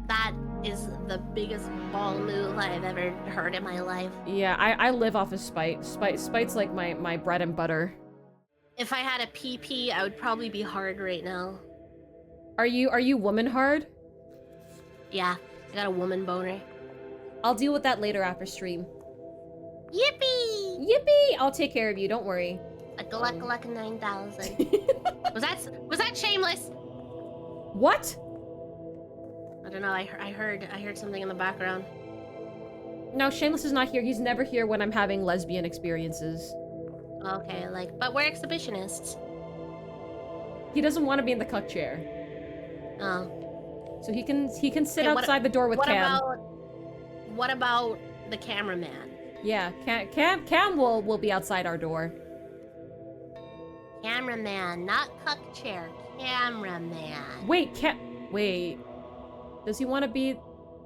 That is the biggest ball move I've ever heard in my life. Yeah, I live off of spite. Spite's like my bread and butter. If I had a PP, I would probably be hard right now. Are you woman hard? Yeah, I got a woman boner. I'll deal with that later after stream. Yippee! Yippee! I'll take care of you, don't worry. Like 9,000. was that shameless? What? I don't know, I heard something in the background. No, Shameless is not here. He's never here when I'm having lesbian experiences. Okay, but we're exhibitionists. He doesn't want to be in the cuck chair. Oh. So he can sit outside the door with Cam. What about the cameraman? Yeah, Cam will be outside our door. Cameraman, not cuck chair. Cameraman. Wait. Does he want to be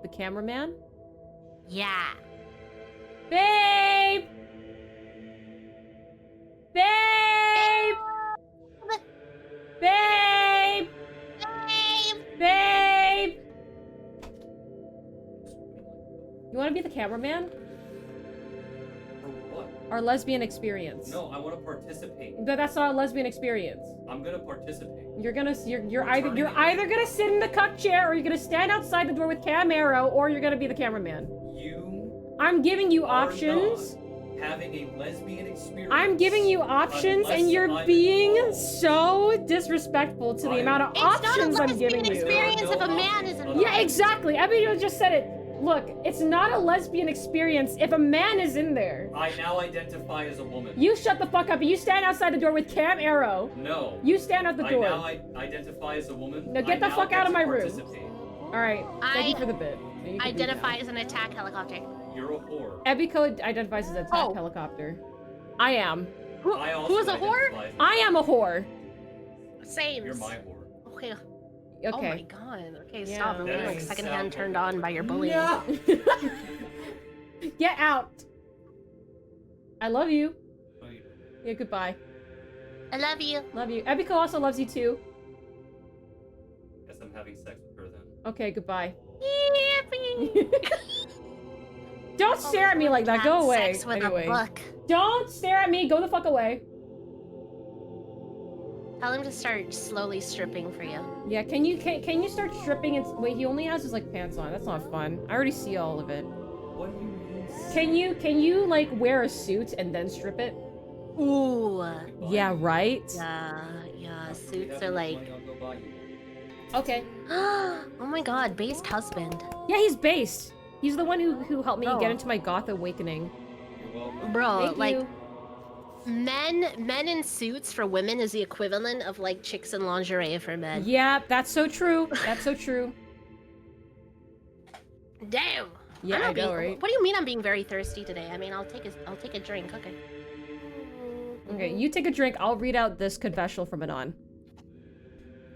the cameraman? Yeah. Babe! Babe! Babe! Babe! You want to be the cameraman? For what? Our lesbian experience. No, I want to participate. That's not a lesbian experience. I'm gonna participate. You're either gonna sit in the cuck chair, or you're gonna stand outside the door with Cam Arrow, or you're gonna be the cameraman. I'm giving you options. Having a lesbian experience. I'm giving you options, and you're being so disrespectful to the amount of options I'm giving you. It's not a lesbian experience if a man is involved. Yeah, exactly. Everyone just said it. Look, it's not a lesbian experience if a man is in there. I now identify as a woman. You shut the fuck up. You stand outside the door with Cam Arrow. No. You stand at the door. I now identify as a woman. No, get the fuck out of my room. Alright, thank you for the bit. Identify as an attack helicopter. You're a whore. Ebiko identifies as an attack helicopter. I am. Who's a whore? I am a whore. Same. You're my whore. Okay. Okay. Oh my god. Okay, Yeah. stop. I'm getting like secondhand turned on by your bullying. No. Get out. I love you. No, you don't. Yeah, goodbye. I love you. Love you. Ebiko also loves you too. Guess I'm having sex with her then. Okay, goodbye. Yippee. Don't stare at me like that. Go away. Sex with Anyway. a book. Don't stare at me. Go the fuck away. Tell him to start slowly stripping for you. Yeah, can you start stripping and wait, he only has his like pants on. That's not fun. I already see all of it. What do you mean? Can you like wear a suit and then strip it? Ooh. Yeah, right? Yeah, suits are like... Money, I'll go buy you. Okay. Oh my god, based husband. Yeah, he's based. He's the one who helped me Oh. get into my goth awakening. You're welcome. Bro, Thank like, you. men in suits for women is the equivalent of like chicks in lingerie for men. Yeah, that's so true. That's so true. Damn. Yeah, I'm not I know, being- right? What do you mean I'm being very thirsty today? I mean, I'll take a drink. Okay. Okay, you take a drink. I'll read out this confessional from Anon.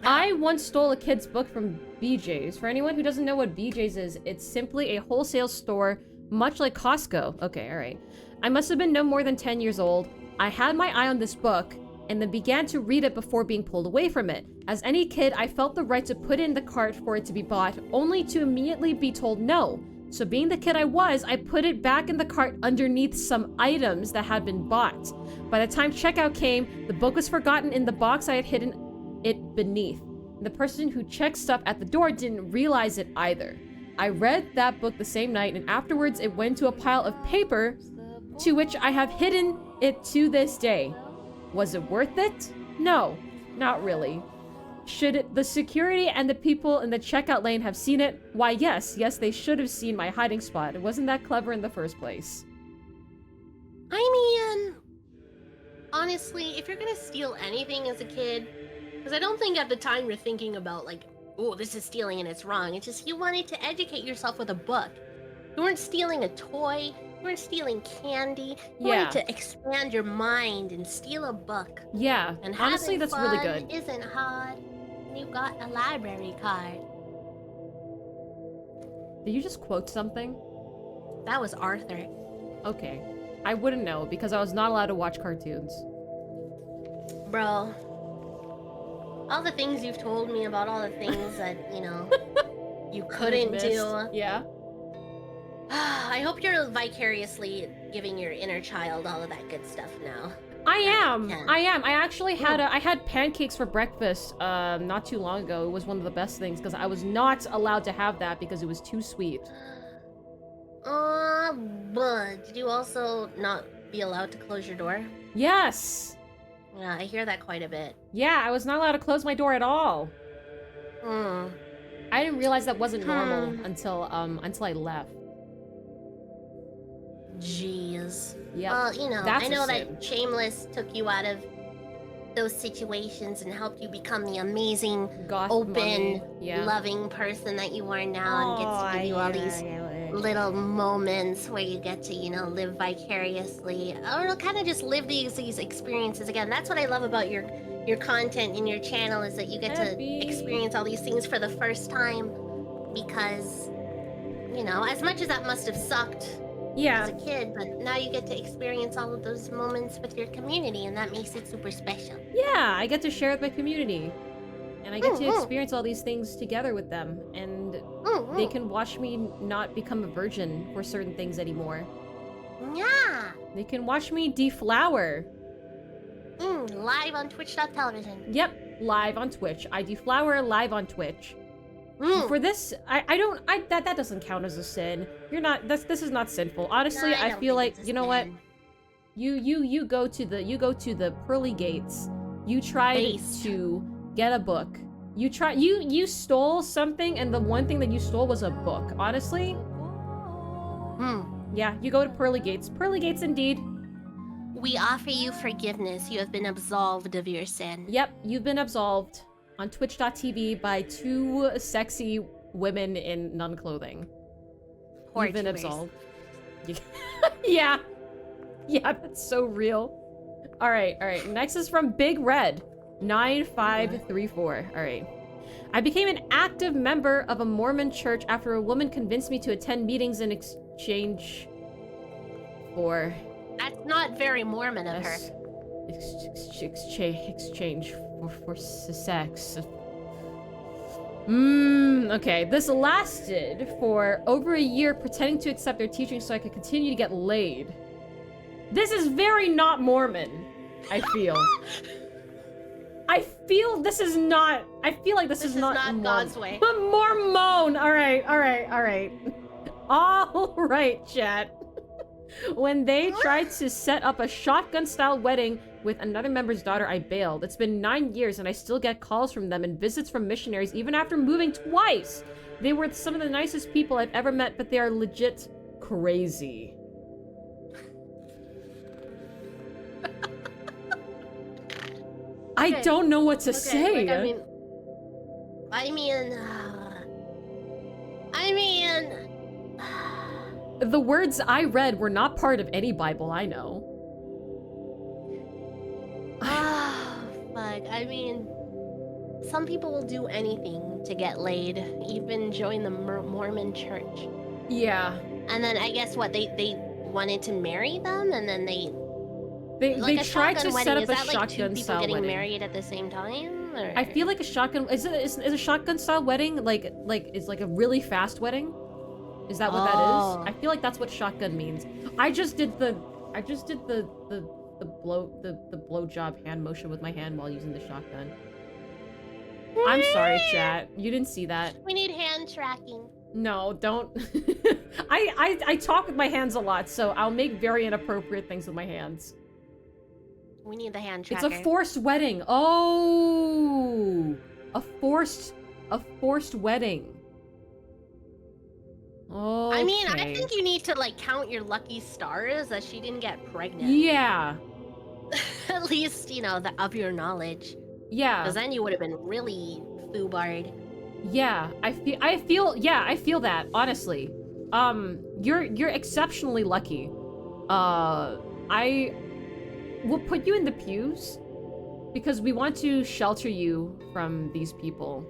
I once stole a kid's book from BJ's. For anyone who doesn't know what BJ's is, it's simply a wholesale store, much like Costco. Okay, alright. I must have been no more than 10 years old. I had my eye on this book, and then began to read it before being pulled away from it. As any kid, I felt the right to put it in the cart for it to be bought, only to immediately be told no. So being the kid I was, I put it back in the cart underneath some items that had been bought. By the time checkout came, the book was forgotten in the box I had hidden it beneath. The person who checked stuff at the door didn't realize it either. I read that book the same night, and afterwards it went to a pile of paper to which I have hidden it to this day. Was it worth it? No, not really. Should the security and the people in the checkout lane have seen it? Why, yes, they should have seen my hiding spot. It wasn't that clever in the first place. I mean, honestly, if you're gonna steal anything as a kid, because I don't think at the time you're thinking about like, oh, this is stealing and it's wrong. It's just you wanted to educate yourself with a book. You weren't stealing a toy. You weren't stealing candy. You Yeah. wanted to expand your mind and steal a book. Yeah, And honestly, having that's really fun good. isn't hard. You got a library card. Did you just quote something? That was Arthur. Okay. I wouldn't know because I was not allowed to watch cartoons. Bro. All the things you've told me about all the things that, you know, you couldn't Missed. do. Yeah. I hope you're vicariously giving your inner child all of that good stuff now. I am. Yeah. I am. I actually had I had pancakes for breakfast not too long ago. It was one of the best things because I was not allowed to have that because it was too sweet. But did you also not be allowed to close your door? Yes. Yeah, I hear that quite a bit. Yeah, I was not allowed to close my door at all. Hmm. I didn't realize that wasn't normal until I left. Jeez. Yeah. Well, you know, That's I a know sin. that Shameless took you out of those situations and helped you become the amazing, Goth open, mummy. Yeah. loving person that you are now, and gets to give you all these little moments where you get to, you know, live vicariously, or kind of just live these experiences again. That's what I love about your content and your channel, is that you get Happy. to experience all these things for the first time, because, you know, as much as that must have sucked Yeah. as a kid, but now you get to experience all of those moments with your community, and that makes it super special. Yeah, I get to share with my community. And I get to Mhm. experience all these things together with them. And they can watch me not become a virgin for certain things anymore. Yeah. They can watch me deflower. Live on Twitch.television. Yep, live on Twitch. I deflower live on Twitch. Mm. For this, that doesn't count as a sin. You're not, this is not sinful. Honestly, No, I don't feel think like, it's a you know what? sin. You go to the pearly gates. You tried Based. to get a book. You stole something, and the one thing that you stole was a book. Honestly, yeah, you go to pearly gates. Pearly gates indeed. We offer you forgiveness. You have been absolved of your sin. Yep, you've been absolved on Twitch.tv by two sexy women in non-clothing. Poor You've been tubers. absolved. Yeah. Yeah, that's so real. All right. Next is from Big Red 9534. All right. I became an active member of a Mormon church after a woman convinced me to attend meetings in exchange for... That's not very Mormon of her. Exchange for sex. Okay. This lasted for over a year, pretending to accept their teaching so I could continue to get laid. This is very not Mormon, I feel. I feel this is not. I feel like this is not God's way. But Mormon. All right. All right, chat. When they tried to set up a shotgun-style wedding with another member's daughter, I bailed. It's been 9 years and I still get calls from them and visits from missionaries even after moving twice. They were some of the nicest people I've ever met, but they are legit crazy. I don't know what to say. Like, I mean, the words I read were not part of any Bible I know. Fuck. I mean, some people will do anything to get laid, even join the Mormon church. Yeah. And then I guess what they wanted to marry them, and then they tried to set up a shotgun shotgun two people style getting wedding. married at the same time? Or? I feel like a shotgun is a shotgun style wedding like is like a really fast wedding? Is that what that is? I feel like that's what shotgun means. I just did the blowjob hand motion with my hand while using the shotgun. I'm sorry, chat. You didn't see that. We need hand tracking. No, don't. I talk with my hands a lot, so I'll make very inappropriate things with my hands. We need the hand tracker. It's a forced wedding. Oh, a forced wedding. Okay. I mean, I think you need to like count your lucky stars that she didn't get pregnant. Yeah. At least, you know, of your knowledge. Yeah. Because then you would have been really foobarred. Yeah, I feel that, honestly. You're exceptionally lucky. I will put you in the pews because we want to shelter you from these people.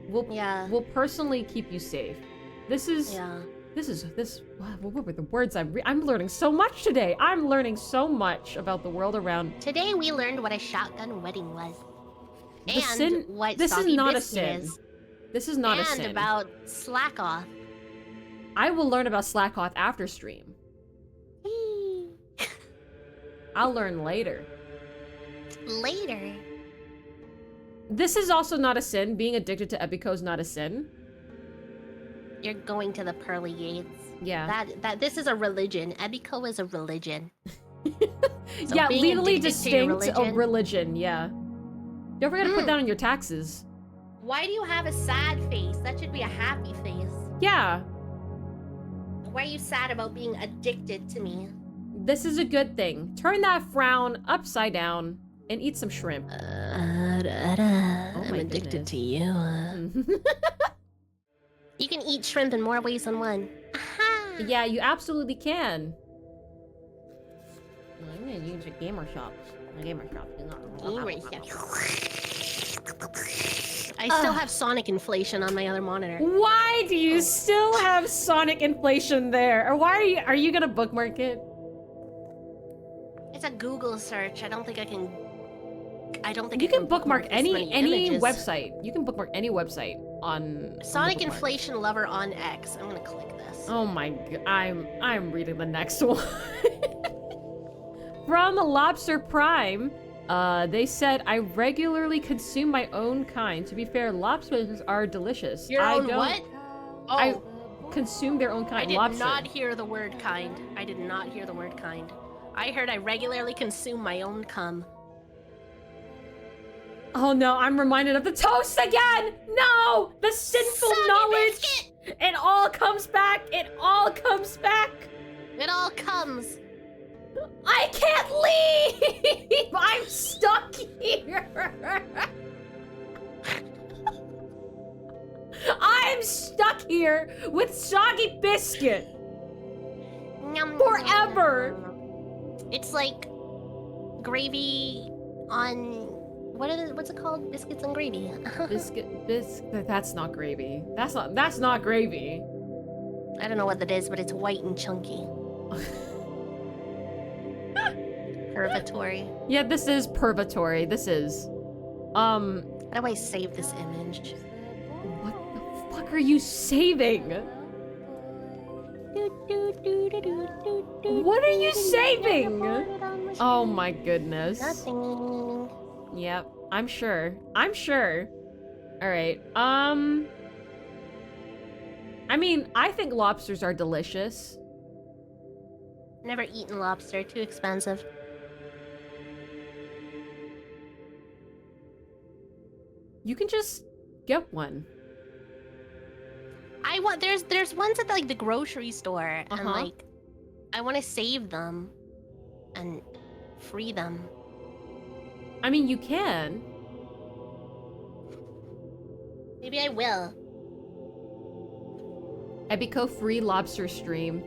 We'll personally keep you safe. What were the words I'm learning so much today. I'm learning so much about the world around. Today we learned what a shotgun wedding was. This is not a sin. This is not a sin. And about slack off. I will learn about slack off after stream. I'll learn later. Later. This is also not a sin. Being addicted to Epico is not a sin. You're going to the pearly gates. Yeah. This is a religion. Epico is a religion. So yeah, legally distinct a religion. Yeah. Don't forget to put that on your taxes. Why do you have a sad face? That should be a happy face. Yeah. Why are you sad about being addicted to me? This is a good thing. Turn that frown upside down and eat some shrimp. I'm addicted to you. You can eat shrimp in more ways than one. Aha! Yeah, you absolutely can. I'm gonna use your gamer shops. My gamer shops is not. I still have sonic inflation on my other monitor. Why do you still have sonic inflation there? Or why are you gonna bookmark it? It's a Google search. I don't think I can. You can bookmark any images. website. You can bookmark any website on Sonic Inflation Lover on X. I'm gonna click this. Oh my god, I'm reading the next one. From Lobster Prime, they said I regularly consume my own kind. To be fair, lobsters are delicious. What? Oh. I consume their own kind. I did not hear the word kind. I did not hear the word kind. I heard I regularly consume my own cum. Oh no, I'm reminded of the toast again! No! The sinful knowledge! Biscuit. It all comes back! It all comes back! It all comes. I can't leave! I'm stuck here! I'm stuck here with soggy biscuit! Forever! It's like gravy on... What's it called? Biscuits and gravy. That's not gravy. That's not gravy. I don't know what that is, but it's white and chunky. Purgatory. Yeah, this is purgatory. This is. How do I save this image? What the fuck are you saving? What are you saving? Oh my goodness. Nothing. Yep, I'm sure. I'm sure. Alright, I mean, I think lobsters are delicious. Never eaten lobster, too expensive. You can just get one. There's ones at like the grocery store, and like I want to save them and free them. I mean, you can. Maybe I will. Epico free lobster stream.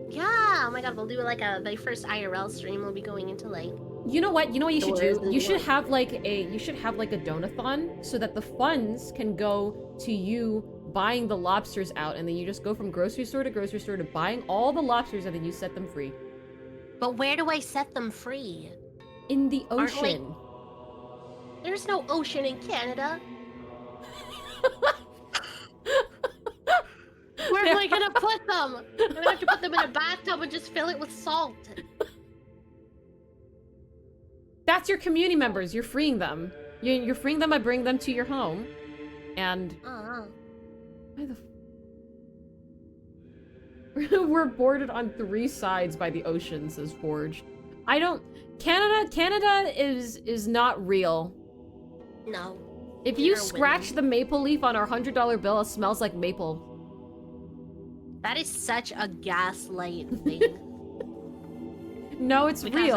Yeah. Oh my god, we'll do like my first IRL stream. We'll be going into like. You know what? You know what you should do? You should have like a donathon so that the funds can go to you buying the lobsters out, and then you just go from grocery store to buying all the lobsters, and then you set them free. But where do I set them free? In the ocean. There's no ocean in Canada. Where am I gonna put them? I'm gonna have to put them in a bathtub and just fill it with salt. That's your community members. You're freeing them. You're freeing them by bringing them to your home. And... Why the we're bordered on 3 sides by the ocean, says Forged. I don't... Canada is not real. No. If you scratch the maple leaf on our $100 bill, it smells like maple. That is such a gaslight thing. No, it's real.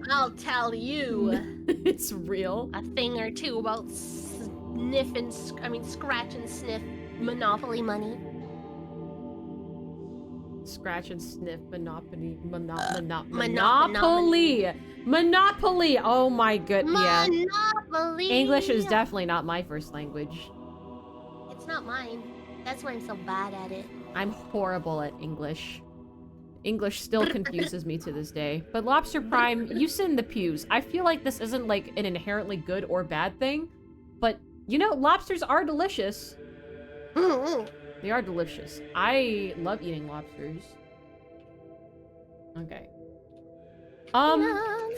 I'll tell you. It's real. A thing or two about scratch and sniff Monopoly money. Scratch and sniff Monopoly. Monopoly! Oh my goodness. Yeah. Monopoly! English is definitely not my first language. It's not mine. That's why I'm so bad at it. I'm horrible at English. English still confuses me to this day. But Lobster Prime, you sit in the pews. I feel like this isn't like an inherently good or bad thing. But, you know, lobsters are delicious. They are delicious. I love eating lobsters. Okay.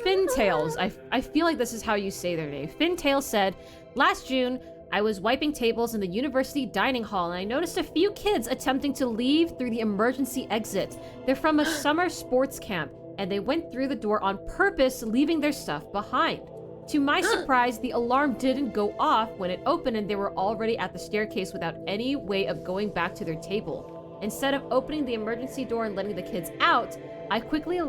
Fintails. I feel like this is how you say their name. Fintails said, last June, I was wiping tables in the university dining hall and I noticed a few kids attempting to leave through the emergency exit. They're from a summer sports camp and they went through the door on purpose, leaving their stuff behind. To my surprise, the alarm didn't go off when it opened and they were already at the staircase without any way of going back to their table. Instead of opening the emergency door and letting the kids out, I quickly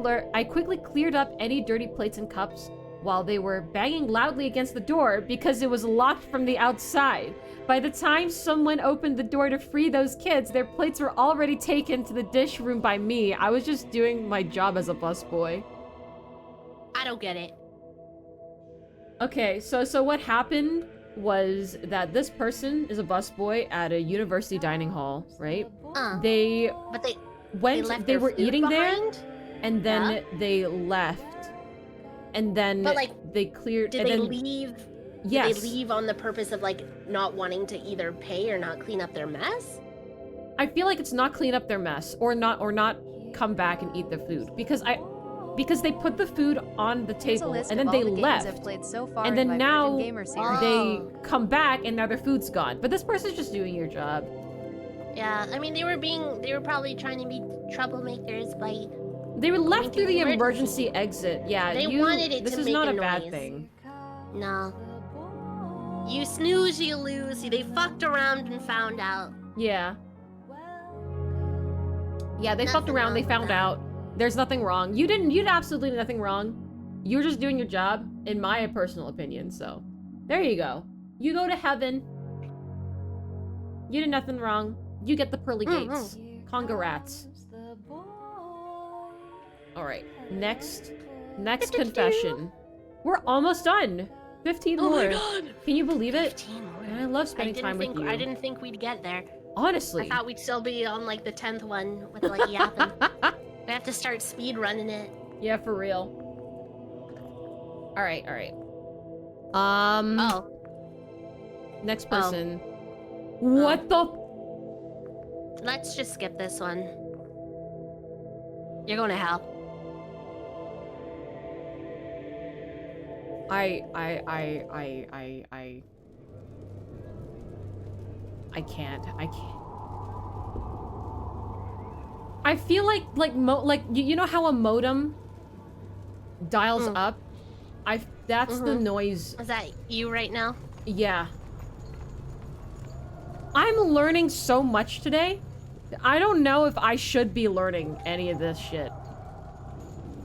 cleared up any dirty plates and cups while they were banging loudly against the door because it was locked from the outside. By the time someone opened the door to free those kids, their plates were already taken to the dish room by me. I was just doing my job as a busboy. I don't get it. Okay, so what happened was that this person is a busboy at a university dining hall, right? They were eating there, and then they left. And then they cleared. Did they leave? Yes. Did they leave on the purpose of like not wanting to either pay or not clean up their mess? I feel like it's not clean up their mess or not come back and eat the food because they put the food on the table and then they left. And then now they come back and now their food's gone. But this person's just doing your job. Yeah, I mean they were probably trying to be troublemakers by. They were left through the emergency exit. Yeah, they wanted it to make a noise. This is not a bad thing. No. You snooze, you lose. They fucked around and found out. Yeah. Yeah, they fucked around. They found out. There's nothing wrong. You did absolutely nothing wrong. You were just doing your job, in my personal opinion. So, there you go. You go to heaven. You did nothing wrong. You get the pearly gates. Congrats. Alright, next confession. We're almost done. 15 more. My God. Can you believe it? 15 more. I love spending time with you. I didn't think we'd get there. Honestly. I thought we'd still be on like the 10th one with like yapping. We have to start speed running it. Yeah, for real. Alright, alright. Oh. Next person. What the? Let's just skip this one. You're going to hell. I can't. I feel like you know how a modem dials up? That's the noise. Is that you right now? Yeah. I'm learning so much today. I don't know if I should be learning any of this shit.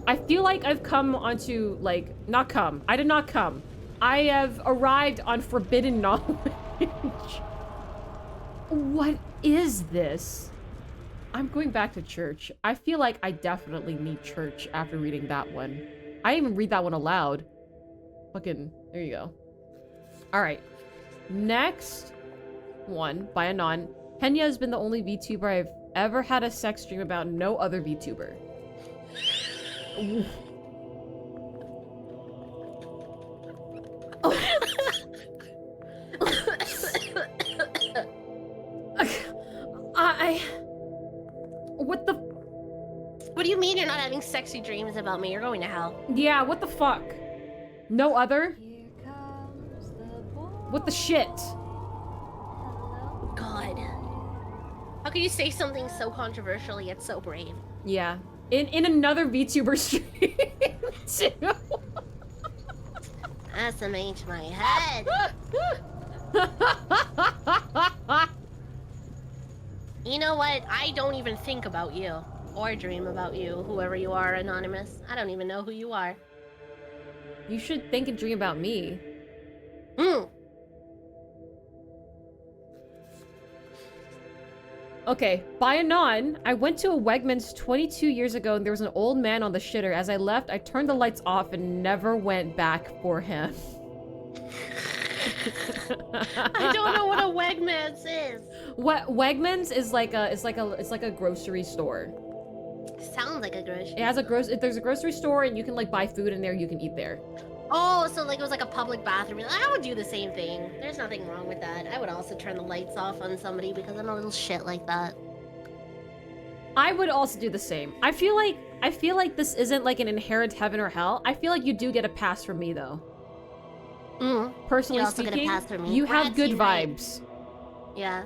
I feel like I've come onto, like, I did not come. I have arrived on forbidden knowledge. What is this? I'm going back to church. I feel like I definitely need church after reading that one. I didn't even read that one aloud. Fucking, there you go. Alright. Next one, by Anon. Kenya has been the only VTuber I've ever had a sex dream about. No other VTuber. What the? What do you mean you're not having sexy dreams about me? You're going to hell. Yeah, what the fuck? No other? What the shit? God. How can you say something so controversial yet so brave? Yeah. In another VTuber stream, too. SMH my head. You know what? I don't even think about you. Or dream about you, whoever you are, Anonymous. I don't even know who you are. You should think and dream about me. Okay, by Anon, I went to a Wegmans 22 years ago and there was an old man on the shitter. As I left, I turned the lights off and never went back for him. I don't know what a Wegmans is. What Wegmans is like it's like a grocery store. Sounds like a grocery. It has there's a grocery store and you can like buy food in there, you can eat there. Oh, so like it was like a public bathroom. I would do the same thing. There's nothing wrong with that. I would also turn the lights off on somebody because I'm a little shit like that. I would also do the same. I feel like this isn't like an inherent heaven or hell. I feel like you do get a pass from me though. Personally speaking, you have good vibes. Yeah.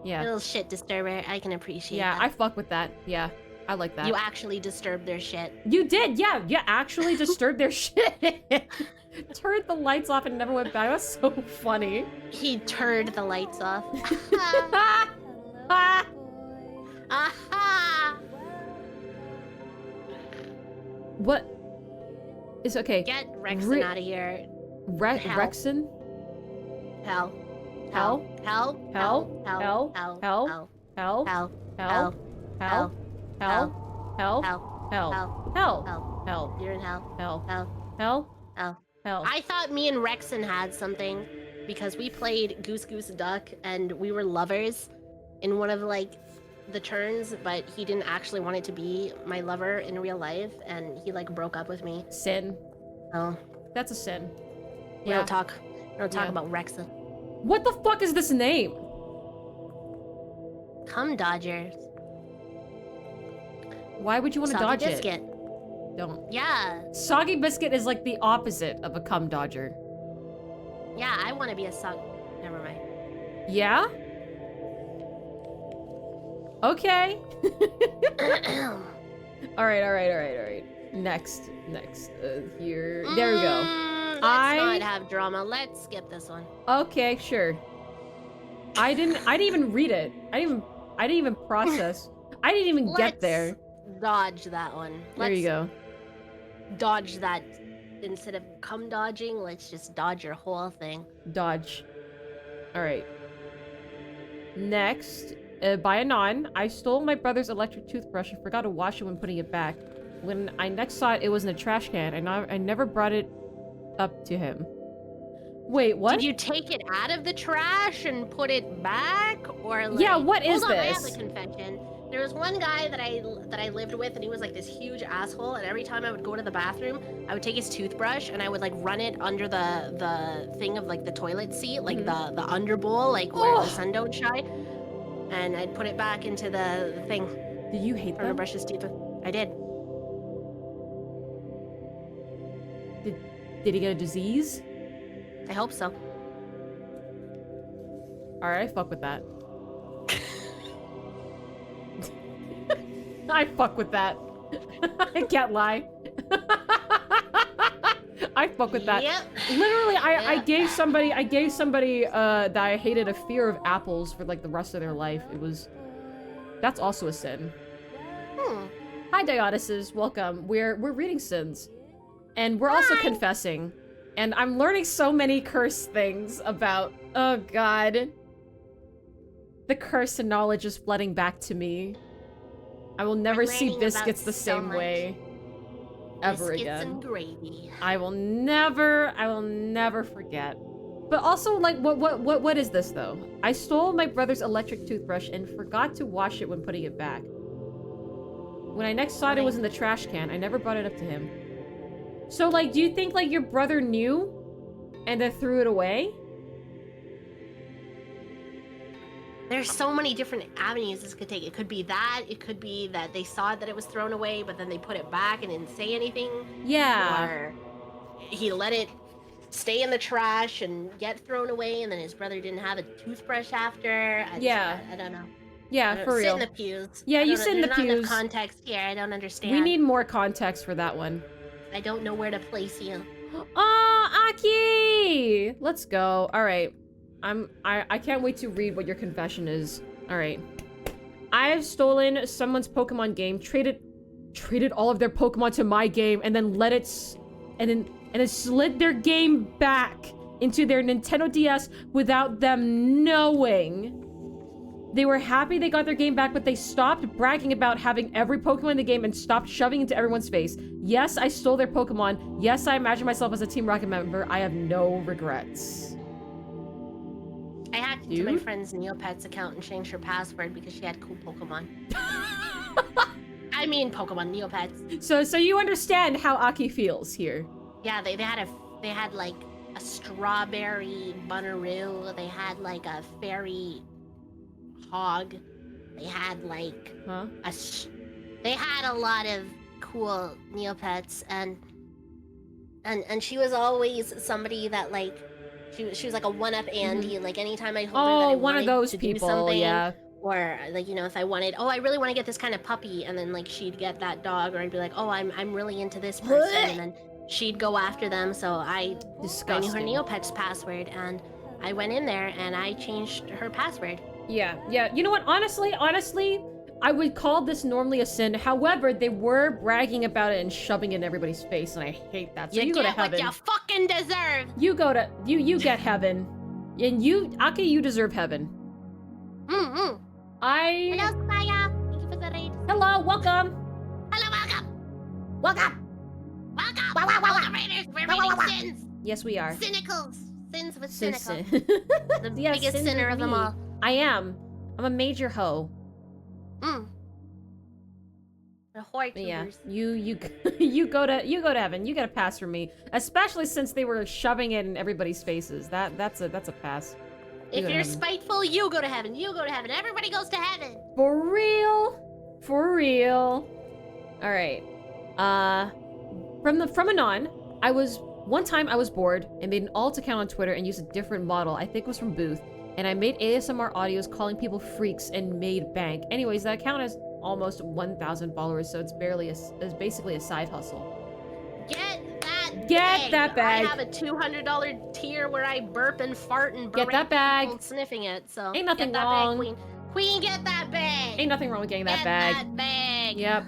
Yeah. A little shit disturber. I can appreciate that. Yeah, I fuck with that. Yeah. I like that. You actually disturbed their shit. You did, yeah. You actually disturbed their shit. Turned the lights off and never went back. That's so funny. He turned the lights off. What? It's okay. Get Rexon out of here. Rexon? Hell. Hell? Hell. Hell? Hell. Hell? Hell. Hell? Hell. Hell? Hell? Hell? Hell? Hell. Hell? Hell? Hell. Hell? You're in hell. Hell? Hell. Hell? Hell. Hell? I thought me and Rexon had something because we played Goose Goose Duck and we were lovers in one of like the turns, but he didn't actually want it to be my lover in real life and he like broke up with me. Sin. Oh. That's a sin. We don't talk about Rexon. What the fuck is this name? Come Dodgers. Why would you want to dodge biscuit. it? Don't. Yeah. Soggy biscuit is like the opposite of a cum dodger. Yeah, I want to be a Never mind. Yeah? Okay. Alright. Next. Here. There we go. Let's not have drama. Let's skip this one. Okay, sure. I didn't even read it. I didn't even process. I didn't even get there. Dodge that one. There you go. Dodge that. Instead of cum dodging, let's just dodge your whole thing. Dodge. Alright. Next. By Anon, I stole my brother's electric toothbrush and forgot to wash it when putting it back. When I next saw it, it was in a trash can. I never brought it up to him. Wait, what? Did you take it out of the trash and put it back? Or like... Yeah, what is Hold on, this? I have a confession. There was one guy that I lived with, and he was like this huge asshole. And every time I would go to the bathroom, I would take his toothbrush and I would like run it under the thing of like the toilet seat, like the under bowl, like where the sun don't shine. And I'd put it back into the thing. Did you hate them? them? Brush his teeth with. I did. Did he get a disease? I hope so. Alright, fuck with that. I fuck with that. I can't lie. I fuck with that. Yep. Literally, I gave somebody that I hated a fear of apples for like the rest of their life. That's also a sin. Hi Dionysus, welcome. We're reading sins. And we're also confessing. And I'm learning so many curse things about, oh god. The curse and knowledge is flooding back to me. I will never see biscuits the same way ever again. Biscuits and gravy. I will never forget. But also, like, what is this though? I stole my brother's electric toothbrush and forgot to wash it when putting it back. When I next saw it, it was in the trash can. I never brought it up to him. So, like, do you think like your brother knew and then threw it away? There's so many different avenues this could take. It could be that. It could be that they saw that it was thrown away, but then they put it back and didn't say anything. Yeah. Or he let it stay in the trash and get thrown away, and then his brother didn't have a toothbrush after. I don't know. Yeah, for real. Sit in the pews. Yeah, you sit in the There's pews. not enough context here. I don't understand. We need more context for that one. I don't know where to place you. Oh, Aki! Let's go. All right. I can't wait to read what your confession is. All right. I've stolen someone's Pokemon game, traded all of their Pokemon to my game, and then and then slid their game back into their Nintendo DS without them knowing. They were happy they got their game back, but they stopped bragging about having every Pokemon in the game and stopped shoving into everyone's face. Yes, I stole their Pokemon. Yes, I imagine myself as a Team Rocket member. I have no regrets. I hacked into my friend's Neopets account and changed her password because she had cool Pokemon. I mean Pokemon, Neopets. So you understand how Aki feels here. Yeah, they had like a strawberry Bunaroo. They had like a fairy hog. They had like they had a lot of cool Neopets, and she was always somebody that like she was like a one-up Andy. Like anytime I told her that I one of those to people, do something, yeah. Or like, you know, if I wanted, I really want to get this kind of puppy, and then like she'd get that dog, or I'd be like, I'm really into this person, and then she'd go after them. So I knew her Neopets password, and I went in there and I changed her password. Yeah. You know what? Honestly, I would call this normally a sin. However, they were bragging about it and shoving it in everybody's face, and I hate that. So you go to heaven. You get what you fucking deserve. You get heaven, and you, Aki, you deserve heaven. Hello, Saya. Thank you for the raid. Hello, welcome. Welcome, Raiders. We're reading sins. Yes, we are. Cynicals. Sins with cynical. The Yes, biggest sins sinner with of them me. all. I am. I'm a major hoe. The whore Yeah, tubers. you go to heaven. You get a pass from me, especially since they were shoving it in everybody's faces. That's a pass. If you're spiteful, you go to heaven. You go to heaven. Everybody goes to heaven. For real. All right. From Anon, one time I was bored and made an alt account on Twitter and used a different model. I think it was from Booth, and I made ASMR audios calling people freaks and made bank. Anyways, that account has almost 1,000 followers, so it's basically a side hustle. Get that bag. I have a $200 tier where I burp and fart and berate Get that bag. people sniffing it. So Ain't nothing get that wrong. Bag, Queen, get that bag. Ain't nothing wrong with getting that Get bag. that bag. Yep.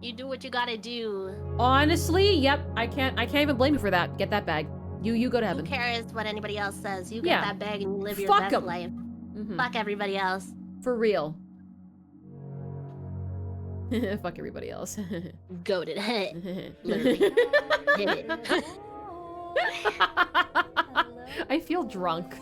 You do what you gotta do. Honestly, yep. I can't even blame you for that. Get that bag. You go to heaven. Who cares what anybody else says? You get that bag and you live your Fuck best 'em. life. Fuck everybody else. For real. Fuck everybody else. Go to hell. Literally. Hit it. I feel drunk.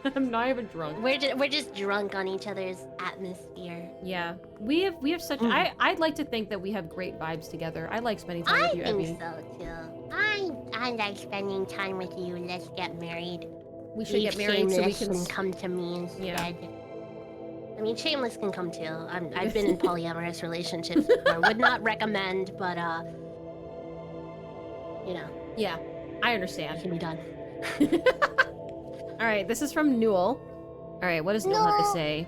I'm not even drunk. We're just drunk on each other's atmosphere. Yeah, we have such. I'd like to think that we have great vibes together. I like spending time with you, Abby. I think so too. I like spending time with you. Let's get married. We should get married so we can come to me instead. Yeah. I mean, Shameless can come too. I've been in polyamorous relationships before. Would not recommend, but you know. Yeah, I understand. It can be done. All right, this is from Newell. All right, what does Newell have to say?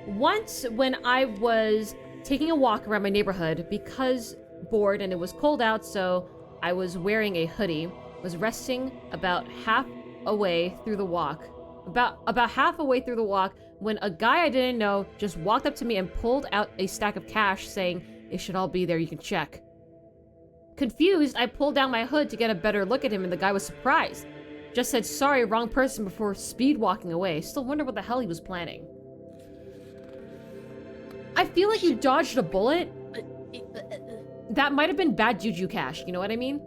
Once when I was taking a walk around my neighborhood because bored and it was cold out, so I was wearing a hoodie, was resting about half away through the walk. About half away through the walk when a guy I didn't know just walked up to me and pulled out a stack of cash saying, "It should all be there, you can check." Confused, I pulled down my hood to get a better look at him and the guy was surprised. Just said, "Sorry, wrong person," before speed walking away. Still wonder what the hell he was planning. I feel like you dodged a bullet. That might have been bad juju cash, you know what I mean?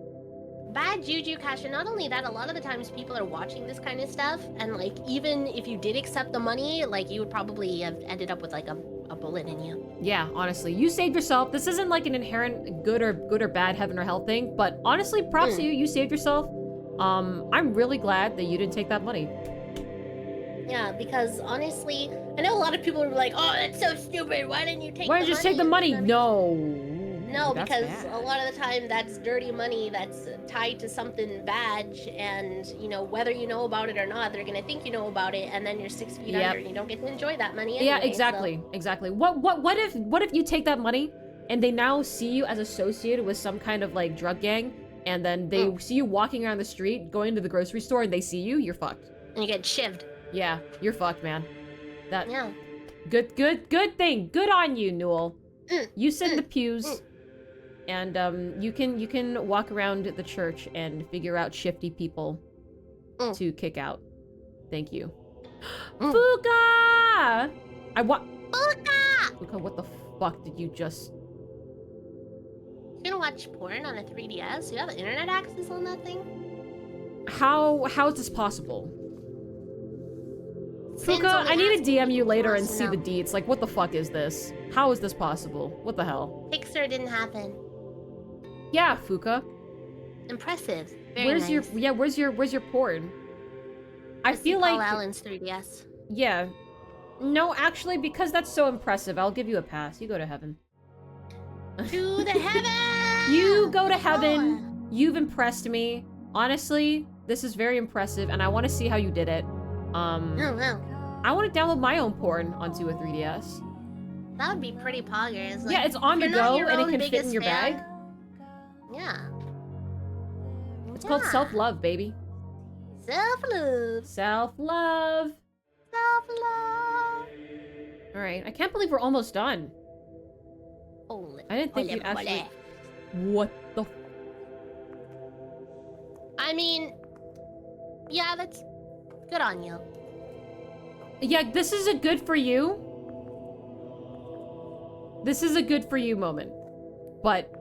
Bad juju cash, and not only that, a lot of the times people are watching this kind of stuff, and like, even if you did accept the money, like, you would probably have ended up with like a bullet in you. Yeah, honestly, you saved yourself. This isn't like an inherent good or bad, heaven or hell thing, but honestly, props to you. You saved yourself. I'm really glad that you didn't take that money. Yeah, because honestly, I know a lot of people are like, "Oh, that's so stupid. Why didn't you take? Why didn't you just take the money?" No, that's because bad. a lot of the time that's dirty money that's tied to something bad, and you know, whether you know about it or not, they're gonna think you know about it, and then you're 6 feet under and you don't get to enjoy that money anyway. Yeah, exactly, exactly. What if you take that money and they now see you as associated with some kind of like drug gang, and then they see you walking around the street, going to the grocery store, and they see you, you're fucked. And you get shivved. Yeah, you're fucked, man. That. Yeah. Good thing. Good on you, Newell. You sit in the pews. And you can walk around the church and figure out shifty people to kick out. Thank you. Fuka! Fuka, what the fuck did you just... You're gonna watch porn on a 3DS? You have internet access on that thing? How is this possible? Fuka, I need to DM you later and see the deets. Like, what the fuck is this? How is this possible? What the hell? Pixar didn't happen. Yeah, Fuka. Impressive. Very nice. Where's your porn? I feel like Paul Allen's 3DS. Yeah. No, actually, because that's so impressive, I'll give you a pass. You go to heaven. To the heaven! You go to heaven. You've impressed me. Honestly, this is very impressive, and I want to see how you did it. I want to download my own porn onto a 3DS. That would be pretty poggers. Like, yeah, it's on the go, and it can fit in your bag. Yeah. It's called self-love, baby. Self-love. Self-love. Self-love. Alright, I can't believe we're almost done. I didn't think you'd actually... What the... I mean... Yeah, that's... Good on you. Yeah, this is a good for you. This is a good for you moment. But...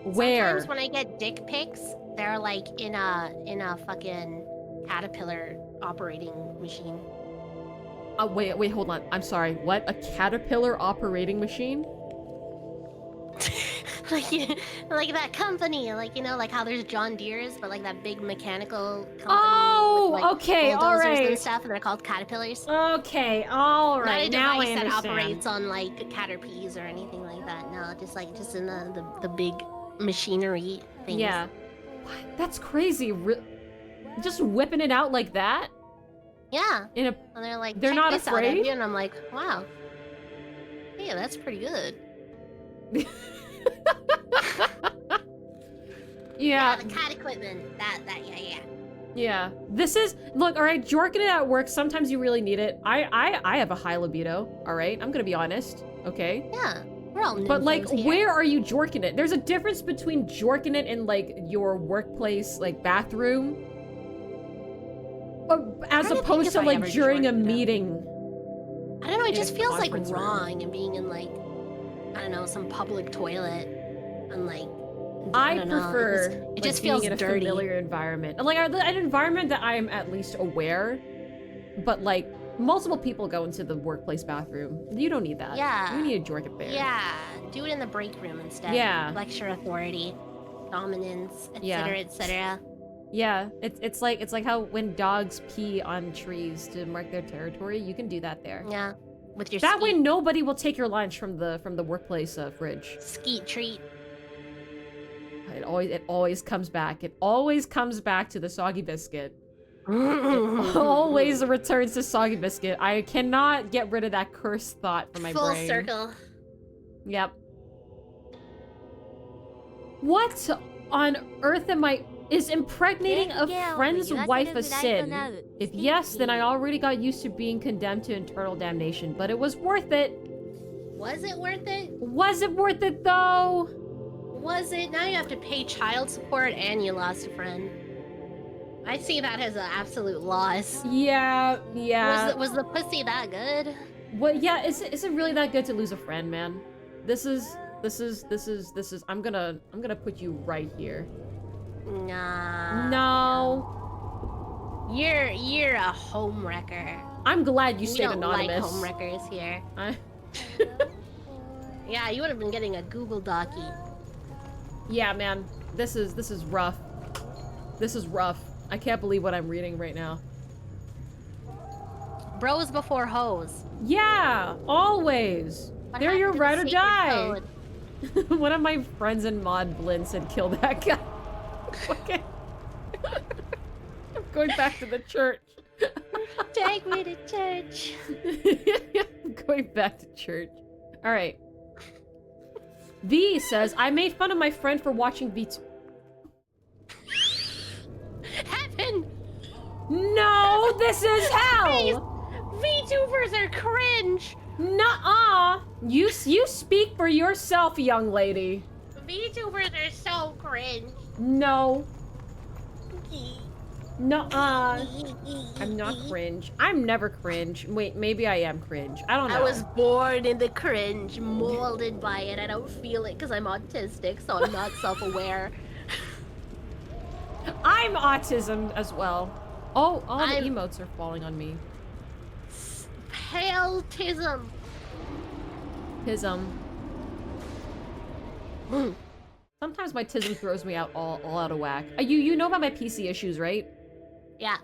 Where? Sometimes when I get dick pics, they're like in a fucking caterpillar operating machine. Wait, hold on. I'm sorry. What? A caterpillar operating machine? like that company, like, you know, like how there's John Deere's, but like that big mechanical company. Oh, with, like, okay, all right. And stuff, and they're called caterpillars. Okay, all right. Not a now device I that understand. operates on like caterpies or anything like that. No, just in the big machinery things. Yeah. What? That's crazy. Just whipping it out like that? Yeah. And they're like, they're check not this afraid? out, and I'm like, wow. Yeah, that's pretty good. Yeah. The cat equipment. That, yeah. Yeah. This is, look, all right, jorking it at work, sometimes you really need it. I have a high libido, all right? I'm gonna be honest, okay? Yeah. We're all But like, here. where are you jorking it? There's a difference between jorking it in like your workplace, like bathroom, as opposed to like during a meeting. I don't know, it just feels like wrong and being in like, I don't know, some public toilet and like, I prefer it just being feels in a dirty. familiar environment. Like an environment that I am at least aware but like multiple people go into the workplace bathroom. You don't need that. Yeah. You need a Jordan bear. Yeah, do it in the break room instead. Yeah. Lecture authority, dominance, etc., etc. Yeah, it's like how when dogs pee on trees to mark their territory, you can do that there. Yeah, with your that skeet. way nobody will take your lunch from the workplace fridge. Skeet treat. It always comes back. It always comes back to the soggy biscuit. It always returns to soggy biscuit. I cannot get rid of that cursed thought from my brain. Full circle. Yep. What on earth is impregnating a friend's wife a sin? If yes, then I already got used to being condemned to eternal damnation, but it was worth it. Was it worth it? Was it worth it though? Was it? Now you have to pay child support and you lost a friend. I see that as an absolute loss. Yeah. Was the pussy that good? What? Yeah, is it really that good to lose a friend, man? This is. I'm gonna put you right here. Nah. No. You're a home wrecker. I'm glad you stayed anonymous. We don't like home wreckers here. Yeah, you would have been getting a Google Docie. Yeah, man. This is rough. This is rough. I can't believe what I'm reading right now. Bros before hoes. Yeah, always. They're your ride or die. One of my friends in Mod Blinn said kill that guy. Okay. I'm going back to the church. Take me to church. I'm going back to church. Alright. V says, I made fun of my friend for watching VTuber. Heaven! No, this is hell! VTubers are cringe! Nuh-uh! You speak for yourself, young lady. VTubers are so cringe. No. Nuh-uh. I'm not cringe. I'm never cringe. Wait, maybe I am cringe. I don't know. I was born in the cringe, molded by it. I don't feel it because I'm autistic, so I'm not self-aware. I'm autism as well. Oh, all the emotes are falling on me. Pale-tism. Tism. Sometimes my tism throws me out all out of whack. You know about my PC issues, right? Yeah.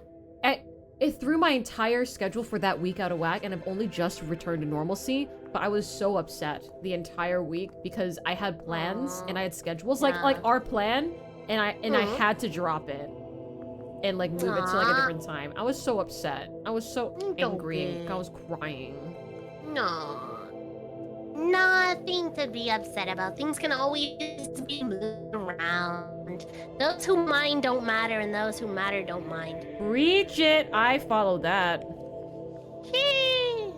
It threw my entire schedule for that week out of whack, and I've only just returned to normalcy. But I was so upset the entire week because I had plans and I had schedules, like our plan, and I had to drop it and like move it to like a different time. I was so upset. I was so angry. I was crying. No. Nothing to be upset about. Things can always be moved around. Those who mind don't matter, and those who matter don't mind. Reach it! I followed that. Yay!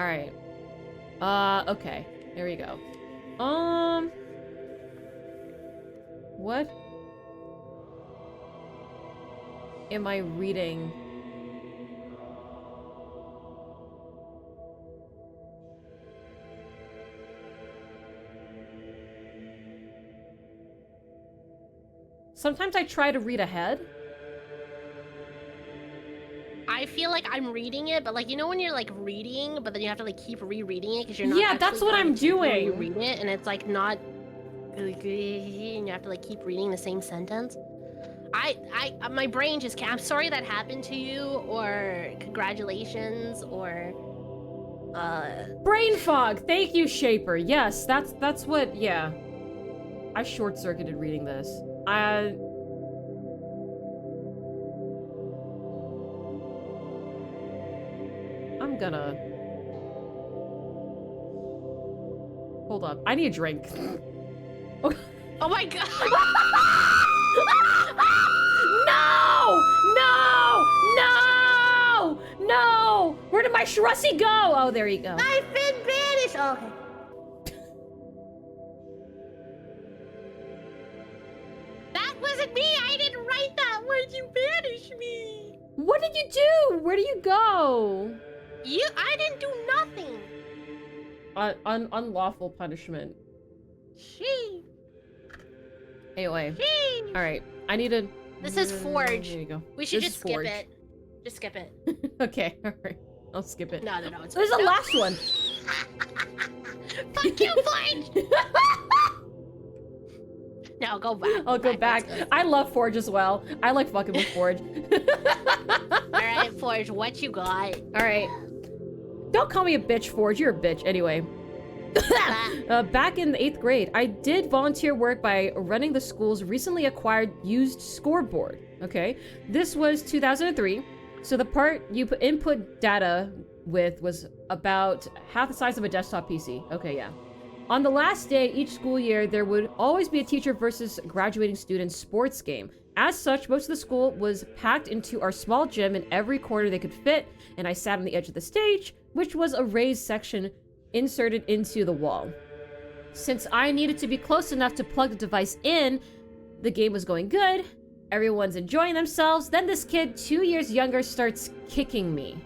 Alright. Okay. There we go. What am I reading? Sometimes I try to read ahead. I feel like I'm reading it, but like, you know when you're like reading, but then you have to like keep rereading it because you're not. Yeah, that's what I'm doing. You read it and it's like not really good, and you have to like keep reading the same sentence. My brain just can't. I'm sorry that happened to you, or congratulations, or brain fog. Thank you, Shaper. Yes, that's what. Yeah, I short-circuited reading this. I'm gonna... Hold up. I need a drink. Oh my god! No! No! No! No! Where did my Shrussie go? Oh, there you go. I've been banished! Oh, okay. That wasn't me! I didn't write that! Why'd you banish me? What did you do? Where do you go? I didn't do nothing! Unlawful punishment. She. Anyway. Alright. I need to... This is Forge. There you go. We should just skip it. Just skip it. Okay, alright. I'll skip it. No. It's There's a last one. Fuck you, Forge! No, go back. I'll go back. I love Forge as well. I like fucking with Forge. Alright, Forge, what you got? Alright. Don't call me a bitch, Forge. You're a bitch. Anyway. Back in the 8th grade, I did volunteer work by running the school's recently acquired used scoreboard. Okay. This was 2003. So the part you input data with was about half the size of a desktop PC. Okay, yeah. On the last day each school year, there would always be a teacher versus graduating students sports game. As such, most of the school was packed into our small gym in every corner they could fit, and I sat on the edge of the stage, which was a raised section inserted into the wall. Since I needed to be close enough to plug the device in, the game was going good, everyone's enjoying themselves, then this kid 2 years younger starts kicking me.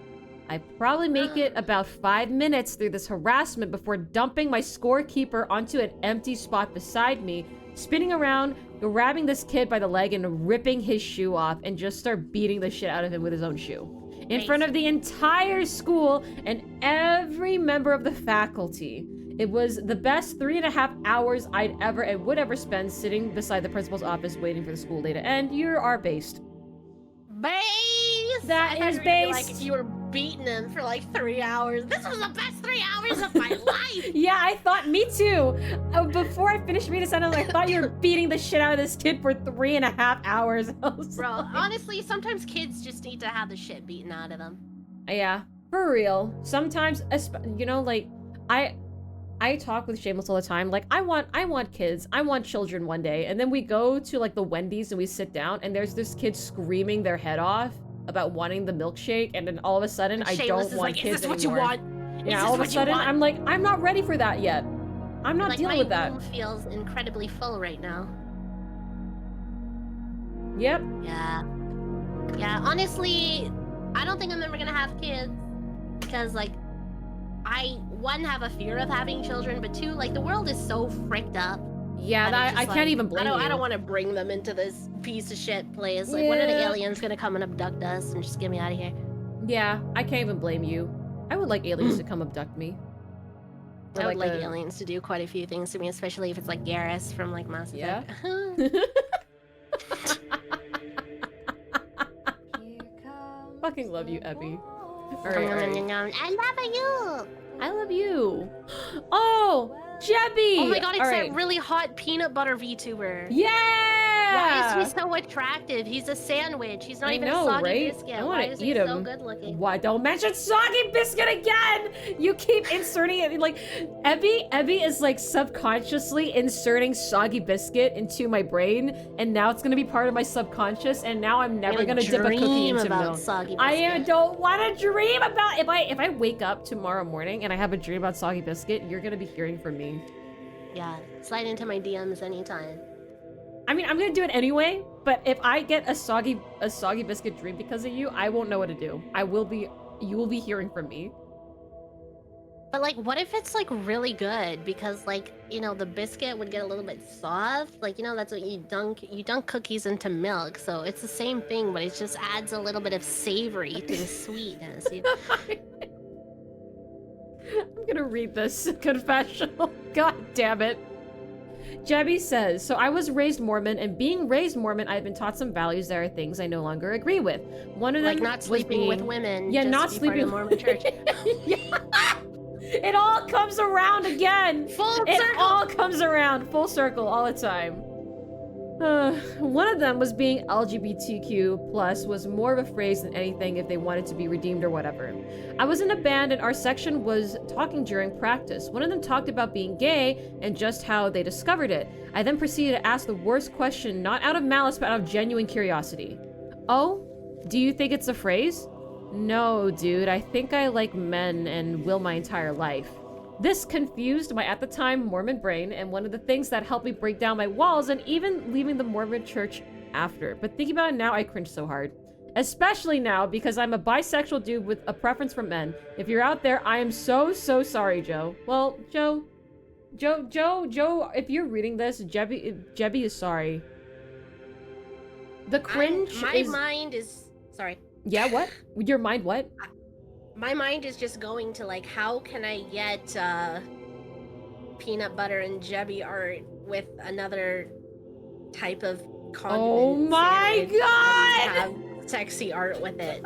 I probably make it about 5 minutes through this harassment before dumping my scorekeeper onto an empty spot beside me, spinning around, grabbing this kid by the leg and ripping his shoe off and just start beating the shit out of him with his own shoe. In front of the entire school and every member of the faculty. It was the best 3.5 hours I'd ever and would ever spend sitting beside the principal's office waiting for the school day to end. You are based. Base! That is based. Like you were beating him for like 3 hours. This was the best 3 hours of my life! Yeah, I thought, me too. Before I finished reading the sentence, I thought you were beating the shit out of this kid for 3.5 hours. Bro, honestly, sometimes kids just need to have the shit beaten out of them. Yeah, for real. Sometimes, you know, like, I talk with Shameless all the time. Like, I want kids. I want children one day. And then we go to, like, the Wendy's and we sit down and there's this kid screaming their head off about wanting the milkshake. And then all of a sudden, I don't want kids anymore. Is this what you want? Yeah, all of a sudden, I'm like, I'm not ready for that yet. I'm not dealing with that. My room feels incredibly full right now. Yep. Yeah. Yeah, honestly, I don't think I'm ever gonna have kids. Because, like, I, one, have a fear of having children, but two, like, the world is so fricked up. Yeah, that, I can't even blame you. I don't want to bring them into this piece of shit place. Like, when are the aliens gonna come and abduct us and just get me out of here? Yeah, I can't even blame you. I would like aliens to come abduct me. I would like aliens to do quite a few things to me, especially if it's like Garrus from like Mass Effect. Yeah. Fucking love you, Ebby. I love you. I love you. Oh, Jebby! Oh my god, it's that really hot peanut butter VTuber. Yeah! Why is he so attractive? He's a sandwich. He's not even a soggy biscuit. I Why is he him. so good looking? Why don't mention soggy biscuit again? You keep inserting it. Like, Ebby is like subconsciously inserting soggy biscuit into my brain, and now it's gonna be part of my subconscious, and now I'm never gonna dip a cookie into milk. Soggy biscuit. I don't want to dream about if I wake up tomorrow morning and I have a dream about soggy biscuit, you're gonna be hearing from me. Yeah, slide into my DMs anytime. I mean, I'm gonna do it anyway, but if I get a soggy biscuit dream because of you, I won't know what to do. You will be hearing from me. But like, what if it's like really good? Because like, you know, the biscuit would get a little bit soft. Like, you know, that's what you dunk cookies into milk. So it's the same thing, but it just adds a little bit of savory to the sweetness. You know? I'm gonna read this confessional. God damn it. Jebby says, so I was raised Mormon, and being raised Mormon, I've been taught some values that are things I no longer agree with. One of them like not sleeping with women. Yeah, just not to be sleeping part of the Mormon church. Yeah. It all comes around again. It all comes around, full circle, all the time. One of them was being LGBTQ plus was more of a phrase than anything if they wanted to be redeemed or whatever. I was in a band and our section was talking during practice. One of them talked about being gay and just how they discovered it. I then proceeded to ask the worst question, not out of malice, but out of genuine curiosity. Oh, do you think it's a phrase? No, dude, I think I like men and will my entire life. This confused my, at the time, Mormon brain, and one of the things that helped me break down my walls and even leaving the Mormon church after. But thinking about it now, I cringe so hard. Especially now, because I'm a bisexual dude with a preference for men. If you're out there, I am so sorry, Joe. Well, Joe, if you're reading this, Jebby is sorry. The cringe My mind is... Sorry. Yeah, what? Your mind what? My mind is just going to like, how can I get peanut butter and jelly art with another type of condiment? Oh my god! Have sexy art with it.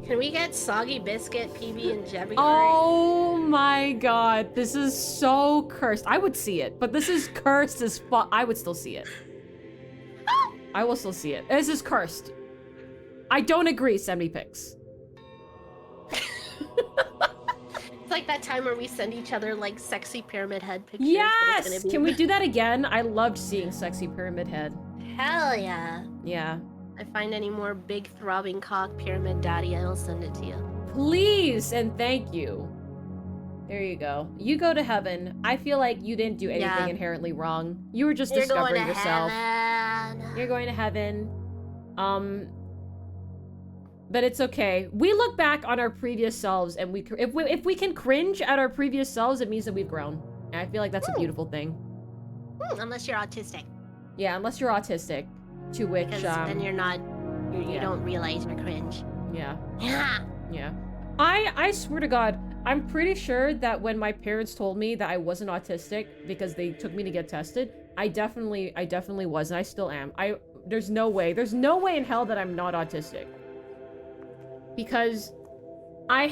Can we get soggy biscuit, PB, and jelly art? Oh my god, this is so cursed. I would see it, but this is cursed as fuck. I would still see it. I will still see it. This is cursed. I don't agree, 70 pics. It's like that time where we send each other like sexy pyramid head pictures. Yes! Can we do that again? I loved seeing sexy pyramid head. Hell yeah. Yeah. If I find any more big throbbing cock pyramid daddy, I'll send it to you. Please and thank you. There you go. You go to heaven. I feel like you didn't do anything inherently wrong. You were just discovering yourself. Heaven. You're going to heaven. But it's okay. We look back on our previous selves, and if we can cringe at our previous selves, it means that we've grown. And I feel like that's a beautiful thing. Unless you're autistic. Yeah, unless you're autistic, to which because then you're not. You don't realize you're cringe. Yeah. Yeah. Yeah. I swear to God, I'm pretty sure that when my parents told me that I wasn't autistic because they took me to get tested, I definitely was, and I still am. There's no way in hell that I'm not autistic. Because I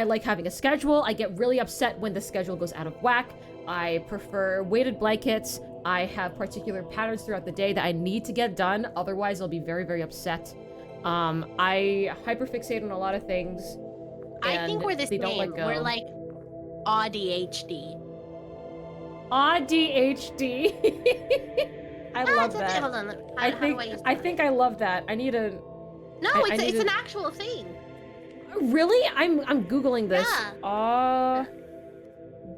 like having a schedule. I get really upset when the schedule goes out of whack. I prefer weighted blankets. I have particular patterns throughout the day that I need to get done. Otherwise, I'll be very, very upset. I hyperfixate on a lot of things. I think we're the same. Don't let go. We're like ADHD. ADHD. I love that. Hold on. I think I love that. I need a. No, it's an actual thing. Really? I'm googling this. Yeah.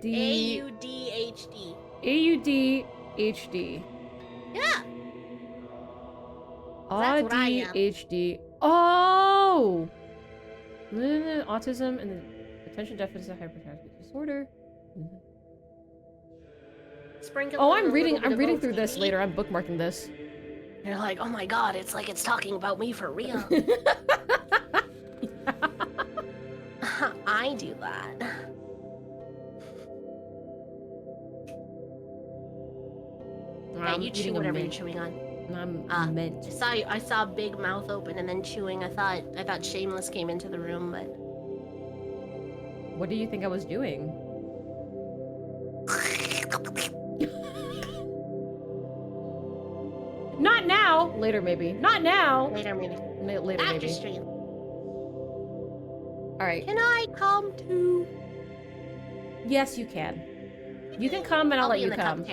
AUDHD. AUDHD. Yeah. ADHD. Oh. Autism and the attention deficit hyperactivity disorder. Sprinkle I'm reading through this later. I'm bookmarking this. You're like, oh my god, it's like it's talking about me for real. I do that. Yeah, you chew whatever you're chewing on. I'm mint. I saw a big mouth open and then chewing. I thought Shameless came into the room, but what do you think I was doing? Not now. Later, maybe. Not now. Later, maybe. Later, after maybe. stream. All right. Can I come too? Yes, you can. You can come, and I'll let you come.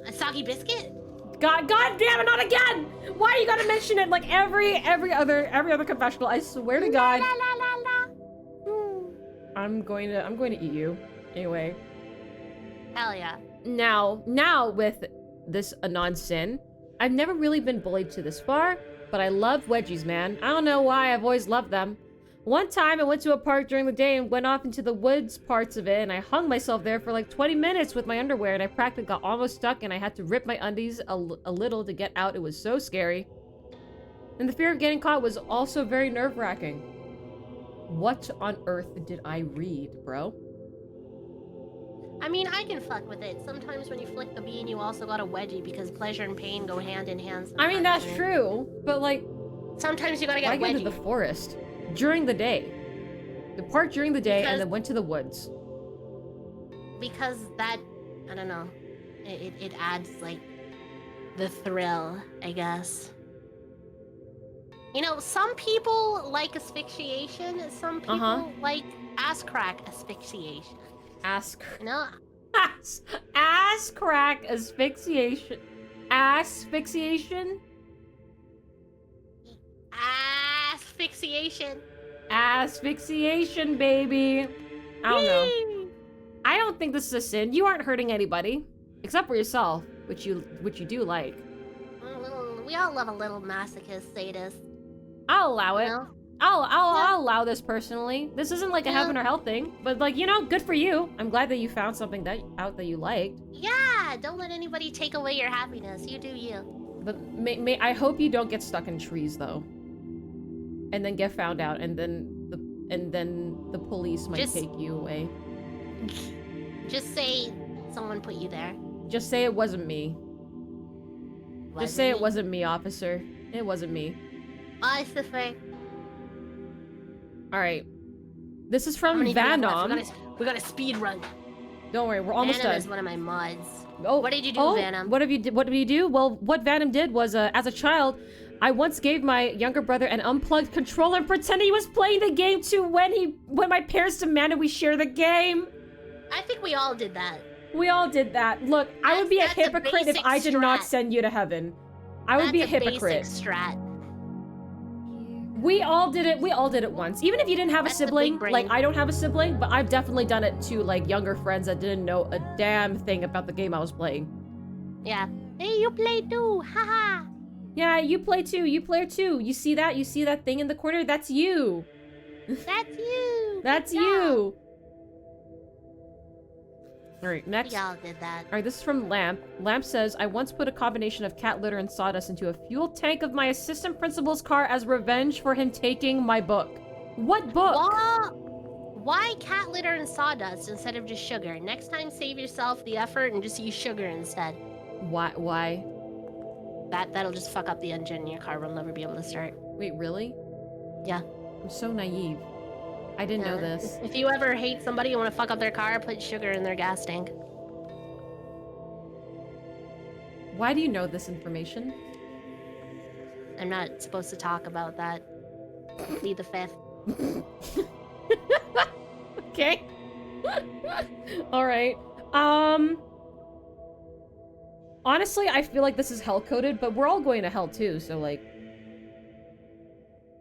A soggy biscuit? God damn it! Not again! Why you gotta mention it like every other confessional? I swear to God. La, la, la, la. I'm going to eat you. Anyway. Hell yeah. Now with this Anon Sin, I've never really been bullied to this far, but I love wedgies, man. I don't know why, I've always loved them. One time I went to a park during the day and went off into the woods parts of it, and I hung myself there for like 20 minutes with my underwear, and I practically got almost stuck, and I had to rip my undies a little to get out. It was so scary. And the fear of getting caught was also very nerve-wracking. What on earth did I read, bro? I mean, I can fuck with it. Sometimes when you flick the bean, you also got a wedgie because pleasure and pain go hand in hand. I mean, that's true, but like... Sometimes you gotta get a wedgie. I went to the forest during the day. The park during the day and then went to the woods. Because that, I don't know, it adds like the thrill, I guess. You know, some people like asphyxiation, some people like ass crack asphyxiation. No. Ass crack asphyxiation. Asphyxiation? Asphyxiation. Asphyxiation, baby. I don't know. I don't think this is a sin. You aren't hurting anybody. Except for yourself, which you do like. We all love a little masochist sadist. I'll allow it. You know? I'll allow this personally. This isn't like a heaven or hell thing, but like, you know, good for you. I'm glad that you found something out that you liked. Yeah, don't let anybody take away your happiness. You do you. But I hope you don't get stuck in trees though, and then get found out, and then the police might take you away. Just say someone put you there. Just say it wasn't me. Just say it wasn't me, officer. It wasn't me. Officer. All right. This is from Venom. We got a speed run. Don't worry, we're almost done. Venom is one of my mods. Oh, what did you do, Venom? What did you do? Well, what Venom did was, as a child, I once gave my younger brother an unplugged controller and pretended he was playing the game too when my parents demanded we share the game. I think we all did that. We all did that. Look, I would be a hypocrite if I did not send you to heaven. I would be a hypocrite. Basic strat. We all did it. We all did it once. Even if you didn't have a sibling, like I don't have a sibling, but I've definitely done it to like younger friends that didn't know a damn thing about the game I was playing. Yeah. Hey, you play too. Haha. Yeah, you play too. You play too. You see that? You see that thing in the corner? That's you. That's you. That's you. All right, next. Y'all did that. All right, this is from Lamp. Lamp says, I once put a combination of cat litter and sawdust into a fuel tank of my assistant principal's car as revenge for him taking my book. What book? Why cat litter and sawdust instead of just sugar? Next time, save yourself the effort and just use sugar instead. Why? That'll just fuck up the engine in your car. We'll never be able to start. Wait, really? Yeah. I'm so naive. I didn't know this. If you ever hate somebody and want to fuck up their car, put sugar in their gas tank. Why do you know this information? I'm not supposed to talk about that. Plead the fifth. Okay. All right. Honestly, I feel like this is hell-coded, but we're all going to hell too, so like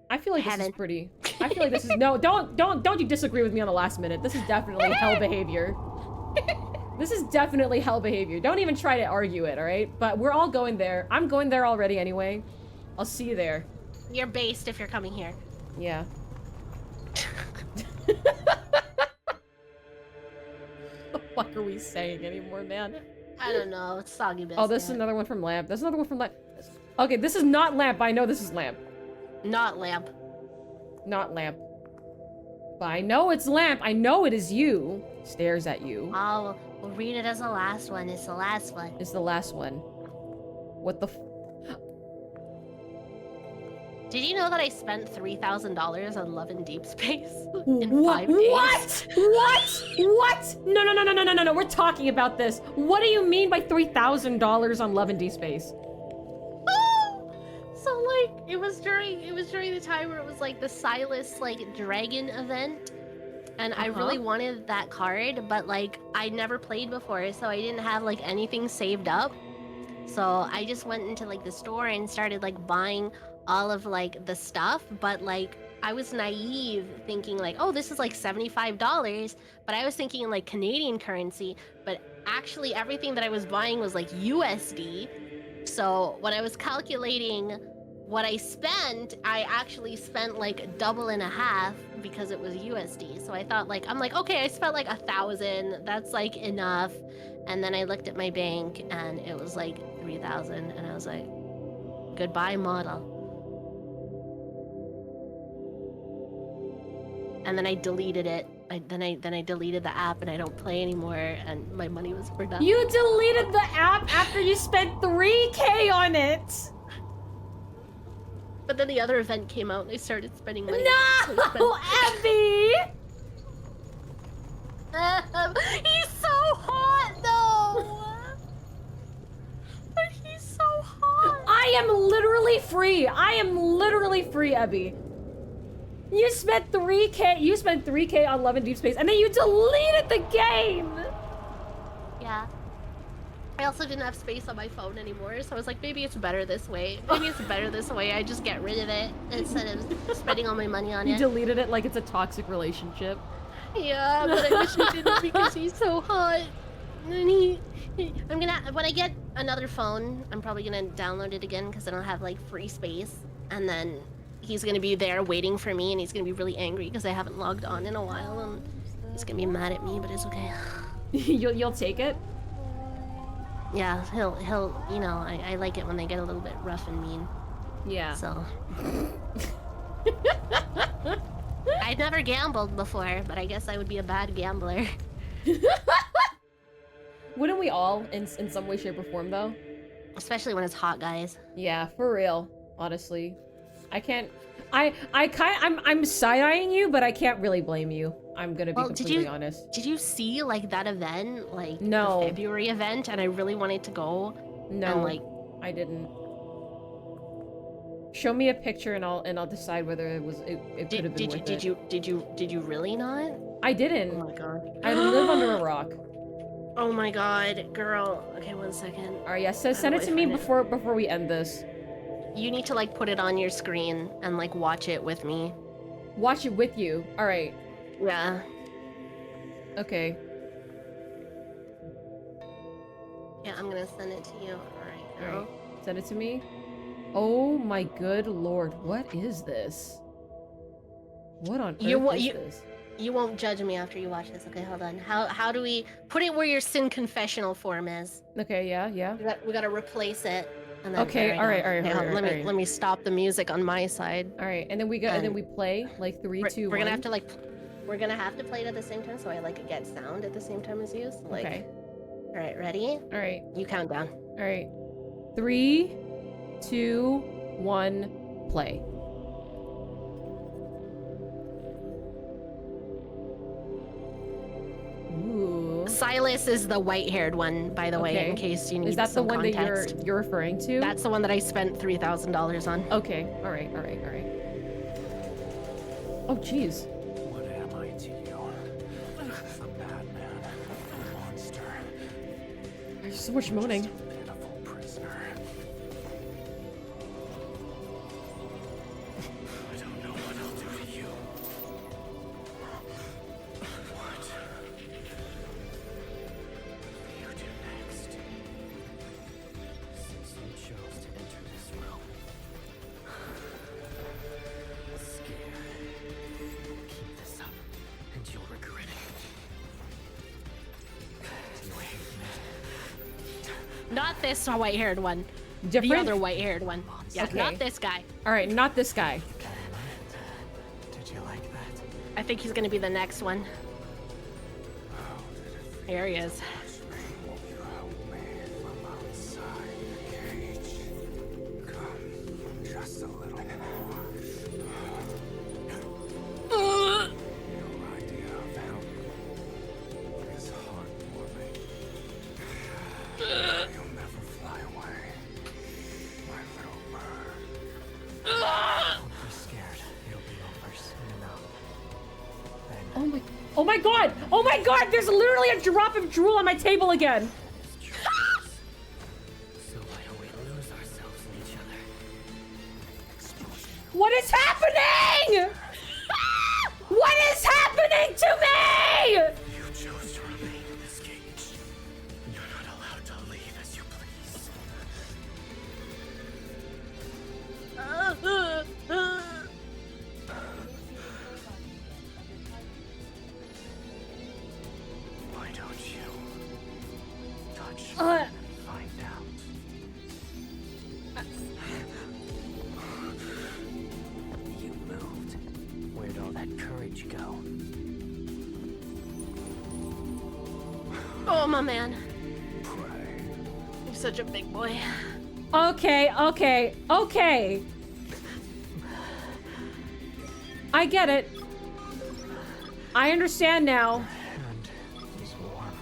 I feel like this is pretty. I feel like this is no. Don't you disagree with me on the last minute. This is definitely hell behavior. This is definitely hell behavior. Don't even try to argue it, all right? But we're all going there. I'm going there already anyway. I'll see you there. You're based if you're coming here. Yeah. What the fuck are we saying anymore, man? I don't know. It's soggy biscuit. Oh, this is another one from Lamp. There's another one from Lamp. Okay, this is not Lamp. I know this is Lamp. Not Lamp. Not Lamp. But I know it's Lamp. I know it is you. Stares at you. Oh, we'll read it as the last one. It's the last one. It's the last one. What the f- Did you know that I spent $3,000 on Love in Deep Space in 5 days? What? No. We're talking about this. What do you mean by $3,000 on Love in Deep Space? So like it was during the time where it was like the Silas like dragon event, and I really wanted that card, but like I never played before, so I didn't have like anything saved up. So I just went into like the store and started like buying all of like the stuff, but like I was naive thinking like, oh, this is like $75, but I was thinking in like Canadian currency, but actually everything that I was buying was like USD. So when I was calculating what I spent, I actually spent like double and a half because it was USD. So I thought like, I'm like, okay, I spent like 1,000. That's like enough. And then I looked at my bank and it was like 3,000. And I was like, goodbye, model. And then I deleted it. Then I deleted the app and I don't play anymore. And my money was for nothing. You deleted the app after you spent $3K on it. But then the other event came out and I started spending money. No, Abby! He's so hot, though! But he's so hot! I am literally free. I am literally free, Abby. You spent 3K. You spent 3K on Love in Deep Space, and then you deleted the game! Yeah. I also didn't have space on my phone anymore, so I was like, maybe it's better this way. Maybe it's better this way. I just get rid of it instead of spending all my money on it. You deleted it like it's a toxic relationship. Yeah, but I wish I didn't because he's so hot. And when I get another phone, I'm probably gonna download it again because I don't have like free space. And then he's gonna be there waiting for me and he's gonna be really angry because I haven't logged on in a while and he's gonna be mad at me, but it's okay. You'll take it? Yeah, he'll. You know, I like it when they get a little bit rough and mean. Yeah. So. I'd never gambled before, but I guess I would be a bad gambler. Wouldn't we all, in some way, shape, or form, though? Especially when it's hot guys. Yeah, for real. Honestly, I can't. I'm side-eyeing you, but I can't really blame you. I'm gonna be completely honest. Did you see like that event, like no. the February event, and I really wanted to go? No, and, like I didn't. Show me a picture and I'll decide whether it could have been worth it. Did you really not? I didn't. Oh my god. I live under a rock. Oh my god, girl. Okay, 1 second. Alright, yeah, send it to me before we end this. You need to like put it on your screen and like watch it with me. Watch it with you. Alright. Yeah. Okay. Yeah, I'm gonna send it to you. Alright, girl. Alright. Send it to me. Oh my good lord, what is this? What on earth is this? You won't judge me after you watch this. Okay, hold on. How do we put it where your sin confessional form is? Okay, yeah. We gotta replace it. And then, okay, all right. Let me stop the music on my side. All right, and then we play like 3, 2, 1. We're gonna have to play it at the same time, so I like get sound at the same time as you. So, like, okay. All right, ready? All right. You count down. All right. 3, 2, 1, play. Ooh. Silas is the white-haired one, by the way, in case you need some context. Is that the one that you're referring to? That's the one that I spent $3,000 on. Okay. All right. Oh, jeez. What am I to you? A bad man, a monster. There's so much moaning. Just a pitiful prisoner. I don't know what I'll do to you. What do you do next? Since you chose to enter this realm, scared. Keep this up, and you'll regret it. Do you hate me? Not this white-haired one. Different? The other white-haired one. Yeah, Okay. not this guy. All right, not this guy. Did you like that? I think he's gonna be the next one. Here he is. You help me from outside the cage. Come, just a little more. Your idea of help is heartwarming. You'll never fly away, my little bird. Don't be scared. It'll be over soon enough. Then Oh my god! Oh my god! There's literally a drop of drool on my table again. so why don't we lose ourselves in each other? Explosion. What is happening? What is happening to me? You chose to remain in this cage. You're not allowed to leave as you please. Why don't you touch me and find out? You moved. Where'd all that courage go? Oh, my man. Pray. You're such a big boy. Okay. I get it. I understand now. Hand is warm.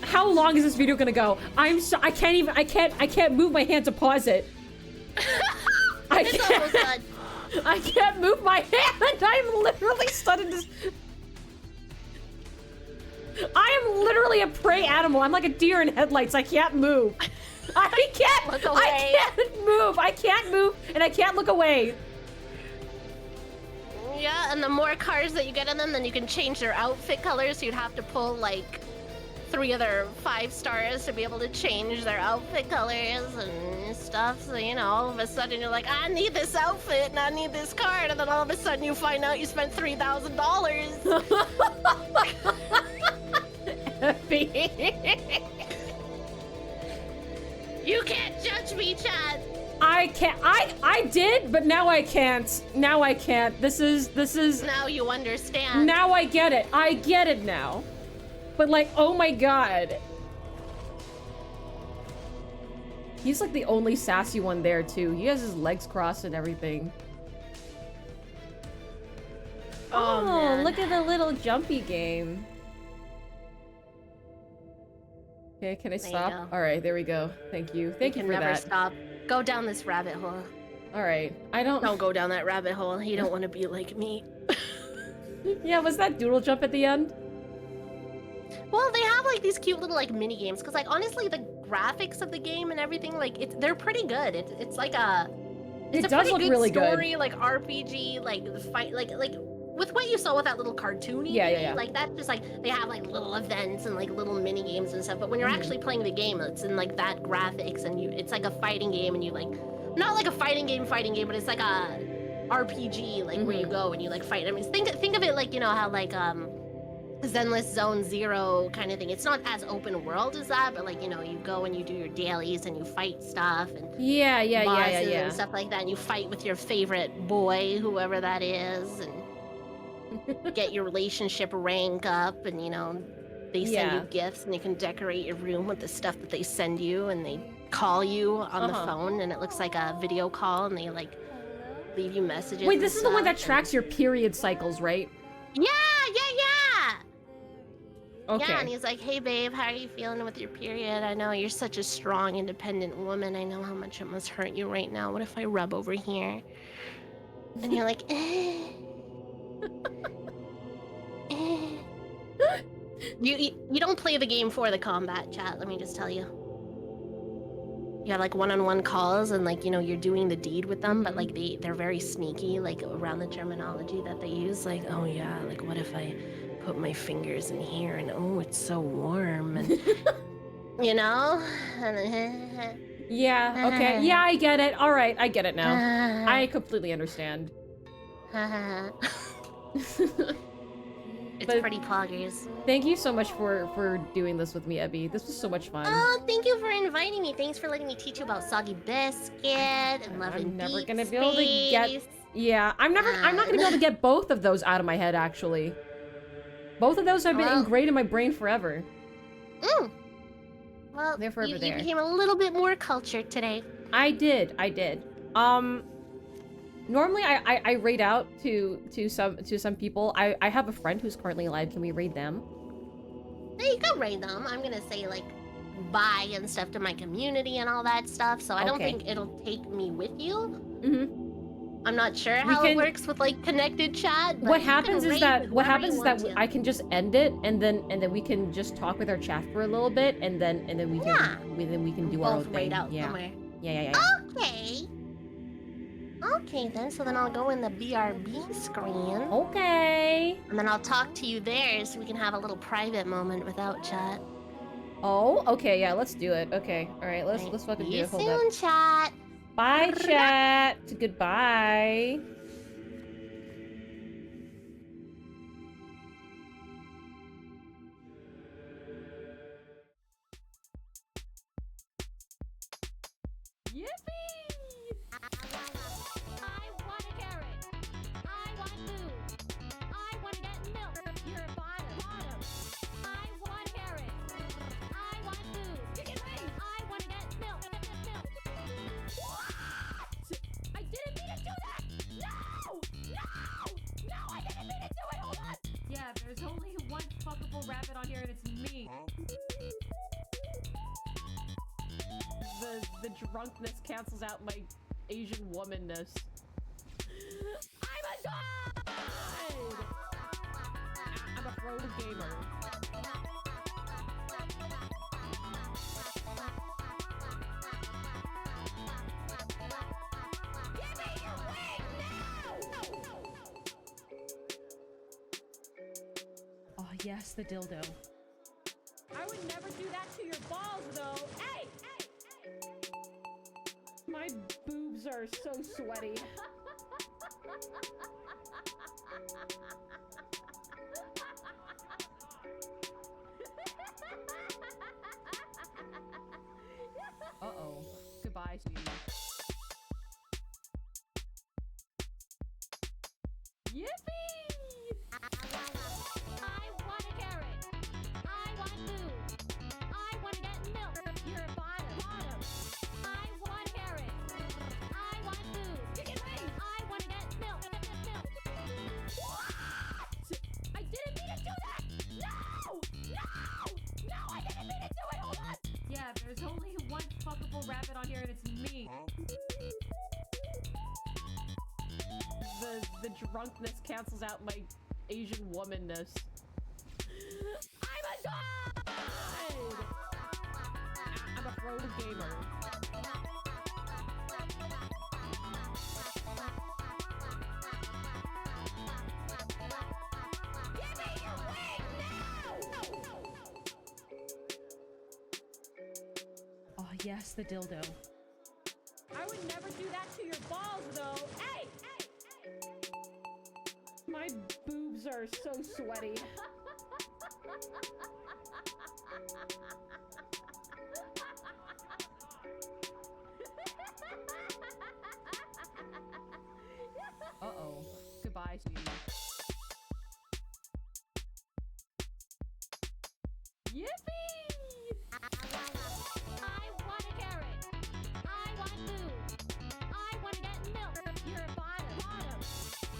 How long is this video gonna go? I can't move my hand to pause it. It's almost done. I can't move my hand. I'm literally stunned in this. I am literally a prey animal. I'm like a deer in headlights. I can't move. I can't. Look away. I can't move. I can't move, and I can't look away. Yeah, and the more cars that you get in them, then you can change their outfit colors. So you'd have to pull like 3 other 5 stars to be able to change their outfit colors and stuff. So, you know, all of a sudden you're like, I need this outfit and I need this card. And then all of a sudden you find out you spent $3,000. You can't judge me, Chad. I can't. I did, but now I can't. Now I can't. This is. Now you understand. Now I get it. I get it now. But like, oh my god. He's like the only sassy one there too. He has his legs crossed and everything. Oh, man. Look at the little jumpy game. Okay, can I stop? All right, there we go. Thank you. Thank you for that. Never stop. Go down this rabbit hole. All right. Don't go down that rabbit hole. You don't want to be like me. Yeah, was that doodle jump at the end? Well, they have like these cute little like mini games because like honestly the graphics of the game and everything like they're pretty good. It's like a it does look really good. Story like RPG like the fight like with what you saw with that little cartoony yeah. like that just like they have like little events and like little mini games and stuff. But when you're actually playing the game, it's in like that graphics and it's like a fighting game and you like not like a fighting game, but it's like a RPG like where you go and you like fight. I mean, think of it like you know how like Zenless Zone Zero kind of thing. It's not as open world as that, but like you know, you go and you do your dailies and you fight stuff and yeah and stuff like that. And you fight with your favorite boy, whoever that is, and get your relationship rank up. And you know, they send you gifts, and you can decorate your room with the stuff that they send you, and they call you on the phone, and it looks like a video call, and they like leave you messages. Wait, this is the one that tracks your period cycles, right? Yeah. Okay. Yeah, and he's like, hey babe, how are you feeling with your period? I know you're such a strong, independent woman. I know how much it must hurt you right now. What if I rub over here? And you're like, You don't play the game for the combat, chat, let me just tell you. You have like one-on-one calls and like, you know, you're doing the deed with them, but like they're very sneaky, like around the terminology that they use. Like, oh yeah, like what if I put my fingers in here and oh it's so warm and you know. Yeah, okay, yeah, I get it. All right, I get it now. I completely understand. It's pretty poggers. Thank you so much for doing this with me, Ebby. This was so much fun. Oh, thank you for inviting me. Thanks for letting me teach you about soggy biscuit and love and I'm never beat gonna be able to get. space. Yeah, I'm not gonna be able to get both of those out of my head. Actually, both of those have been ingrained in my brain forever. Well, they're forever you became a little bit more cultured today. I did. Normally I raid out to some people. I have a friend who's currently alive. Can we raid them? Yeah, you can raid them. I'm gonna say like bye and stuff to my community and all that stuff. So I don't think it'll take me with you. I'm not sure how it works with like connected chat. But what happens is that I can just end it and then we can just talk with our chat for a little bit and then we can do our own thing. Raid out somewhere. Yeah. Okay then, so then I'll go in the BRB screen. Okay. And then I'll talk to you there so we can have a little private moment without chat. Oh, okay, yeah, let's do it. Okay, alright, let's fucking do it. Hold up. See you soon, chat. Bye, chat. Goodbye. There's only one fuckable rabbit on here and it's me. The drunkenness cancels out my Asian womanness. I'm a god! I'm a pro gamer. Give me your wing now! Oh yes, the dildo. I would never do that to your balls though. Hey! My boobs are so sweaty. Goodbye, sweetie. Yippee! I want a carrot. I want food. I want to get milk. You're a bottom. I want a carrot. I want food. Chicken wings. I want to get milk. What? I didn't mean to do that! No! No! No, I didn't mean to do it! Hold on! Yeah, there's only one fuckable rabbit on here and it's me. The drunkness cancels out my Asian womanness. I'm a god! I'm a pro gamer. Give me your wing now! Oh yes, the dildo. I would never do that to your balls, though. Hey! My boobs are so sweaty. Uh-oh. Goodbye, sweetie. Yippee! I want a carrot. I want food. I want to get milk. You're a bottom.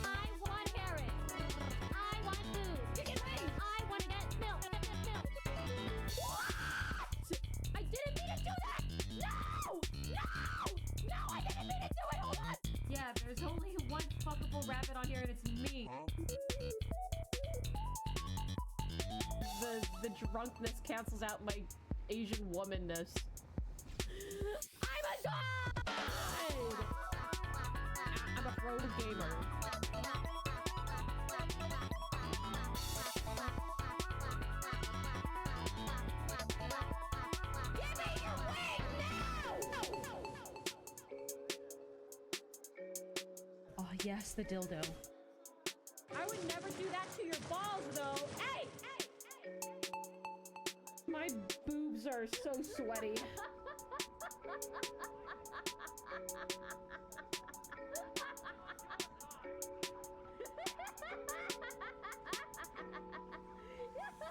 I want a carrot. I want food. Chicken wings. I want to get milk. What? I didn't mean to do that! No! No! No, I didn't mean to do it! Hold on! Yeah, there's only one fuckable rabbit on here and it's me. The drunkness cancels out my Asian womanness. I'm a god! I'm a pro gamer. Give me your wing now! Oh yes, the dildo. I would never do that to your balls, though. Hey! My boobs are so sweaty.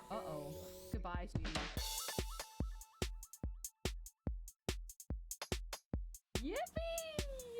Uh-oh. Goodbye, sweetie. Yippee!